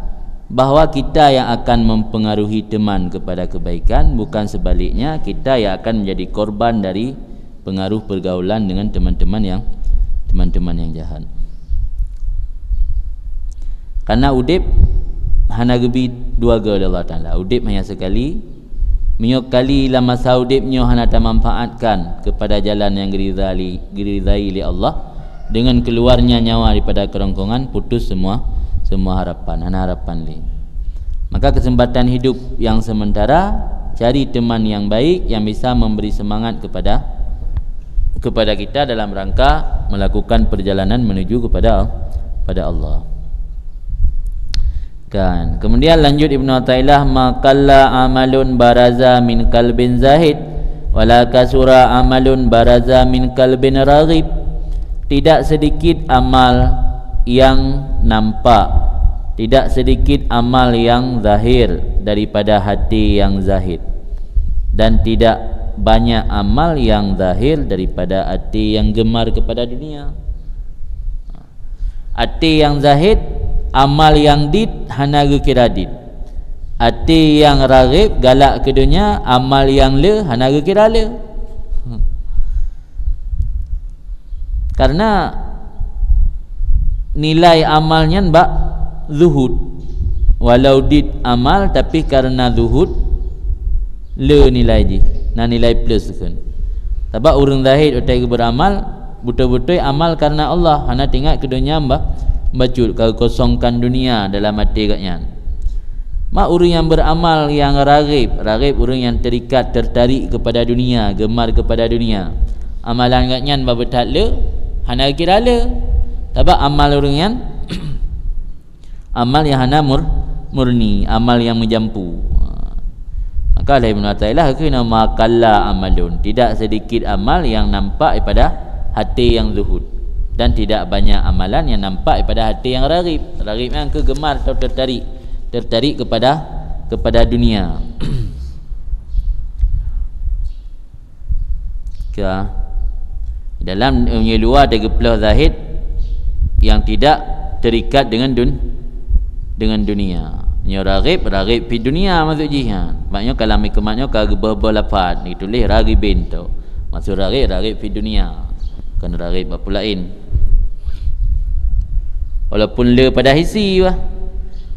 bahawa kita yang akan mempengaruhi teman kepada kebaikan, bukan sebaliknya kita yang akan menjadi korban dari pengaruh pergaulan dengan teman-teman yang jahat. Karena udip hana gebi dua ga Allah Taala. Udip hanya sekali. Minyak kali la masa udipnya hana ta manfaatkan kepada jalan yang diridai oleh Allah, dengan keluarnya nyawa daripada kerongkongan putus semua harapan, hana harapan li. Maka kesempatan hidup yang sementara, cari teman yang baik yang bisa memberi semangat kepada kita dalam rangka melakukan perjalanan menuju kepada Allah. Kan. Kemudian lanjut Ibnu Athaillah, maqalla amalun baraza min qalbin zahid wala kasura amalun baraza min qalbin raghib. Tidak sedikit amal yang nampak, tidak sedikit amal yang zahir daripada hati yang zahid, dan tidak banyak amal yang zahir daripada hati yang gemar kepada dunia. Hati yang zahid, amal yang dit hana kira dit. Hati yang raghib, galak ke dunia, amal yang le hana kira le. Karena nilai amalnya mbak zuhud. Walau dit amal tapi karena zuhud le nilai je. Nah nilai plus kan. Sebab orang zahid utai beramal betul-betul amal karena Allah, hana tinggal ke dunia mbak bacut kau kosongkan dunia dalam hati katnya. Mak orang yang beramal yang raghib orang yang terikat, tertarik kepada dunia, gemar kepada dunia. Amalan katnya babetat le hana kira le. Sebab amal orang yang amal yang hana murni, amal yang menjampu. Maka Ibnu Athaillah kena maqalla amalun, tidak sedikit amal yang nampak daripada hati yang zuhud, dan tidak banyak amalan yang nampak daripada hati yang raghib. Raghib yang kegemar atau tertarik kepada dunia. Dalam luar ada gepelah zahid yang tidak terikat dengan dunia. Nya raghib fi dunia maksud jihan. Maknanya kalau mikmatnya ka gebah lafaz ni tulis raghibin tu. Maksud raghib fi dunia. Kan raghib apa lain. Walaupun le pada hisi lah.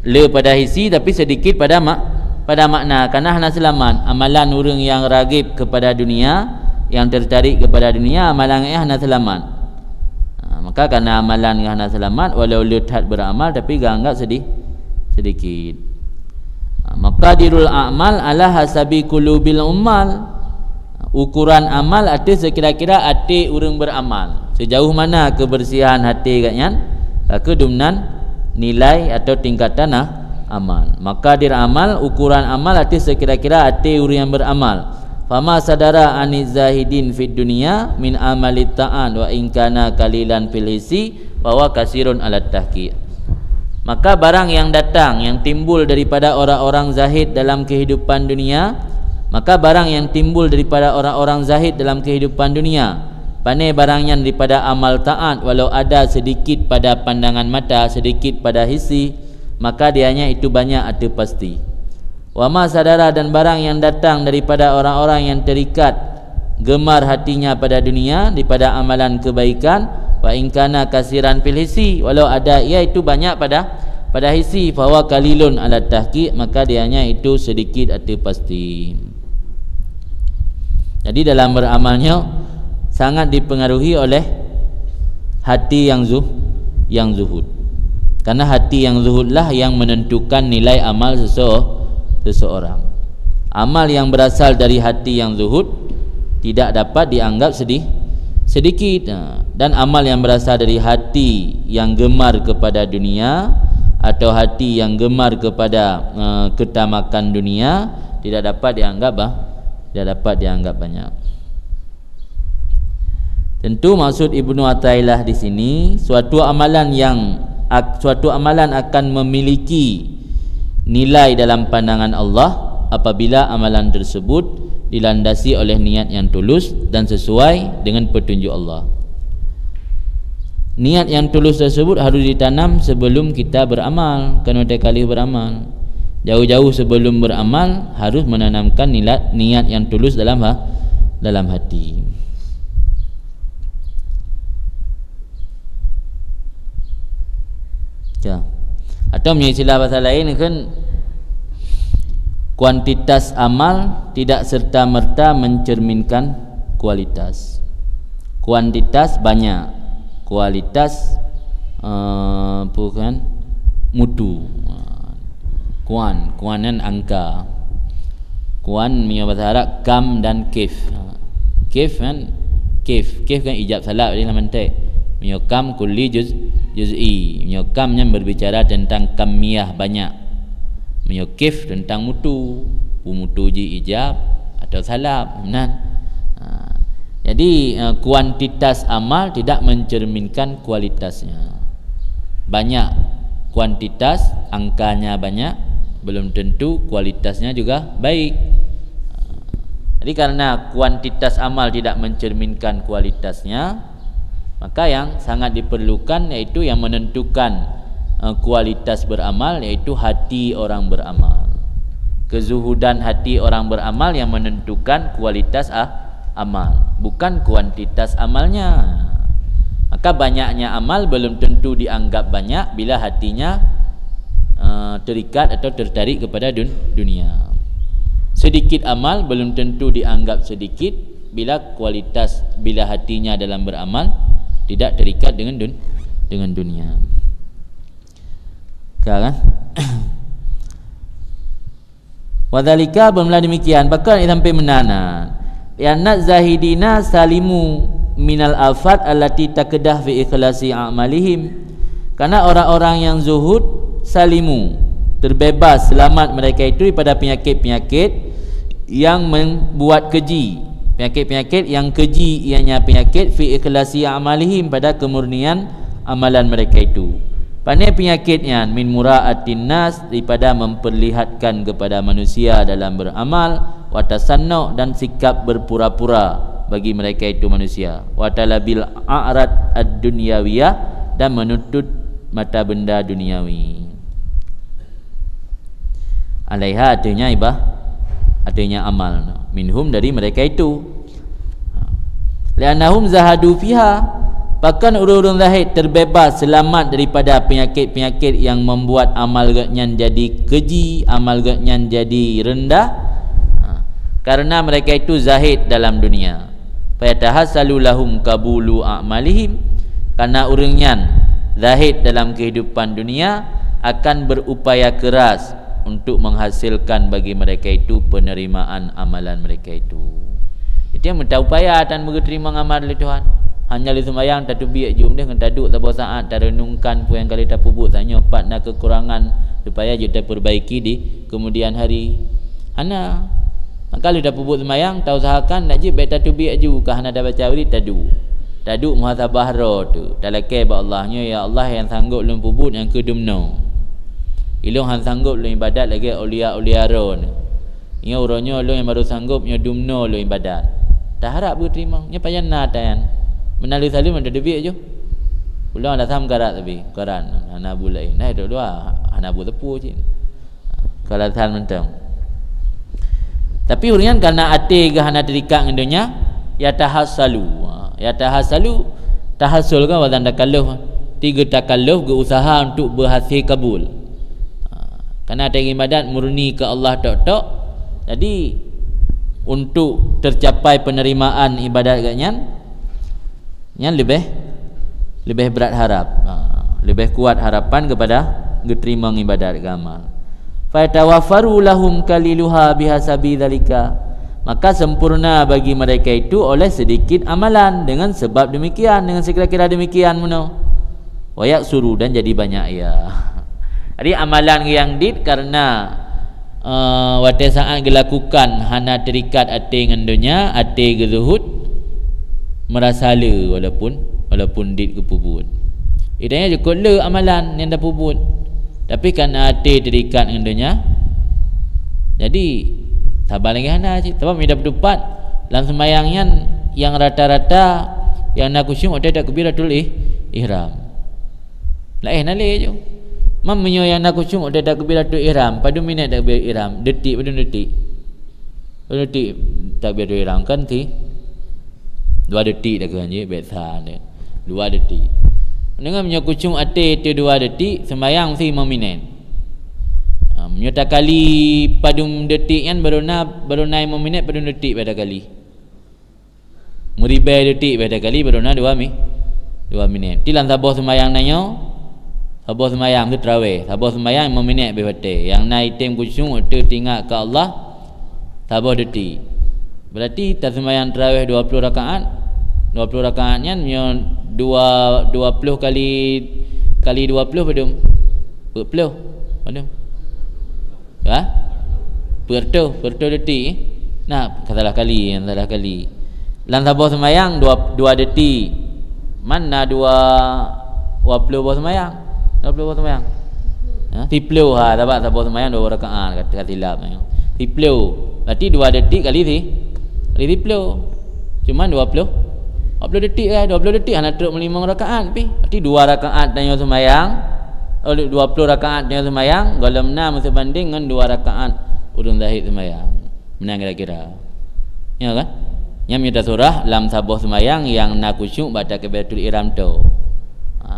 Le pada hisi tapi sedikit pada makna. Karena hana selamat amalan orang yang raghib kepada dunia, yang tertarik kepada dunia, amalannya hana selamat. Maka karena amalan yang hana selamat, walau letat beramal tapi ganggap sedikit. Maqadirul a'mal ala hasabi qulubil ummal. Ukuran amal ada sekira-kira hati orang beramal. Sejauh mana kebersihan hati katnya, kedumnan nilai atau tingkatan amal. Maqadir amal, ukuran amal ada sekira-kira hati orang yang beramal. Fama sadara aniz zahidin fid dunya min amali ta'an wa in kana qalilan fil hisi wa huwa kasirun ala tahqiq. Maka barang yang datang, yang timbul daripada orang-orang zahid dalam kehidupan dunia, maka barang yang timbul daripada orang-orang zahid dalam kehidupan dunia, pandai barangnya daripada amal taat, walau ada sedikit pada pandangan mata, sedikit pada hisi, maka dianya itu banyak ada pasti. Wama sadara, dan barang yang datang daripada orang-orang yang terikat, gemar hatinya pada dunia, daripada amalan kebaikan, wa in kana kasiran fil hisi, walau ada ia itu banyak pada hisi, fa huwa qalilun ala tahqiq, maka dianya itu sedikit atau pasti. Jadi dalam beramalnya sangat dipengaruhi oleh hati yang zuhud. Karena hati yang zuhudlah yang menentukan nilai amal seseorang. Amal yang berasal dari hati yang zuhud tidak dapat dianggap sedikit, dan amal yang berasal dari hati yang gemar kepada dunia atau hati yang gemar kepada ketamakan dunia tidak dapat dianggap banyak. Tentu maksud Ibnu Athaillah di sini suatu amalan akan memiliki nilai dalam pandangan Allah apabila amalan tersebut dilandasi oleh niat yang tulus dan sesuai dengan petunjuk Allah. Niat yang tulus tersebut harus ditanam sebelum kita beramal. Kena kali beramal, jauh-jauh sebelum beramal harus menanamkan niat yang tulus dalam hati. Ya. Atau punya istilah bahasa lain kan, kuantitas amal tidak serta-merta mencerminkan kualitas. Kuantitas banyak, kualitas bukan mutu. Kuanan angka. Kuan punya bahasa Arab kam dan kif. Kif kan ijab salab dalam mantik. Punya kam kulli juz'i. Punya kam yang berbicara tentang kamiyah banyak. Punya kif tentang mutu. Mutu ji ijab atau salab. Benar. Jadi kuantitas amal tidak mencerminkan kualitasnya. Banyak kuantitas, angkanya banyak, belum tentu kualitasnya juga baik. Jadi karena kuantitas amal tidak mencerminkan kualitasnya, maka yang sangat diperlukan yaitu yang menentukan kualitas beramal, yaitu hati orang beramal. Kezuhudan hati orang beramal yang menentukan kualitas amal, bukan kuantitas amalnya. Maka banyaknya amal belum tentu dianggap banyak bila hatinya terikat atau tertarik kepada dunia. Sedikit amal belum tentu dianggap sedikit bila hatinya dalam beramal tidak terikat dengan dunia. Kan? Wadzalika bermula demikian, bahkan sampai menanan Yanat zahidina salimu minal afat allati takedah fi ikhlasi a'malihim. Karena orang-orang yang zuhud salimu, terbebas, selamat mereka itu daripada penyakit-penyakit yang membuat keji. Penyakit-penyakit yang keji ianya penyakit fi ikhlasi a'malihim, pada kemurnian amalan mereka itu. Pandai penyakitnya min mura'atin nas, daripada memperlihatkan kepada manusia dalam beramal, wa tasannu, dan sikap berpura-pura bagi mereka itu manusia, wa talabil a'rad ad-dunyawiyah, dan menuntut mata benda duniawi. Alaiha artinya artinya amal, minhum dari mereka itu. Li'annahum zahadu fiha, bahkan urun-urun zahid terbebas, selamat daripada penyakit-penyakit yang membuat amal gaknyan jadi keji, amal gaknyan jadi rendah, karena mereka itu zahid dalam dunia. Fayatahassalu lahum kabulu a'malihim, karena urungnyan zahid dalam kehidupan dunia akan berupaya keras untuk menghasilkan bagi mereka itu penerimaan amalan mereka itu. Itu yang minta upaya dan berterima amal oleh Tuhan. Hanya li sembahyang tak tubiak jum dia tak duduk tak bawa saat tak renungkan pun yang kali tak pubut tak nyopat nak kekurangan supaya kita perbaiki di kemudian hari. Hana kalau dah pubut sembahyang tak usahakan nak je baik tak tubiak ju kah hana dah baca wirid tadu muhasabah ro tu talake ba Allahnya, ya Allah yang sanggup lum pubut yang kedumno ilung han sanggup lum ibadat lagi ulia ro ni nya uronyo lum yang baru sanggup nya dumno lum ibadat tak harap berterima nya payan natayan menali salim ada debik je ulang dah sam garat tapi garan hana bulai naik dua hana bu tepu je kalau san mentang. Tapi urian karena ate ke hana terikat dengan dunia, ya tahassalu tahassul kan wadan takalluf, tiga takalluf ke usaha untuk berhasil kabul. Karena ada ibadat murni ke Allah tok-tok, jadi untuk tercapai penerimaan ibadat gaknyan yang lebih berat harap, lebih kuat harapan kepada diterima ibadat amal. Fa tawaffaru lahum kaliluha bihasabi dzalika, maka sempurna bagi mereka itu oleh sedikit amalan dengan sebab demikian, dengan sekira-kira demikian muno. Wa yaksuru, dan jadi banyak ya. Jadi amalan yang dit karena wate saat dilakukan hana terikat ate dengan dunia, ate gezuhud merasa le walaupun dit kepubut. Idanya je le amalan yang dah pubut. Tapi kerana hati terikat dengan dunia, jadi sabar lagi hana je. Sebab dia berdepat dalam sembahyangnya yang rata-rata yang nak kusyuk ada takbiratul ihram. Lain nalih je. Mamnya yang nak kusyuk ada takbiratul ihram, pada minit takbiratul ihram, detik pada detik. Detik takbiratul ihram kan ti 2 detik dah kan je biasa dia. 2 detik. dengan menyokucung ate tu 2 detik sembahyang mesti 5 minit. Menyata kali padum detik kan baru naik 5 minit padum detik pada kali. Meribai detik pada kali baru naik 2 minit. Tilang tabah sembahyang nanyo. Tabah sembahyang tu tarawih. Tabah sembahyang 5 minit bebatai. Yang naik tim kucung tu tinggal ke Allah tabah detik. Berarti tak sembahyang tarawih 20 rakaat. 20 rakaatnya 20 kali 20 padum 40 padum perto detik nah katalah kali lan tabah sembahyang 2 detik mana 20 bah sembahyang 20 bah sembahyang tiplu tabak tabah sembahyang 2 rakaat kata hilap tiplu berarti 2 detik kali tiplu cuma 20 detik 20 detik anak teruk 5 rakaat berarti 2 rakaat tanya sembahyang 20 rakaat tanya sembahyang golem 6 sebanding dengan 2 rakaat urun zahid sembahyang menang kira-kira ya kan yang minta surah lam sabah sembahyang yang nak kusyuk baca takbiratul ihram tu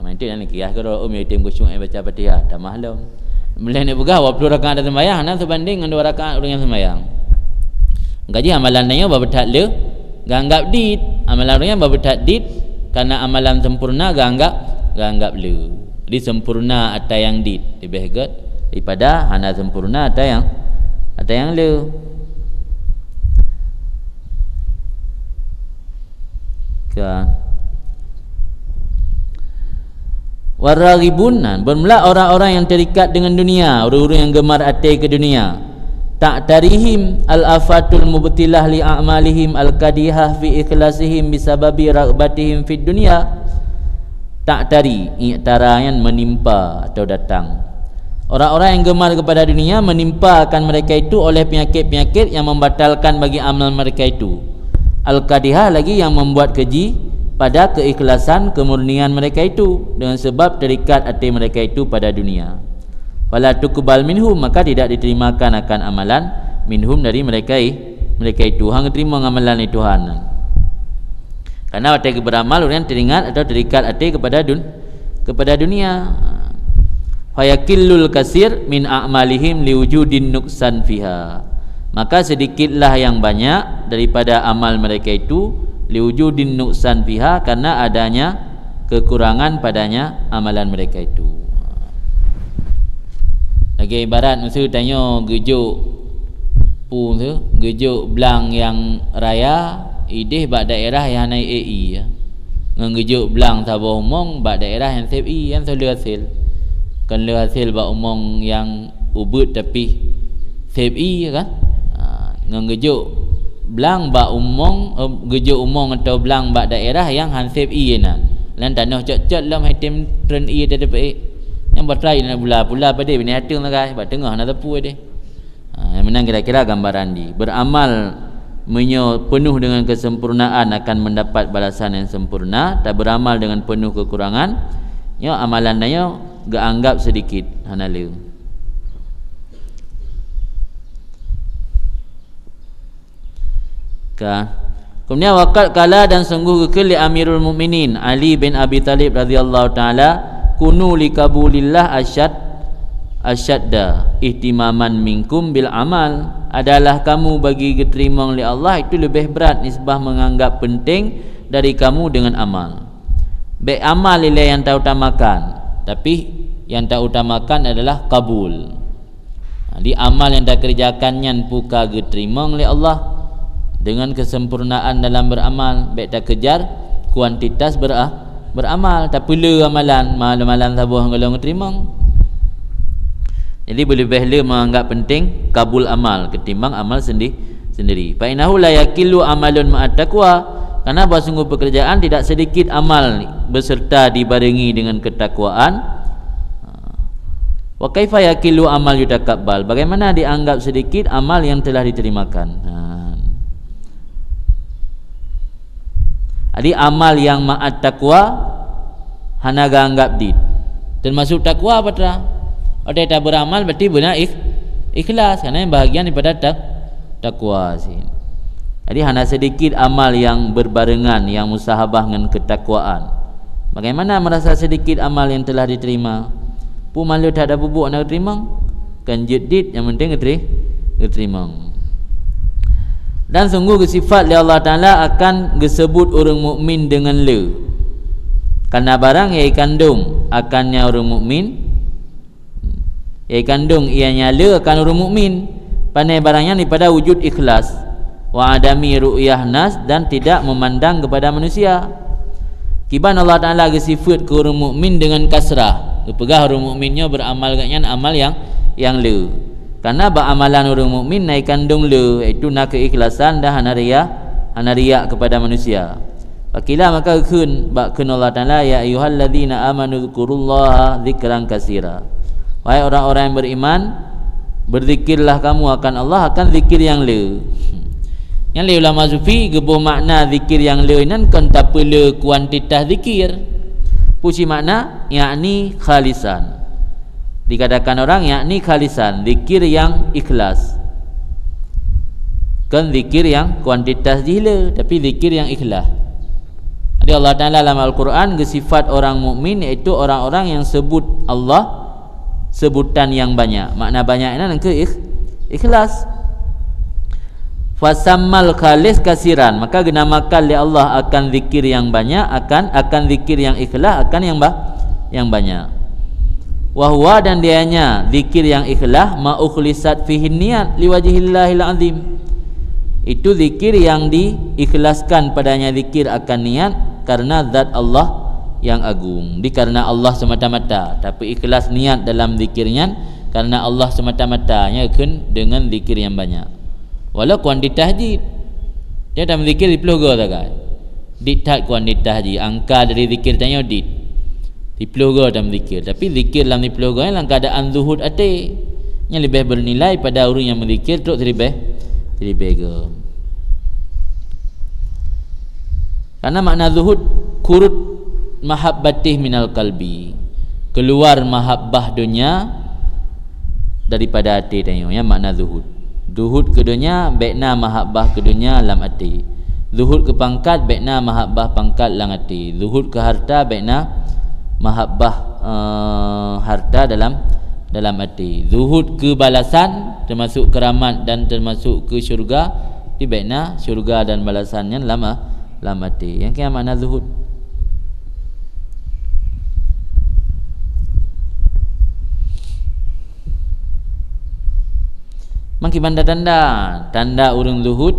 nanti nak kiyah kalau tim kusyuk baca Fatihah dah maklum boleh nak pegah 20 rakaat sembahyang nak sebanding dengan 2 rakaat orang yang sembahyang gaji amalan nanya berbetat le ganggap dit amalan orang yang bertakdid karena amalan sempurna ganggap le di sempurna atau yang dit lebih good daripada hana sempurna atau yang le kan waragibun bermula orang-orang yang terikat dengan dunia orang-orang yang gemar hati ke dunia tak tarihim al-afatul mubtilah li a'malihim al-kadihah fi ikhlasihim bisababi ragbatihim fid dunya tak tari i'tara yang menimpa atau datang orang-orang yang gemar kepada dunia menimpa akan mereka itu oleh penyakit-penyakit yang membatalkan bagi amal mereka itu al-kadihah lagi yang membuat keji pada keikhlasan kemurnian mereka itu dengan sebab terikat hati mereka itu pada dunia wala tuqbal minhum maka tidak diterimakan akan amalan minhum dari mereka itu hang terima amalan itu Tuhan karena hati beramal orang teringat atau terikat hati kepada dunia fayakillul kasir min a'malihim liwujudin nuksan fiha maka sedikitlah yang banyak daripada amal mereka itu liwujudin nuksan fiha karena adanya kekurangan padanya amalan mereka itu. Lagi ibarat masa tanya gejuk pun tu, gejuk belang yang raya idih bak daerah yang naik AE ya. Ngan gejuk belang Sabah Umong bak daerah yang SFI yang selalu hasil. Kan le hasil bak umong yang ubud tapi SFI kan. Ngan gejuk belang bak umong gejuk umong atau belang bak daerah yang han SFI na. Lan tanah cot-cot lam item trend E TDP yang bertrai nak pula pada bini hatung lah guys, tengah nak tepu dia. Yang menang kira-kira gambaran di beramal penuh dengan kesempurnaan akan mendapat balasan yang sempurna, tak beramal dengan penuh kekurangan, ya amalan dia gak anggap sedikit hanalu. Kemudian waqat kala dan sungguh kekal Amirul Mukminin Ali bin Abi Talib radhiyallahu taala kunu likabulillah asyadda ihtimaman minkum bil amal adalah kamu bagi diterima oleh Allah itu lebih berat nisbah menganggap penting dari kamu dengan amal. Baik amal ialah yang tak utamakan, tapi yang tak utamakan adalah kabul. Di amal yang tak kerjakannya puka diterima oleh Allah dengan kesempurnaan dalam beramal, baik tak kejar kuantitas beramal tak perlu amalan malam-malam sabuh kalau terima. Jadi boleh lebih menganggap penting kabul amal ketimbang amal sendiri. Fa innahu la yakillu amalun ma'at taqwa karena bahawa sungguh pekerjaan tidak sedikit amal beserta dibarengi dengan ketakwaan. Wa kaifa yakillu amal yutakabbal bagaimana dianggap sedikit amal yang telah diterimakan. Jadi amal yang ma'at taqwa hanaga anggap dit. Termasuk takwa apa tak? Ada tak beramal berarti benar ikhlas karena yang bahagian daripada takwa sini. Jadi hanya sedikit amal yang berbarengan yang musahabah dengan ketakwaan. Bagaimana merasa sedikit amal yang telah diterima? Pu malu tak ada bubuk nak terima. Kan jedid yang penting diterima. Dan sungguh sifat li Allah Taala akan disebut orang mukmin dengan le. Karena barang yang kandung akannya orang mukmin, yang kandung ianya le akan orang mukmin. Pandai barangnya daripada wujud ikhlas wa adami ru'yah nas, dan tidak memandang kepada manusia. Kiban Allah Taala sifat ke orang mukmin dengan kasrah. Pegah orang mukminnya beramal katnya amal yang le. Karena beramalan orang mukmin naik kandung le, iaitu nak keikhlasan dan hanaria kepada manusia. Wakilah maka kun Allah Taala ya ayyuhalladzina amanu dzkurullaha dzikran katsira. Wahai orang-orang yang beriman, berzikirlah kamu akan Allah akan zikir yang le. Yang le ulama sufi gebuh makna zikir yang le nan kan tak perlu kuantitas zikir. Pusi makna yakni khalisan. Dikatakan orang yakni khalisan, zikir yang ikhlas. Kan zikir yang kuantitas jila, tapi zikir yang ikhlas. Jadi Allah Taala dalam Al-Quran sifat orang mukmin iaitu orang-orang yang sebut Allah sebutan yang banyak. Makna banyak ini ke ikhlas. Fasammal khalis kasiran, maka dinamakan oleh Allah akan zikir yang banyak, akan zikir yang ikhlas, akan yang banyak. Wahwa, dan dianya zikir yang ikhlas ma'ukhlisat fihi niat liwajhillahil azim. Itu zikir yang diikhlaskan padanya zikir akan niat karena zat Allah yang agung. Karena Allah semata-mata, tapi ikhlas niat dalam zikirnya karena Allah semata-mata, nyakeun dengan zikir yang banyak. Walau kuantitas haji dia dalam zikir di peluga tak kan? Ditat kuantitas haji, angka dari zikir tanya di peluga dalam zikir. Tapi zikir dalam di peluga dalam keadaan zuhud ate, yang lebih bernilai pada orang yang berzikir terus lebih ke. Karena makna zuhud kurut mahabbatih minal qalbi, keluar mahabbah dunia daripada hati tanya, yang makna zuhud. Zuhud ke dunia baikna mahabbah ke dunia dalam hati. Zuhud ke pangkat baikna mahabbah pangkat dalam hati. Zuhud ke harta baikna mahabbah harta dalam hati. Zuhud ke balasan termasuk keramat dan termasuk ke syurga, di baikna syurga dan balasannya dalam hati. Yang kira makna zuhud. Maki tanda urang zuhud,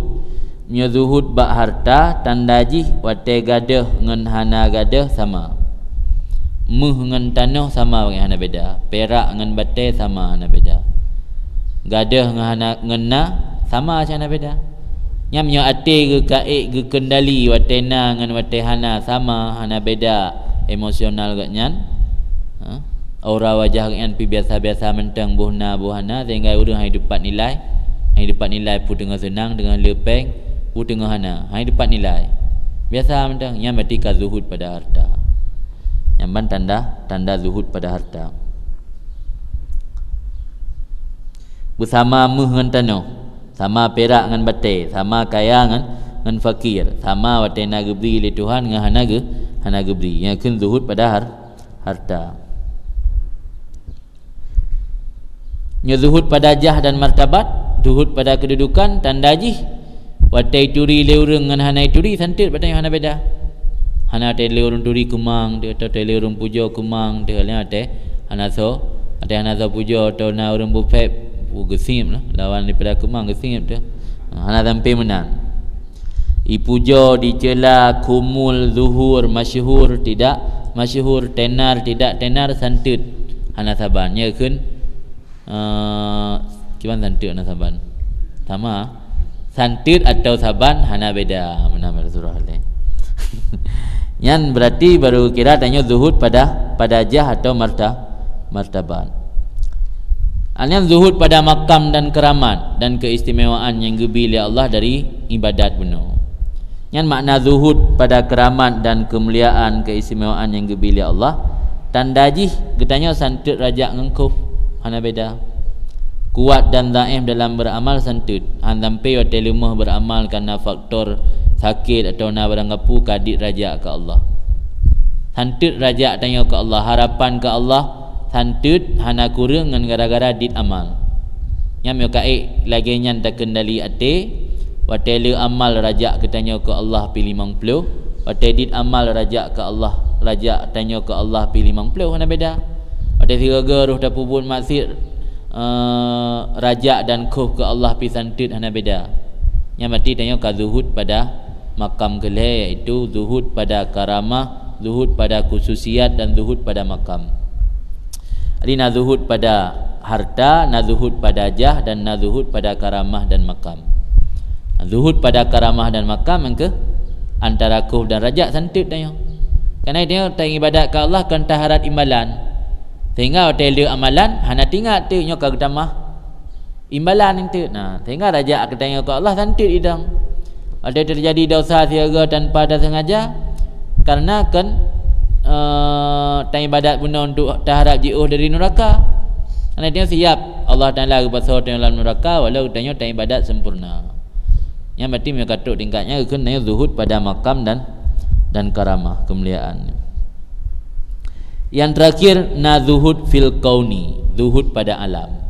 nya zuhud bak harta, tanda jih wate gadah ngan hana gadah sama. Muh ngan tanah sama dengan hana beda. Perak ngan bate sama hana beda. Gadah ngan hana ngena sama hana beda. Nyam nya ate ke kaik ke kendali wate na ngan wate hana sama hana beda emosional gatnyan. Aura wajah yang pi biasa-biasa mentang buhna buhana sehingga urang hai dapat nilai pu dengan senang dengan lepeng pu dengan hana hai dapat nilai biasa mentang yang mati ka zuhud pada harta, yang ban tanda zuhud pada harta. Bersama muh ngan tanah, sama perak ngan bate, sama kaya ngan fakir, sama watena gebri li Tuhan ngan hana gebri, yang kun zuhud pada harta. Nya zuhud pada jah dan martabat, zuhud pada kedudukan, tanda jih watai turi le urang ngan hanai turi santit batanya hana beda. Hana te le urang turi kumang de atau te le urang puja kumang de le ate hana so puja atau na urang bufet gesim lah lawan daripada kumang gesim tu. Hana sampai menang. Ipuja dicela kumul zuhur masyhur tidak masyhur, tenar tidak tenar, santit hana saban nya keun kiban santit na saban sama santit atau saban hana beda mana surah ni. Yang berarti baru kira tanya zuhud pada jah atau martabat. Yang zuhud pada makam dan keramat dan keistimewaan yang diberi Allah dari ibadat benar. Yang makna zuhud pada keramat dan kemuliaan keistimewaan yang diberi Allah, tanda jih getanya santit raja ngengkuf hana beda. Kuat dan dhaif dalam beramal santit, han sampai wate lemah beramal karena faktor sakit atau na barang gapu kadit raja ke Allah. Santut raja tanya ke Allah, harapan ke Allah santut hana kurang dengan gara-gara dit amal. Nyam yo kae lagi nyan tak kendali ate, watele amal raja ke tanya ke Allah pilih 50, wate dit amal raja ke Allah, raja tanya ke Allah pilih 50 hana beda. Wate siraga roh dah pubun maksud raja dan khuh ke Allah pi santut hana beda. Nyam mati tanya ke zuhud pada makam geleh, iaitu zuhud pada karamah, zuhud pada khususiat dan zuhud pada makam. Jadi na zuhud pada harta, na zuhud pada jah, dan na zuhud pada karamah dan makam. Zuhud pada karamah dan makam engke antara kuh dan raja santut tanya. Kerana dia tak ibadat ke Allah kan taharat imbalan. Sehingga hotel dia amalan hana tinggal tu nyo ka tamah imbalan itu. Nah, sehingga raja akan tanya ke Allah santut idang. Ada terjadi dosa siaga tanpa ada sengaja, karena kan tak ibadat guna untuk taharap jiuh dari neraka. Kerana dia siap Allah Taala berpasal dalam neraka walau tanya tak ibadat sempurna. Yang berarti mereka katuk tingkatnya kena zuhud pada makam dan karamah, kemuliaan. Yang terakhir na zuhud fil kauni, zuhud pada alam.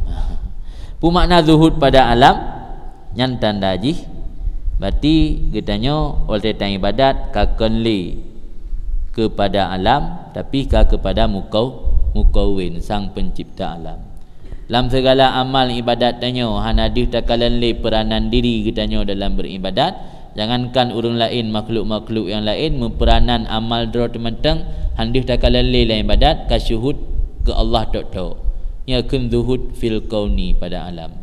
Makna zuhud pada alam yang tanda jih berarti kitanya oleh tak ibadat kakenli kepada alam, tapi kepada mukawin sang pencipta alam. Dalam segala amal ibadat tanya hanadih takalan le peranan diri kitanya dalam beribadat. Jangankan orang lain, makhluk-makhluk yang lain memperanan amal dro tementeng handih takalan le dalam ibadat kasyuhud ke Allah tok-tok. Ya kun zuhud fil kauni pada alam.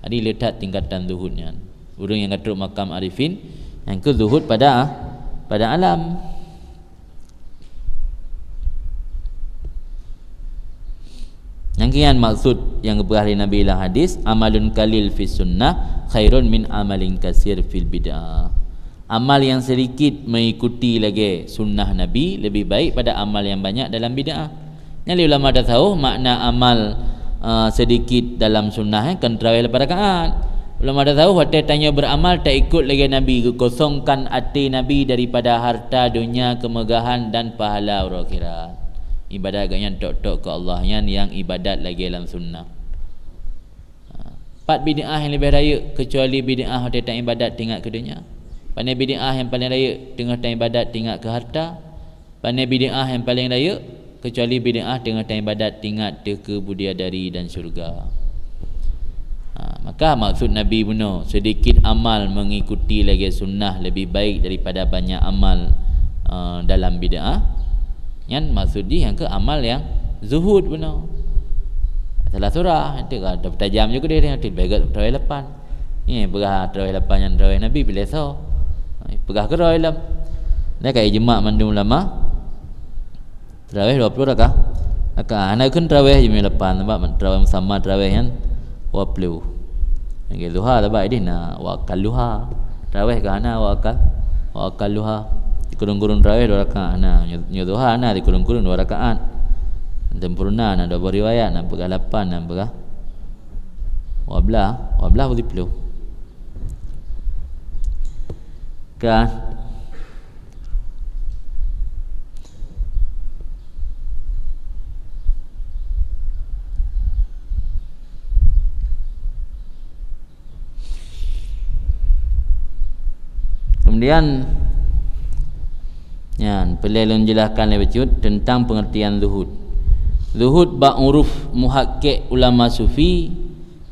Jadi letak tingkatan zuhudnya. Orang yang katuk makam arifin yang ke zuhud pada alam. Yang kian maksud yang berahli Nabi lah hadis, amalun kalil fi sunnah khairun min amalin kasir fil bid'ah. Amal yang sedikit mengikuti lagi sunnah Nabi lebih baik pada amal yang banyak dalam bid'ah. Yang ulama dah tahu makna amal sedikit dalam sunnah kan tarawih 8 rakaat. Ulama dah tahu waktu tanya beramal tak ikut lagi Nabi, kosongkan hati Nabi daripada harta dunia, kemegahan dan pahala akhirat. Ibadat agaknya tok-tok ke Allah yang ibadat lagi dalam sunnah. 4 bid'ah yang lebih raya kecuali bid'ah waktu tak ibadat tinggal ke dunia. Pandai bid'ah yang paling raya tengah tak ibadat tinggal ke harta. Pandai bid'ah yang paling raya kecuali bid'ah tengah tak ibadat tinggal ke budiadari dan syurga. Maka maksud Nabi benar, sedikit amal mengikuti lagi sunnah lebih baik daripada banyak amal dalam bid'ah. Yang maksud dia yang ke amal yang zuhud benar. Salah surah nanti ada tajam juga dia nanti bagat tarawih 8. Ni berah tarawih 8 yang tarawih Nabi bila so. Pegah ke tarawih 8. Dia kai jemaah mandu ulama. Tarawih 20 rakaat. Anak kan tarawih jam 8 sebab tarawih sama tarawih yang 20. Yang duha sebab dia nak wakal duha. Tarawih ke ana wakal duha. Kurung-kurung tarawih 2 rakaat. Nah, nyo duha nah di kurung-kurung 2 rakaat. Sempurna nak 2 riwayat nak pegah 8 nak pegah wablah boleh perlu. Kan kemudian perlu menjelaskan lebih lanjut tentang pengertian zuhud. Zuhud ba'uruf muhakkik ulama sufi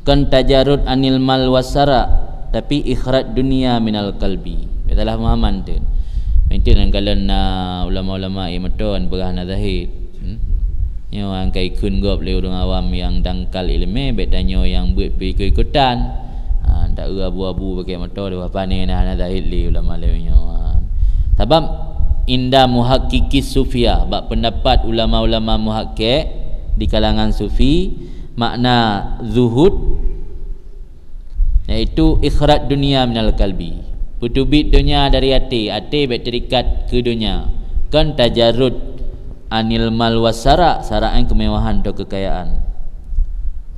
kan tajarud anil mal wasara, tapi ikhraj dunia minal qalbi. Betalah pemahaman tu. Maintain kalau ulama-ulama imaton berah zahid. Yang orang kai kun gop le orang awam yang dangkal ilmu betanya yang buat ikut-ikutan. Tak abu-abu pakai motor dia apa ni zahid le ulama lainnya. Sebab inda muhakkiki sufia, bab pendapat ulama-ulama muhakkik di kalangan sufi, makna zuhud iaitu ikhraj dunia minal qalbi, putubit dunia dari hati berterikat ke dunia, kan tajarrud anil mal wasara, saraan kemewahan atau kekayaan.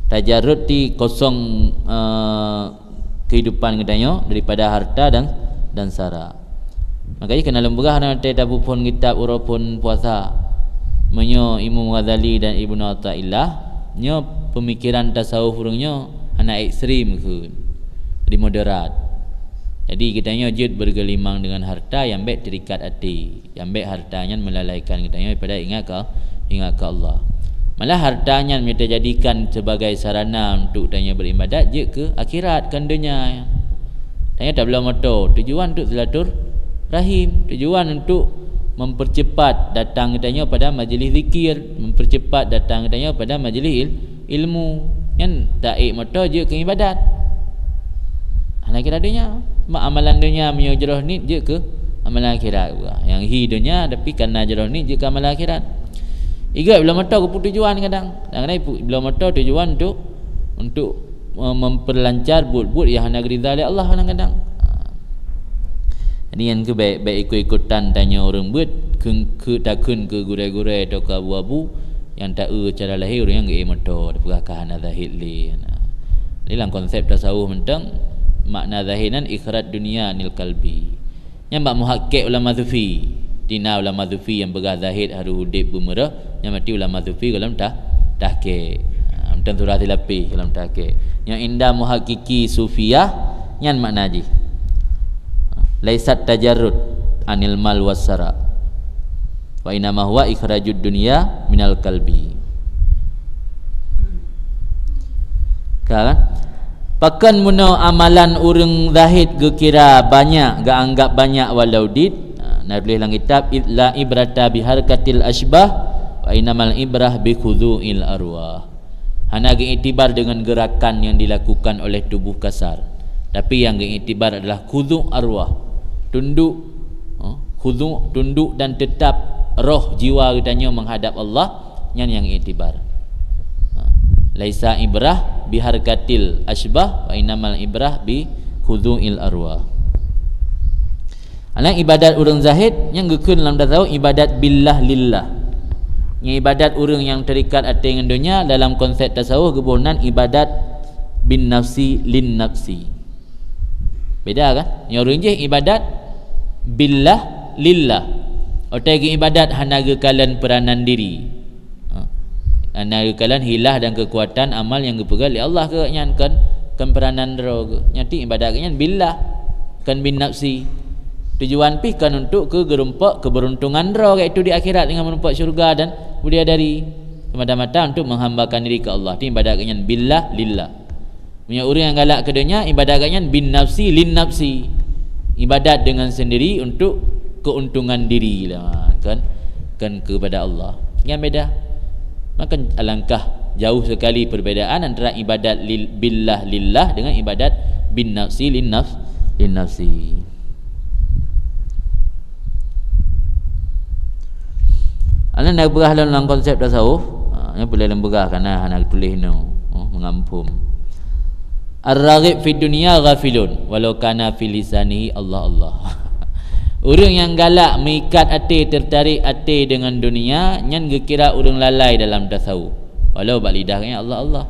Tajarrud di kosong kehidupan katanya daripada harta dan sara. Makanya kena lemburah nanti dabu pun kitab urupun puasa. Menyo Imam Ghazali dan Ibnu Athaillah nyo pemikiran tasawuf urangnya anak ekstrim ke. Di moderat. Jadi kitanya jud bergelimang dengan harta yang baik terikat hati. Yang baik hartanya melalaikan kitanya daripada ingat ke Allah. Malah hartanya kita jadikan sebagai sarana untuk tanya beribadat je ke akhirat kan dunia. Tanya tak belum motor, tujuan untuk silaturahim, tujuan untuk mempercepat datang kitanya pada majlis zikir, mempercepat datang kitanya pada majlis ilmu. Kan taik motor je ke ibadat. Anak kira dunia, amalan dunia menyuruh ni je ke amalan akhirat juga. Yang dunia tapi kerana jerah ni je ke amalan akhirat. Igat bila mata ke tujuan kadang-kadang bila mata tujuan untuk memperlancar but-but yang hendak ridha oleh Allah kadang-kadang. Jadi yang ke baik ikut-ikutan tanya orang buat ke takun ke gurai-gurai atau ke abu-abu yang tak cara lahir orang yang ke mata dapatkan zahid li. Ini dalam konsep tasawuf mentang makna zahiran ikhrat dunia nil kalbi. Yang bak muhakkik ulama sufi, dina ulama sufi yang begah zahid haru hudib bumerah, yang mati ulama sufi dalam tahqiq. Mentang surah tilapi dalam tahqiq. Yang indah muhakkiki sufiyah yang makna ji. Laisat tajarrud anil mal wasara. Wa inama huwa ikhrajud dunia minal kalbi. Kan? Pakan muno amalan urang zahid ge kira banyak, ge anggap banyak walau dit. Nah boleh lang kitab la ibrata bi harakatil asbah wa inamal ibrah bi khudu'il arwah. Hana ge iktibar dengan gerakan yang dilakukan oleh tubuh kasar. Tapi yang ge iktibar adalah khudu' arwah. Tunduk khudu' tunduk dan tetap roh jiwa kitanya menghadap Allah yang iktibar. Laisa ibrah biharkatil asbah wa inamal ibrah bi khudu'il arwah. Anak ibadat urang zahid yang gekun dalam tasawuf ibadat billah lillah. Yang ibadat urang yang terikat hati dengan dunia dalam konsep tasawuf kebunan ibadat bin nafsi lin nafsi. Beda kan? Yang urang je ibadat billah lillah. Otak ibadat hanaga kalan peranan diri. Kalian hilah dan kekuatan amal yang dipegang oleh Allah ke nyankan kan peranan dero ke nyati ibadat ke nyan billah kan bin nafsi tujuan pi kan untuk ke gerumpak keberuntungan dero iaitu di akhirat dengan menumpak syurga dan bidadari semata-mata untuk menghambakan diri ke Allah. Ti ibadat ke nyan billah lillah. Punya orang yang galak ke dunia ibadat ke nyan bin nafsi lin nafsi. Ibadat dengan sendiri untuk keuntungan diri lah kan kepada Allah. Yang beda. Maka alangkah jauh sekali perbezaan antara ibadat billah lillah dengan ibadat bin nafsi lin nafsi. Ana nak berah dalam konsep tasawuf, yang boleh lemburah kerana nak tulis mengampun. Ar-raghib fi dunya ghafilun walau kana fi lisanihi Allah Allah. Orang yang galak mengikat hati, tertarik hati dengan dunia nyan gekira orang lalai dalam tasawuf. Walau bak lidahnya Allah Allah.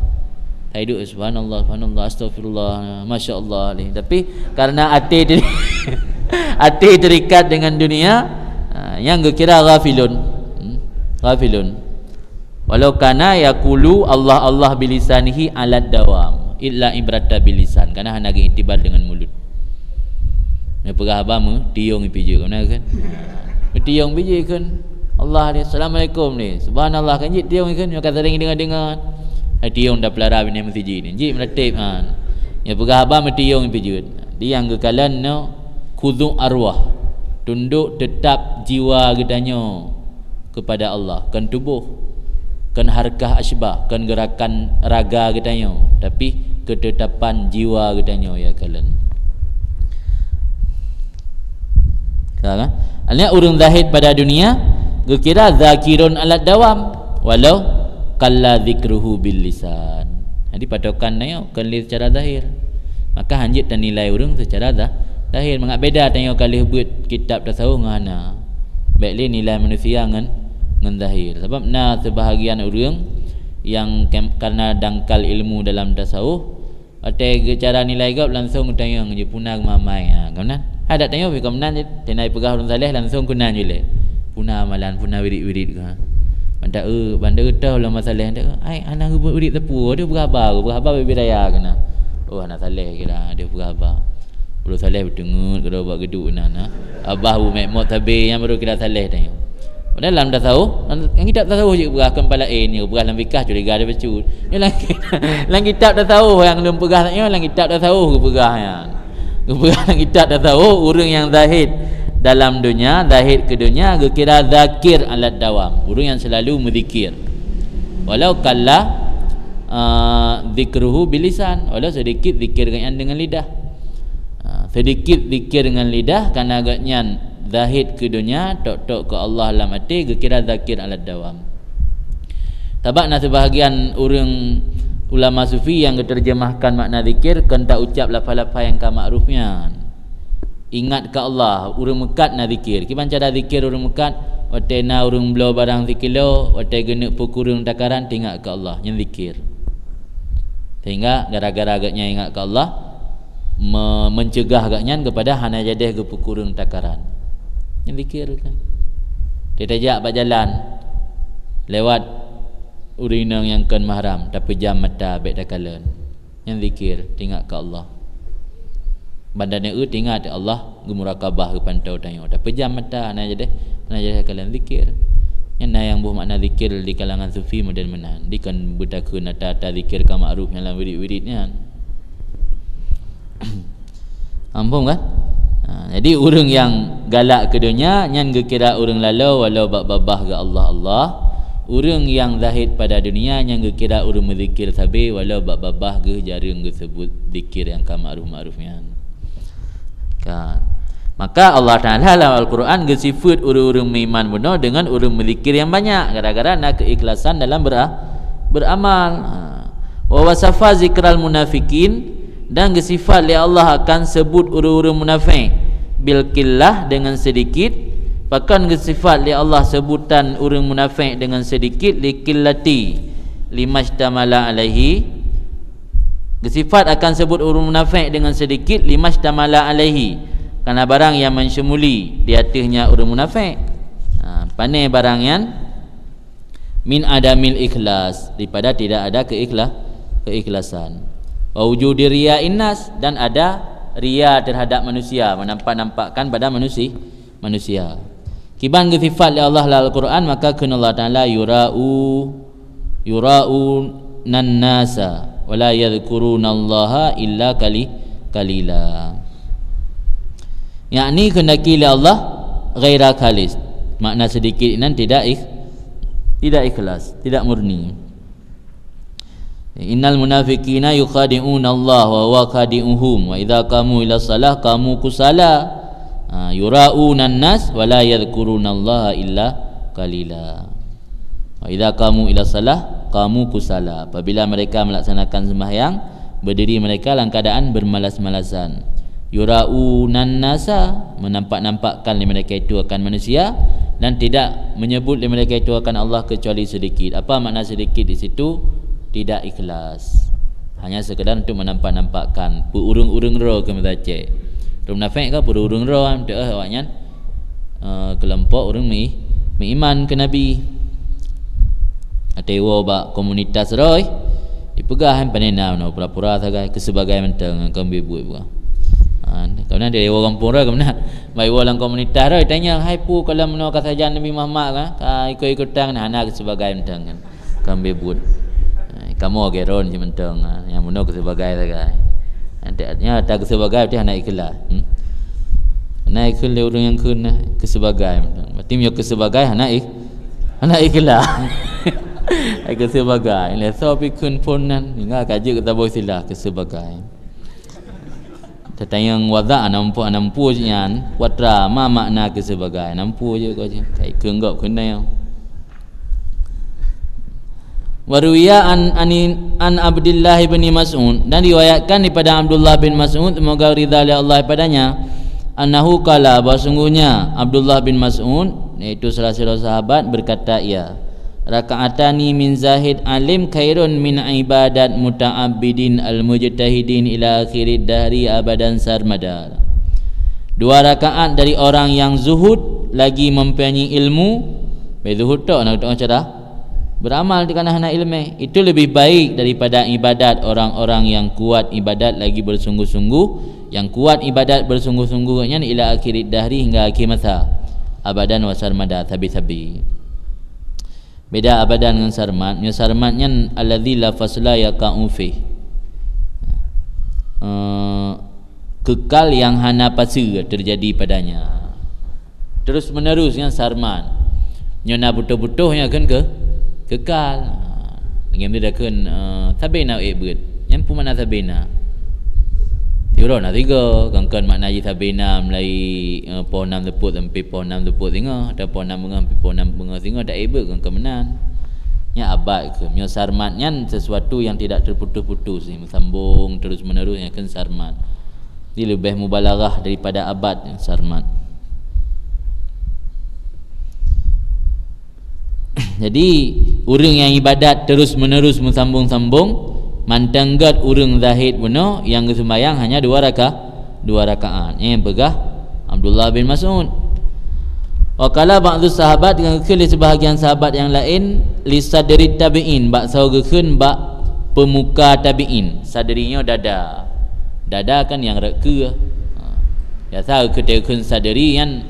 Taiduk subhanallah subhanallah astagfirullah masya-Allah ni. Tapi karena hati hati terikat dengan dunia yang gekira ghafilun. Ghafilun. Walau kana yaqulu Allah Allah bilisanihi alad dawam illa ibrata bilisan. Karena hanya iktibar dengan mulut. Ya perah abang tiung piji kan kan. Tiung piji kan. Allah dia assalamualaikum ni. Subhanallah kan jit tiung kan yang kata dengar. Tiung dah pelara bini masjid ni. Jit melatip kan. Ya perah abang tiung piji. Dia yang kekalan no khudu' arwah. Tunduk tetap jiwa kitanya kepada Allah. Kan tubuh, kan harkah asbah, kan gerakan raga kitanya. Tapi ketetapan jiwa kitanya ya kalian. Kan? Alnya urang zahid pada dunia gekira zakirun alat dawam walau kalla zikruhu bil lisan. Jadi patokan nayo kan secara zahir. Maka hanjit dan nilai urang secara zahir. Mengak beda tanya kali buat kitab tasawuf ngana. Baik nilai manusia ngan zahir. Sebab sebahagian urang yang karena dangkal ilmu dalam tasawuf ada cara nilai gap langsung tanya je punang mamai kan. Ada tanya fi kamnan tenai pegah urang saleh langsung kunan jule. Puna amalan, puna wirid-wirid ke. Banda tahu lah masalah dia. Ai anak wirid tepu dia berapa bebiraya kena. Oh anak saleh kira dia berapa. Baru saleh berdengut kalau buat geduk nana. Abah bu mek tabe yang baru kira saleh tanya. Dalam dah tahu, yang kitab dah tahu je berah kepala ni, berah dalam fikah curiga dia becut. Yang lang kitab dah tahu yang belum pegah tanya, lang kitab dah tahu ke pegahnya. Berah lang kitab dah tahu orang yang zahid dalam dunia, zahid ke dunia kira zakir alat dawam. Orang yang selalu berzikir. Walau kalla zikruhu bilisan, walau sedikit zikir dengan lidah. Sedikit zikir dengan lidah kerana agaknya zahid ke dunia, tok-tok ke Allah dalam hati, kira zakir alat dawam. Tabakna sebahagian orang ulama sufi yang terjemahkan makna zikir kan tak ucap lafaz-lafaz yang kamakrufnya. Ingat ke Allah, orang mekat na zikir. Kiban cara zikir orang mekat, wate na orang belo barang zikilo, wate genek pukurung takaran ingat ke Allah, yang zikir. Sehingga gara-gara agaknya ingat ke Allah, mencegah agaknya kepada hana jadeh ke pukurung takaran. Yang zikir kan. Dia tajak berjalan lewat urinang yang kan mahram tapi jam mata baik dakalan. Yang zikir ingat ke Allah. Badannya ingat Allah gemurakabah ke pantau tanya. Tapi jam mata ana jadi kalian zikir. Yang buh makna zikir di kalangan sufi model menan. Di kan budaka nata zikir ka ma'ruf yang wirid-wiridnya. Ampun kan? Jadi orang yang galak ke dunia nyan kira orang lalau walau babah ke Allah. Orang yang zahid pada dunia nyan kira orang berzikir sabi walau babah ke jarang ke sebut zikir yang ma'ruf-ma'rufnya. Kan. Maka Allah Taala dalam Al-Quran gesifat orang-orang beriman benar dengan orang berzikir yang banyak gara-gara nak keikhlasan dalam beramal. Wa wasafa zikral munafikin, dan gesifat oleh Allah akan sebut orang-orang munafik bil qillah dengan sedikit, bahkan gesifat oleh Allah sebutan orang munafik dengan sedikit li qillati limastamala alaihi. Gesifat akan sebut orang munafik dengan sedikit limastamala alaihi, kerana barang yang mensyumuli di atasnya orang munafik. Pandai barang yang min adamil ikhlas, daripada tidak ada keikhlasan. Wa wujudi riya'in nas, dan ada riya terhadap manusia, menampak-nampakkan pada manusia. Kiban gesifat li Allah dalam Al-Quran, maka kena Allah Taala yura'u nan nasa wa la yadhkurunallaha illa qalila. Yakni kendaki li Allah ghaira khalis, makna sedikit nan tidak ikhlas, tidak murni. Innal munafiqina yukhadi'una Allah wa huwa khadi'uhum wa idza qamu ila shalah qamu kusala yura'una an-nas wa la yadhkuruna Allah illa qalila. Wa idza qamu ila shalah qamu kusala, apabila mereka melaksanakan sembahyang berdiri mereka dalam keadaan bermalas-malasan. Yura'una an-nasa, menampak-nampakkan mereka itu akan manusia, dan tidak menyebut mereka itu akan Allah kecuali sedikit. Apa makna sedikit di situ? Tidak ikhlas, hanya sekadar untuk menampak-nampakkan urung-urung roh ke mutace. Orang munafik ke urung roh am dah awaknya kelompok orang iman ke Nabi. Atewo ba komunitas roh dipegah panena no pura-pura sagai ke sebagai mentang kami buat. Kemudian dia orang kampung roh kemudian mai orang komunitas roh tanya, "Hai pu kalau meno ka saja Nabi Muhammad ka ikut-ikutan anak sebagai mentang kan kami buat." Kamu geron je mentang yang muno ke sebagai sagai. Artinya tak ke sebagai dia nak ikhlas. Nak ikhlas orang yang kena ke sebagai mentang. Berarti yo ke sebagai anak ikhlas. Ke sebagai. Le so pi kun ponan hingga kaji kita boleh sila ke sebagai. Tentang wada nampu je nyan, watra ma makna ke sebagai. Nampu je kau je. Kai kenggap kena. Waruya an Abdullah bin Mas'ud, dan diriwayatkan daripada Abdullah bin Mas'ud, semoga ridha Allah padanya, annahu qala, bahasungguhnya Abdullah bin Mas'ud, iaitu salah seorang sahabat, berkata ia, rakaatani min zahid alim khairun min ibadat muta'abbidin al-mujtahidin ila akhirid dahri abadan sarmada. 2 rakaat dari orang yang zuhud lagi mempunyai ilmu, zuhud tak nak orang cara beramal di kanan ilmu, itu lebih baik daripada ibadat orang-orang yang kuat ibadat lagi bersungguh-sungguh. Yang kuat ibadat bersungguh-sungguhnya ila akhirid dahri, hingga akhir masa, abadan wa sarmada, tabi-tabi. Beda abadan dengan sarmat. Yang sarmatnya alladzi la fasla yaqa'u fi, kekal yang hana pasa terjadi padanya, terus menerus. Yang sarmat nyona butuh-butuhnya kan kekal. Dengan dia kan tabena ibad. Yang pun mana tabena? Tiura nak tiga. Kan makna je tabena mulai pohon 6 tepuk sampai pohon 6 tepuk tengah, atau pohon 6 bunga sampai pohon 6 bunga tengah, tak ibad kan kemenan. Nya abad ke. Nya sarmatnya sesuatu yang tidak terputus-putus, sambung terus menerus, yang kan sarmat. Dia lebih mubalaghah daripada abad yang sarmat. Jadi orang yang ibadat terus menerus sambung-sambung, mantanggat orang zahid benar yang sembahyang hanya 2 rakaat. Yang pegah Abdullah bin Mas'ud. Wa qala ba'dhu sahabat, dengan kekali sebahagian sahabat yang lain, li sadri tabi'in, bak saugekeun bak pemuka tabi'in. Sadrinya dada. Dada kan yang reka. Biasa ketekeun sadri yang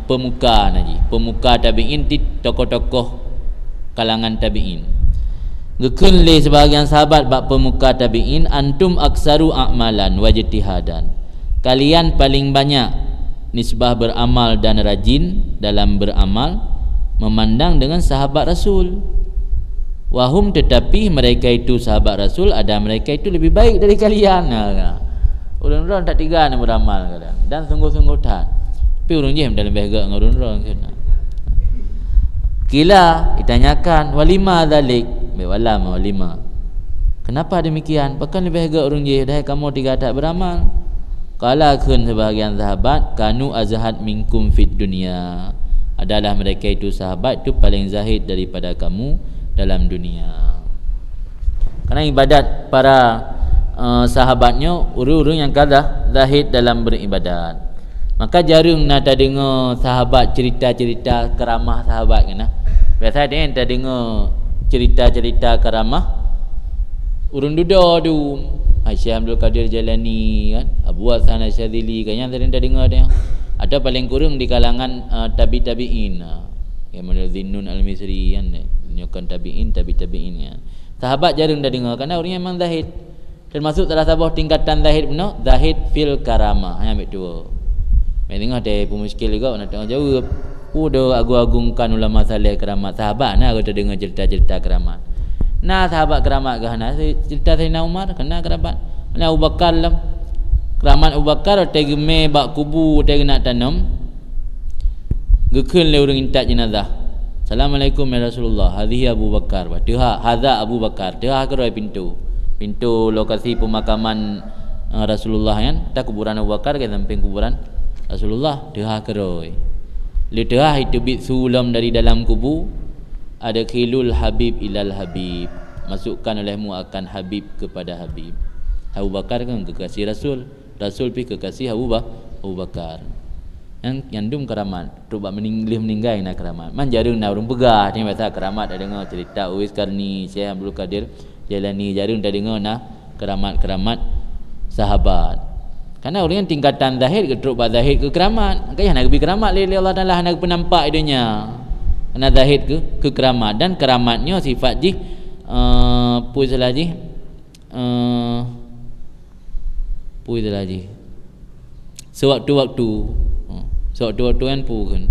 pemuka naji. Pemuka tabi'in di tokoh-tokoh kalangan tabi'in. Gekun li sebahagian sahabat bak pemuka tabi'in, antum aksaru a'malan wa ijtihadan, kalian paling banyak nisbah beramal dan rajin dalam beramal memandang dengan sahabat Rasul. Wahum, tetapi mereka itu sahabat Rasul, ada mereka itu lebih baik dari kalian. Orang-orang tak tiga nak beramal kadang, dan sungguh-sungguh tak. Tapi orang je dalam bahasa dengan orang-orang kena. Kila ditanyakan, walima dzalik, wala walima, kenapa demikian? Bahkan lebih agak orang je dah kamu tiga tak beramal. Qala kun sebahagian sahabat, kanu azhad minkum fid dunya, adalah mereka itu sahabat itu paling zahid daripada kamu dalam dunia. Karena ibadat para sahabatnya orang-orang yang kalah zahid dalam beribadat. Maka jarang nak dengar sahabat cerita-cerita keramah sahabat kena. Biasa dia tak dengar cerita-cerita keramah urun duda tu. Syekh Abdul Qadir Jailani kan, Abu Hasan Asyadzili kan, yang tadi tak dengar dia. Ada paling kurang di kalangan tabi'in. Yang mana Zinnun Al-Misri kan, nyokan tabi'in kan. Sahabat jarang dah dengar kerana orang yang memang zahid. Termasuk salah satu tingkatan zahid benar, zahid fil karamah. Yang ambil dua. Mai tengah ada pemuskil juga nak tengok jawab. Dah agung-agungkan ulama saleh keramat sahabat. Nah kita dengar cerita-cerita keramat. Nah sahabat keramat ke hana cerita Sayyidina Umar kena keramat. Mana Abu Bakar lah. Keramat Abu Bakar tege me bak kubu tege nak tanam. Gekeun le urang intat jenazah. Assalamualaikum ya Rasulullah. Hadhihi Abu Bakar. Dah hadza Abu Bakar. Dah ke pintu lokasi pemakaman Rasulullah kan. Tak kuburan Abu Bakar ke samping kuburan Rasulullah. Dah keroi. Lidah itu bit sulam dari dalam kubu, ada khilul habib ilal habib, masukkan olehmu akan habib kepada habib. Abu Bakar kan kekasih Rasul, Rasul pi kekasih Abu Bakar. Yang dum keramat, cuba meninggal nak keramat. Man jarang nak orang pegah ni biasa keramat ada dengar cerita Uwais Qarni, Syekh Abdul Qadir Jailani, jarang dah dengar nak keramat-keramat sahabat. Karena orang yang tingkatan zahid ke teruk zahid ke keramat. Kaya nak pergi keramat lili Allah Taala nak penampak idenya. Kena zahid ke keramat, dan keramatnya sifat ji pui selaji sewaktu-waktu kan pu kan.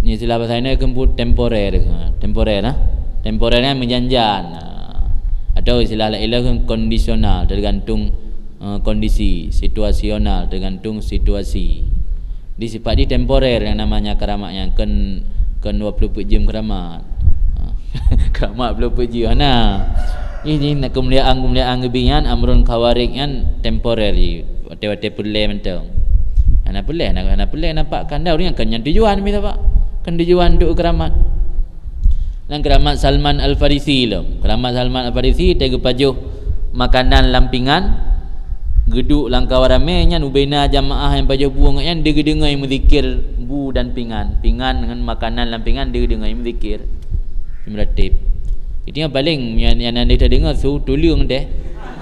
Ni istilah bahasa ini kan pu temporer nah. Temporer kan menjanjan. Atau istilah lain kondisional, tergantung kondisi, situasional, tergantung situasi. Di sifat di temporer yang namanya keramat, yang kan 20 jam keramat. Keramat 20 jam nah. Ini nak kemuliaan gebian amrun kawarik kan temporer je. Wate-wate pulai mentang. Ana pulai nampak kan dah orang kan yang tujuan minta pak. Kan tujuan untuk keramat. Dan keramat Salman Al-Farisi lah. Keramat Salman Al-Farisi tega pajuh makanan lampingan geduk langkah ramai nya ubena jamaah yang baca buang nya dia dengar menzikir bu dan pingan dengan makanan lampingan dia dengar menzikir meratib. Itu yang paling yang anda dengar tu tolong deh.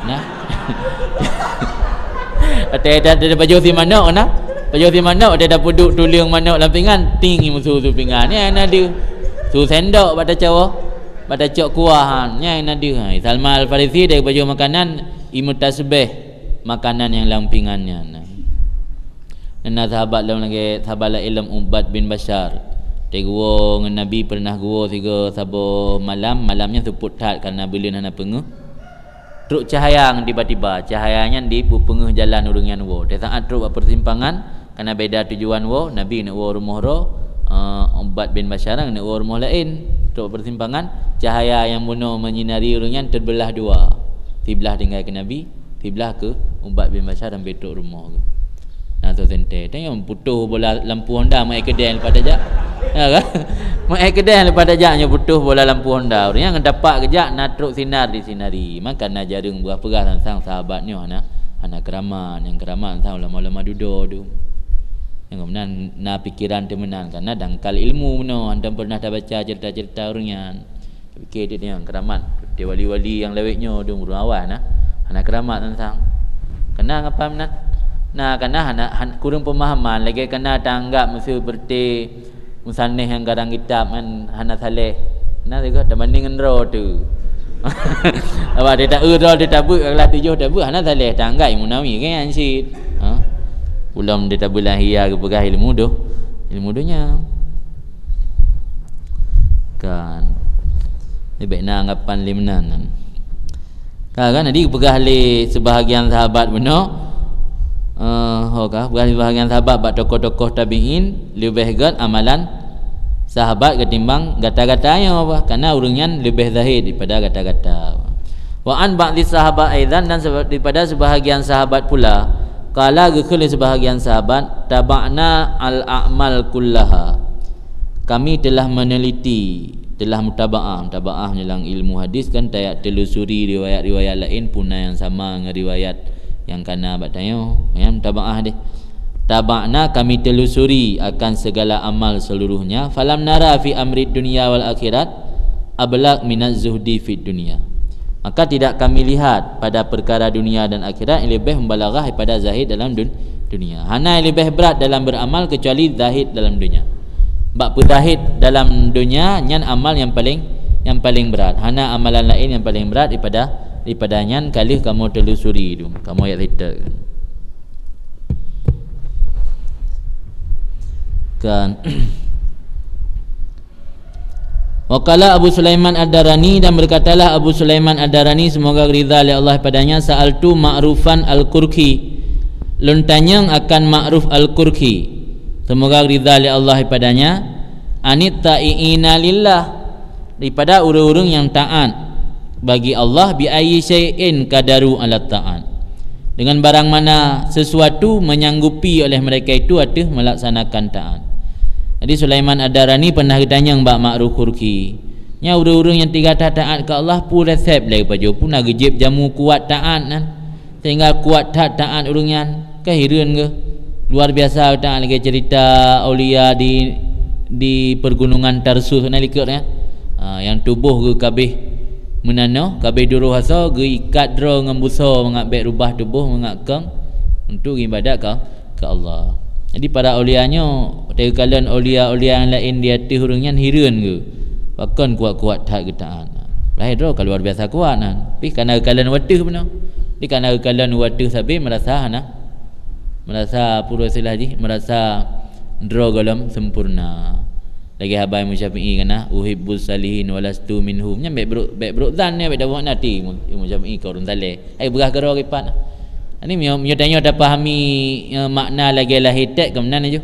Nah. Ada baju si mana nah? Baju si mana ada puduk tolong mana lampingan tinggi musuh tu pingan. Ni ana dia. Tu sendok pada cawa. Pada cok kuah nya ana dia. Salman Al-Farisi dia baju makanan imutasbih makanan yang lampingannya. Nah sahabat dalam lagi sahabat ilmu Ubad bin Bashar. Dia gua dengan Nabi pernah gua 3 sabar malamnya seput tat kerana bila nak penguh. Truk cahaya tiba-tiba cahayanya di penguh jalan urungan wo. Dia saat truk persimpangan kerana beda tujuan wo, Nabi nak wo rumah ro, Ubad bin Bashar nak wo rumah lain. Truk persimpangan cahaya yang bunuh menyinari urungan terbelah dua. Sebelah tinggal ke Nabi, sebelah ke Ubad bin Bashar dan betul rumah ke. Nah tu sente tengok putuh bola lampu Honda mai kedai lepas dajak. Ya kan? Mai kedai lepas dajaknya putuh bola lampu Honda. Orang yang dapat kejak nak truk sinar di sinari. Makan nak jarang buah perah sang sahabatnya anak keramat, yang keramat sang lama-lama duduk tu. Yang kemudian na pikiran temenan karena dangkal ilmu meno anda pernah dah baca cerita-cerita orangnya. Fikir dia yang keramat, dia wali-wali yang leweknya tu urang awal anak keramat sang. Kena apa menat? Nah karena kurang pemahaman lagi kena tanggap mesti seperti musannih yang garang kitab kan hana saleh. Nah juga terbanding dengan roh tu. Apa dia tak roh dia tak buat kalau 7 tak buat hana saleh tanggap Munawi kan ansid. Belum dia tak berlahir ke pegah ilmu dunya. Kan. Ni baik nak anggapan limnan. Kan ada pegah le sebahagian sahabat benar. Bahagian sahabat bak tokoh-tokoh tabi'in lebih gat amalan sahabat ketimbang gata-gatanya apa karena urungan lebih zahid daripada gata-gata. Wa an ba'dhi sahabat aidan dan daripada sebahagian sahabat pula qala gekul sebahagian sahabat taba'na al-a'mal kullaha. Kami telah meneliti, telah mutabaah menjelang ilmu hadis kan tayak telusuri riwayat-riwayat lain punah yang sama dengan riwayat yang kana batanya yang tabaah dia tabakna kami telusuri akan segala amal seluruhnya falam nara fi amri dunia wal akhirat ablaq minaz zuhdi fid dunia, maka tidak kami lihat pada perkara dunia dan akhirat yang lebih membalaghah daripada zahid dalam dunia. Hana yang lebih berat dalam beramal kecuali zahid dalam dunia. Bab zahid dalam dunia nyan amal yang paling berat. Hana amalan lain yang paling berat daripada nyan kali kamu telusuri tu kamu ayat cerita kan. Waqala Abu Sulaiman Ad-Darani dan berkatalah Abu Sulaiman Ad-Darani semoga ridha oleh Allah padanya sa'altu Ma'rufan Al-Qurki luntanyang akan Ma'ruf Al-Qurki semoga ridha oleh Allah padanya anit ta'iina lillah daripada urung-urung yang taat bagi Allah bi ayyi syai'in qadaru ala ta'at dengan barang mana sesuatu menyanggupi oleh mereka itu atas melaksanakan taat. Jadi Sulaiman Ad-Darani pernah ditanya Mbak Ma'ruf Qurki nya urung-urung yang tiga taat ke Allah pun resep lagi baju pun nak gejib jamu kuat taat kan sehingga kuat taat urungan kehiran ke luar biasa taat lagi cerita aulia di pergunungan Tarsus nalikut ya yang tubuh ke kabeh menano kabeh duruh hasa ge ikat dro ngembuso mengabek rubah tubuh mengakang untuk ibadat ke Allah. Jadi para aulianya tegakalan aulia-aulia yang lain di hati hurungan hiran ke bahkan kuat-kuat tak ketaan lahir dro kalau luar biasa kuat kan tapi kerana kekalan watih benar tapi kerana kekalan watih sabi merasa pura silaji merasa dro galam sempurna. Lagi habai Musyafi'i kana uhibbus salihin walastu minhum nya baik bro zan ne baik dawak nati Musyafi'i kau urun saleh berah gero kipat ani mio tanya dah pahami makna lagi lahir tak kemenan aja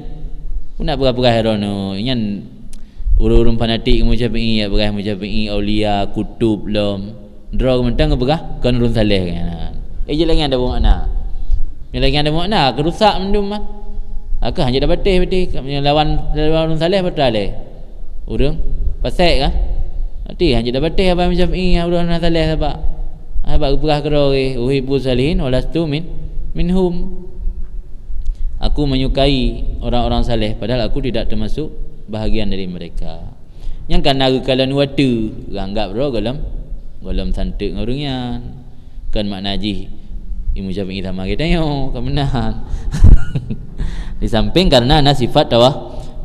pun nak berah herono nyan urun fanatik Musyafi'i ya berah Musyafi'i aulia kutub lom dro kementang berah kan urun saleh kan je lagi ada makna lagi ada makna kerusak mendum mat akah hanya dah batih lawan urun saleh betul leh urang pasal kan nanti hanya dah batih apa Syafi'i urang saleh sebab berah kero uhibbu salihin walastu minhum. Aku menyukai orang-orang saleh padahal aku tidak termasuk bahagian dari mereka. Yang kan naga kalan wata ranggap bro golem santik ngurungian. Kan mak najih Imam Syafi'i sama kita yo kemenahan. Di samping karena ana sifat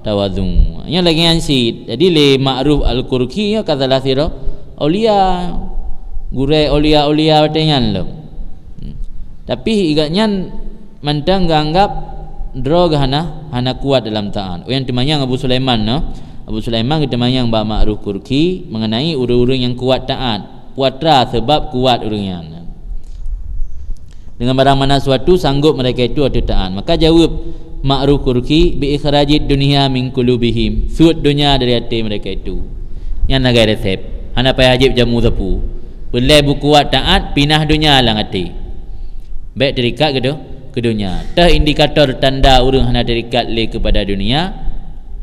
tawadhu. Yang lagi ansid. Jadi le ma'ruf al-Qurki ya katalah sira aulia gure aulia watenyan lo. Tapi igaknya mantang ganggap drog hana kuat dalam ta'an. Yang temannya Abu Sulaiman no. Abu Sulaiman kita yang ba ma'ruf Qurki mengenai urang-urang yang kuat taat. Puatra sebab kuat urangnya. Dengan barang mana suatu sanggup mereka itu ada taat. Maka jawab ma'ruf Qurki bi ikhrajid dunya min qulubihim. Sud dunia dari hati mereka itu. Yang naga resep. Hana payah hajib jamu sapu. Belai bukuat taat pinah dunia lang hati. Baik terikat ke dunia. Tah indikator tanda urang hana terikat le kepada dunia.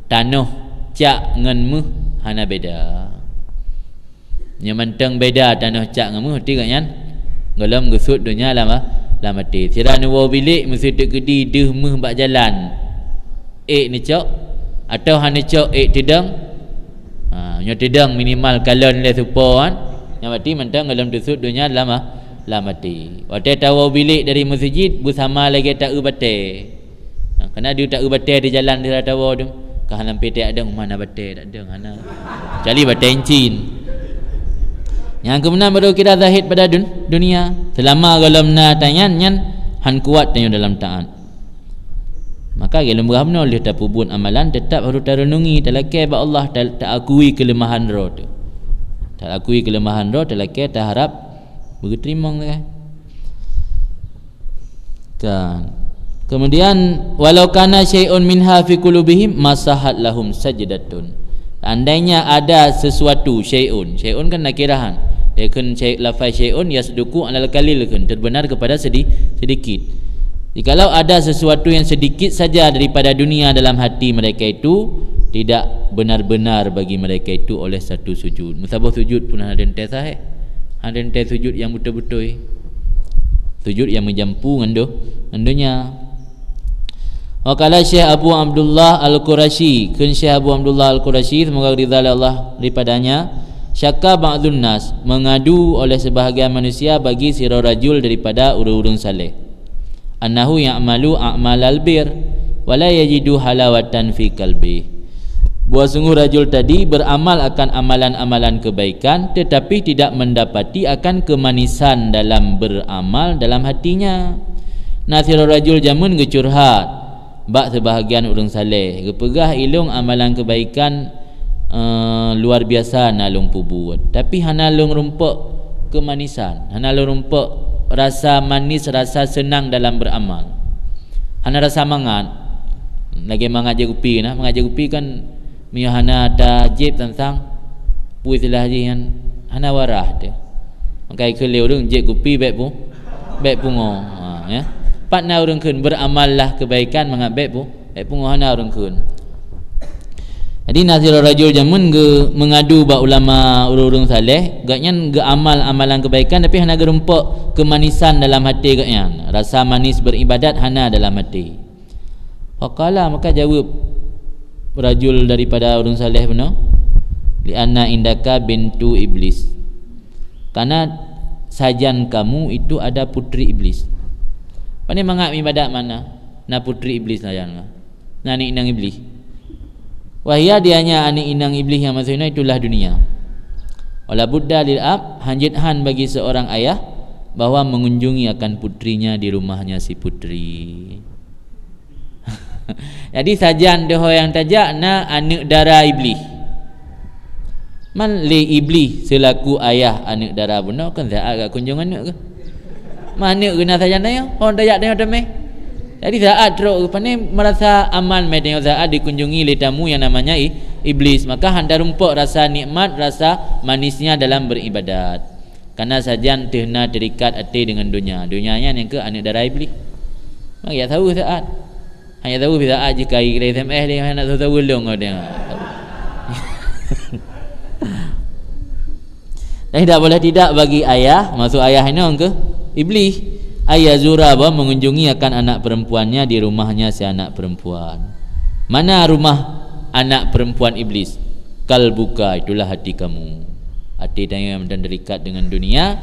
Tanuh cak ngan meh hana beda. Yang mentang beda tanuh cak ngan meh hati kan? Galam gesut dunia lama mati. Sira nuwa bilik mesti tek gedi deh meh bak jalan. Ni cok atau hana cok tidang. Nya tidang minimal kalon le supo kan. Yang mati mentang galam gesut dunia lama mati. Waktu tahu bilik dari masjid bersama lagi tak ubate. Kena dia tak ubate di jalan dia tahu tu. Kahanan PT ada mana bate tak ada hana. Cari bate encin. Yang kemudian baru kita zahid pada dunia. Selama galam na tanyan nyan han kuat tanyo dalam taat. Maka galam beramno oleh tak pubun amalan tetap harus tarenungi talakai ba Allah tak akui kelemahan roh tu. Tak akui kelemahan roh talakai tak harap berterima kan. Kemudian walau kana syai'un minha fi qulubihim masahat lahum sajdatun. Andainya ada sesuatu syai'un kan nakirahan. Yakun syai' lafaz syai'un yasduku alal qalil kan terbenar kepada sedikit. Jikalau ada sesuatu yang sedikit saja daripada dunia dalam hati mereka itu tidak benar-benar bagi mereka itu oleh satu sujud. Musabah sujud pun ada entes ada entes sujud yang betul-betul. Sujud yang menjampu ngandonya. Waqala Syekh Abu Abdullah Al-Qurashi, kun Syekh Abu Abdullah Al-Qurashi semoga ridha Allah daripadanya, syakka ba'dun nas, mengadu oleh sebahagian manusia bagi sira rajul daripada urang-urang saleh. Annahu ya'malu a'malal bir wa la yajidu halawatan fi qalbi. Buat sungguh rajul tadi beramal akan amalan-amalan kebaikan tetapi tidak mendapati akan kemanisan dalam beramal dalam hatinya. Nasir rajul jamun gecurhat bak sebahagian orang saleh gepegah ilung amalan kebaikan luar biasa nalung pubuat tapi hanalung rumpuk kemanisan, hanalung rumpuk rasa manis, rasa senang dalam beramal. Hana rasa mangat lagi mengajar kupi nah, mengajar kupi kan miyahana tajib tentang puisilah jian hana warah dia. Maka ikhliu dong je kupi baik pungo ya. Patna orang kun beramallah kebaikan mengabek baik pungo hana orang kun. Jadi nasir rajul jamun ge mengadu ba ulama urang saleh gaknya ge amal amalan kebaikan tapi hana ge rumpuk kemanisan dalam hati gaknya. Rasa manis beribadat hana dalam hati. Faqala maka jawab rajul daripada orang saleh benar li anna indaka bintu iblis, karena sajan kamu itu ada putri iblis. Pandai mangak ibadat mana na putri iblis lah yang na anik inang iblis. Wahia dianya anik inang iblis yang maksudnya itulah dunia. Wala budda lil ab, hanjithan bagi seorang ayah bahwa mengunjungi akan putrinya di rumahnya si putri. Jadi sajan doh yang tajak na anak darah iblis. Man li iblis selaku ayah anak darah benar kan zaat kat kunjung anak ke? Mana kena sajan dia? Orang tajak dia temeh. Jadi zaat teruk pandai merasa aman mai dengan zaat dikunjungi oleh tamu yang namanya iblis, maka handa rumpuk rasa nikmat, rasa manisnya dalam beribadat. Karena sajan tehna terikat hati dengan dunia. Dunianya yang ke anak darah iblis. Mak ya tahu zaat. Hanya tahu bila aja kai kira SMS dia nak tahu ulung dia. Tidak boleh tidak bagi ayah, masuk ayah ini ke iblis. ayazura bahawa mengunjungi akan anak perempuannya di rumahnya si anak perempuan. Mana rumah anak perempuan iblis? Kalbuka, itulah hati kamu. Hati yang terikat dengan dunia,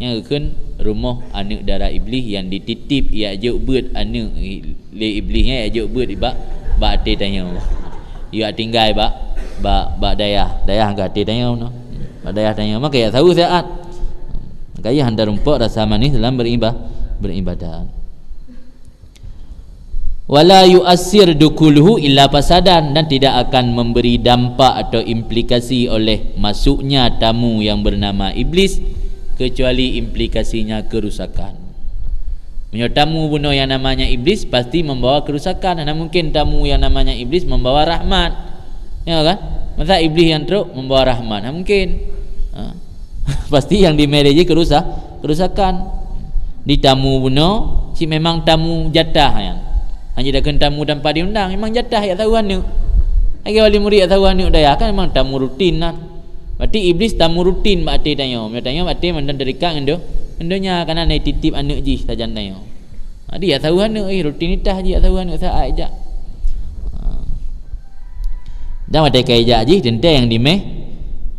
yang akan rumah anak darah iblis yang dititip ia ajuk beut anak le iblisnya ia ajuk beut ibak ba hati tanya. Ia tinggal ba dayah angkat hati tanya no. Ba dayah tanya maka ia tahu saat. Kaya hendak rumput rasa manis dalam beribadat. Wala yu'assir dukuluhu illa fasadan, dan tidak akan memberi dampak atau implikasi oleh masuknya tamu yang bernama iblis kecuali implikasinya kerusakan. Punya tamu bunuh yang namanya iblis pasti membawa kerusakan. Mana mungkin tamu yang namanya iblis membawa rahmat? Ya kan? Masa iblis yang teruk membawa rahmat? Mana mungkin? Pasti yang dimanage kerusakan. Di tamu bunuh si memang tamu jatah yang hanya dah tamu tanpa diundang, memang jatah ya tahu anu. Lagi wali murid ya tahu anu daya kan memang tamu rutin lah. Berarti iblis tamu rutin berarti tanya. Dia tanya berarti mandan terikat endonya karena naik titip anak ji tajan tanya. Dia tahu anu rutinitas ji tahu anu saat aja. Dan ada kaijak ji tentang yang dimeh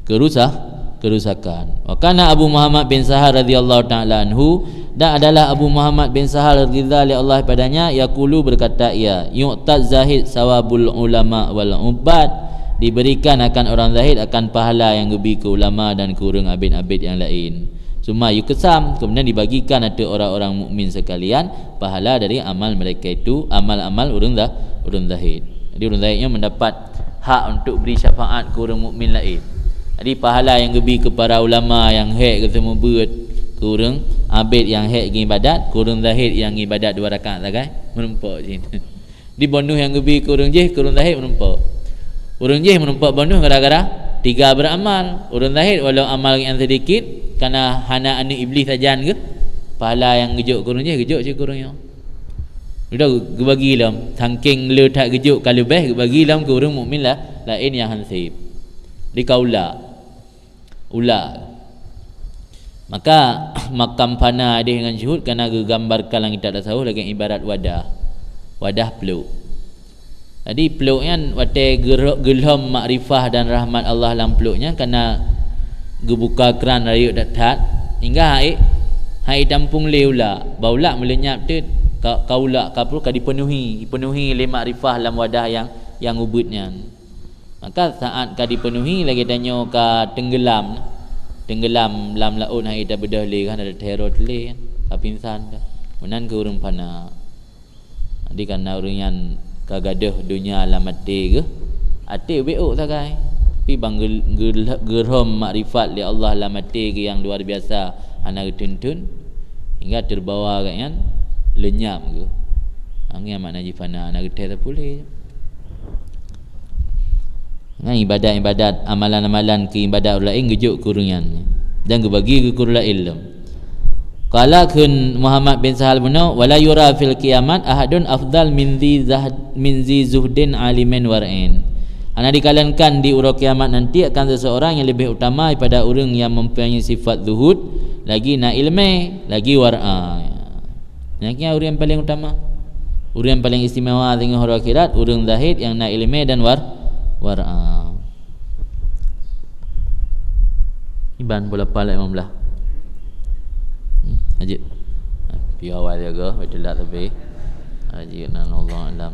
kerusakan. Wa kana Abu Muhammad bin Sahal radhiyallahu taala anhu, dan adalah Abu Muhammad bin Sahal radhiyallahu Allah padanya yaqulu berkata ia, yu'taz zahid sawabul ulama wal ubad, diberikan akan orang zahid akan pahala yang lebih ke ulama dan ke orang abid-abid yang lain. Suma yukesam, kemudian dibagikan ada orang-orang mukmin sekalian pahala dari amal mereka itu, amal-amal orang zahid. Jadi orang zahidnya mendapat hak untuk beri syafaat ke orang mukmin lain. Jadi pahala yang lebih kepada ulama yang hak ke semua berat, ke orang abid yang hak ke ibadat, ke orang zahid yang ibadat 2 rakaat sagai menempok sini. Di bonus yang lebih ke orang zahid menempok. Orang jih menempok bonus gara-gara 3 beramal. Orang zahid walau amal yang sedikit karena hana anak iblis saja ke pahala yang gejuk ke orang jih gejuk je ke orang yang. Sudah bagi lam saking le tak gejuk kalau beh bagi lam ke orang mukmin lah lain yang hansib. Di kaula maka makam fana ada dengan syuhud kerana gambarkan langit tak tasawuf lagi ibarat wadah peluk. Jadi peluknya wate gelham makrifah dan rahmat Allah dalam peluknya kerana gebuka keran rayuk datat hingga hai tampung leula baula melenyap tu kaula kapul ka dipenuhi le makrifah dalam wadah yang ubutnya. Maka saat ka dipenuhi lagi tanya ka tenggelam dalam laut hai dah bedah le kan ada teror le kan pingsan dah menan ke urang pana. Jadi kerana orang yang kagadah dunia alamati ke ati beuk sagai pi bang gerham makrifat li Allah alamati ke yang luar biasa hana tuntun hingga terbawa kan lenyap ke angin makna jifana nak teh pulih ngai ibadat amalan-amalan ke ibadat lain gejuk kurungan dan gebagi ke kurula ilmu. Qala kun Muhammad bin Sahal benar wala yura fil kiamat ahadun afdal min zi zuhdin alimin war'in. Ana dikalankan di urang kiamat nanti akan seseorang yang lebih utama daripada orang yang mempunyai sifat zuhud lagi nak ilmu lagi war'a. Yang orang yang paling utama, orang yang paling istimewa dengan hari akhirat, orang zahid yang nak ilmu dan war'a. Iban bola pala imam belah. Haji. Pi awal jaga betul tak tapi. Haji nan Allah alam.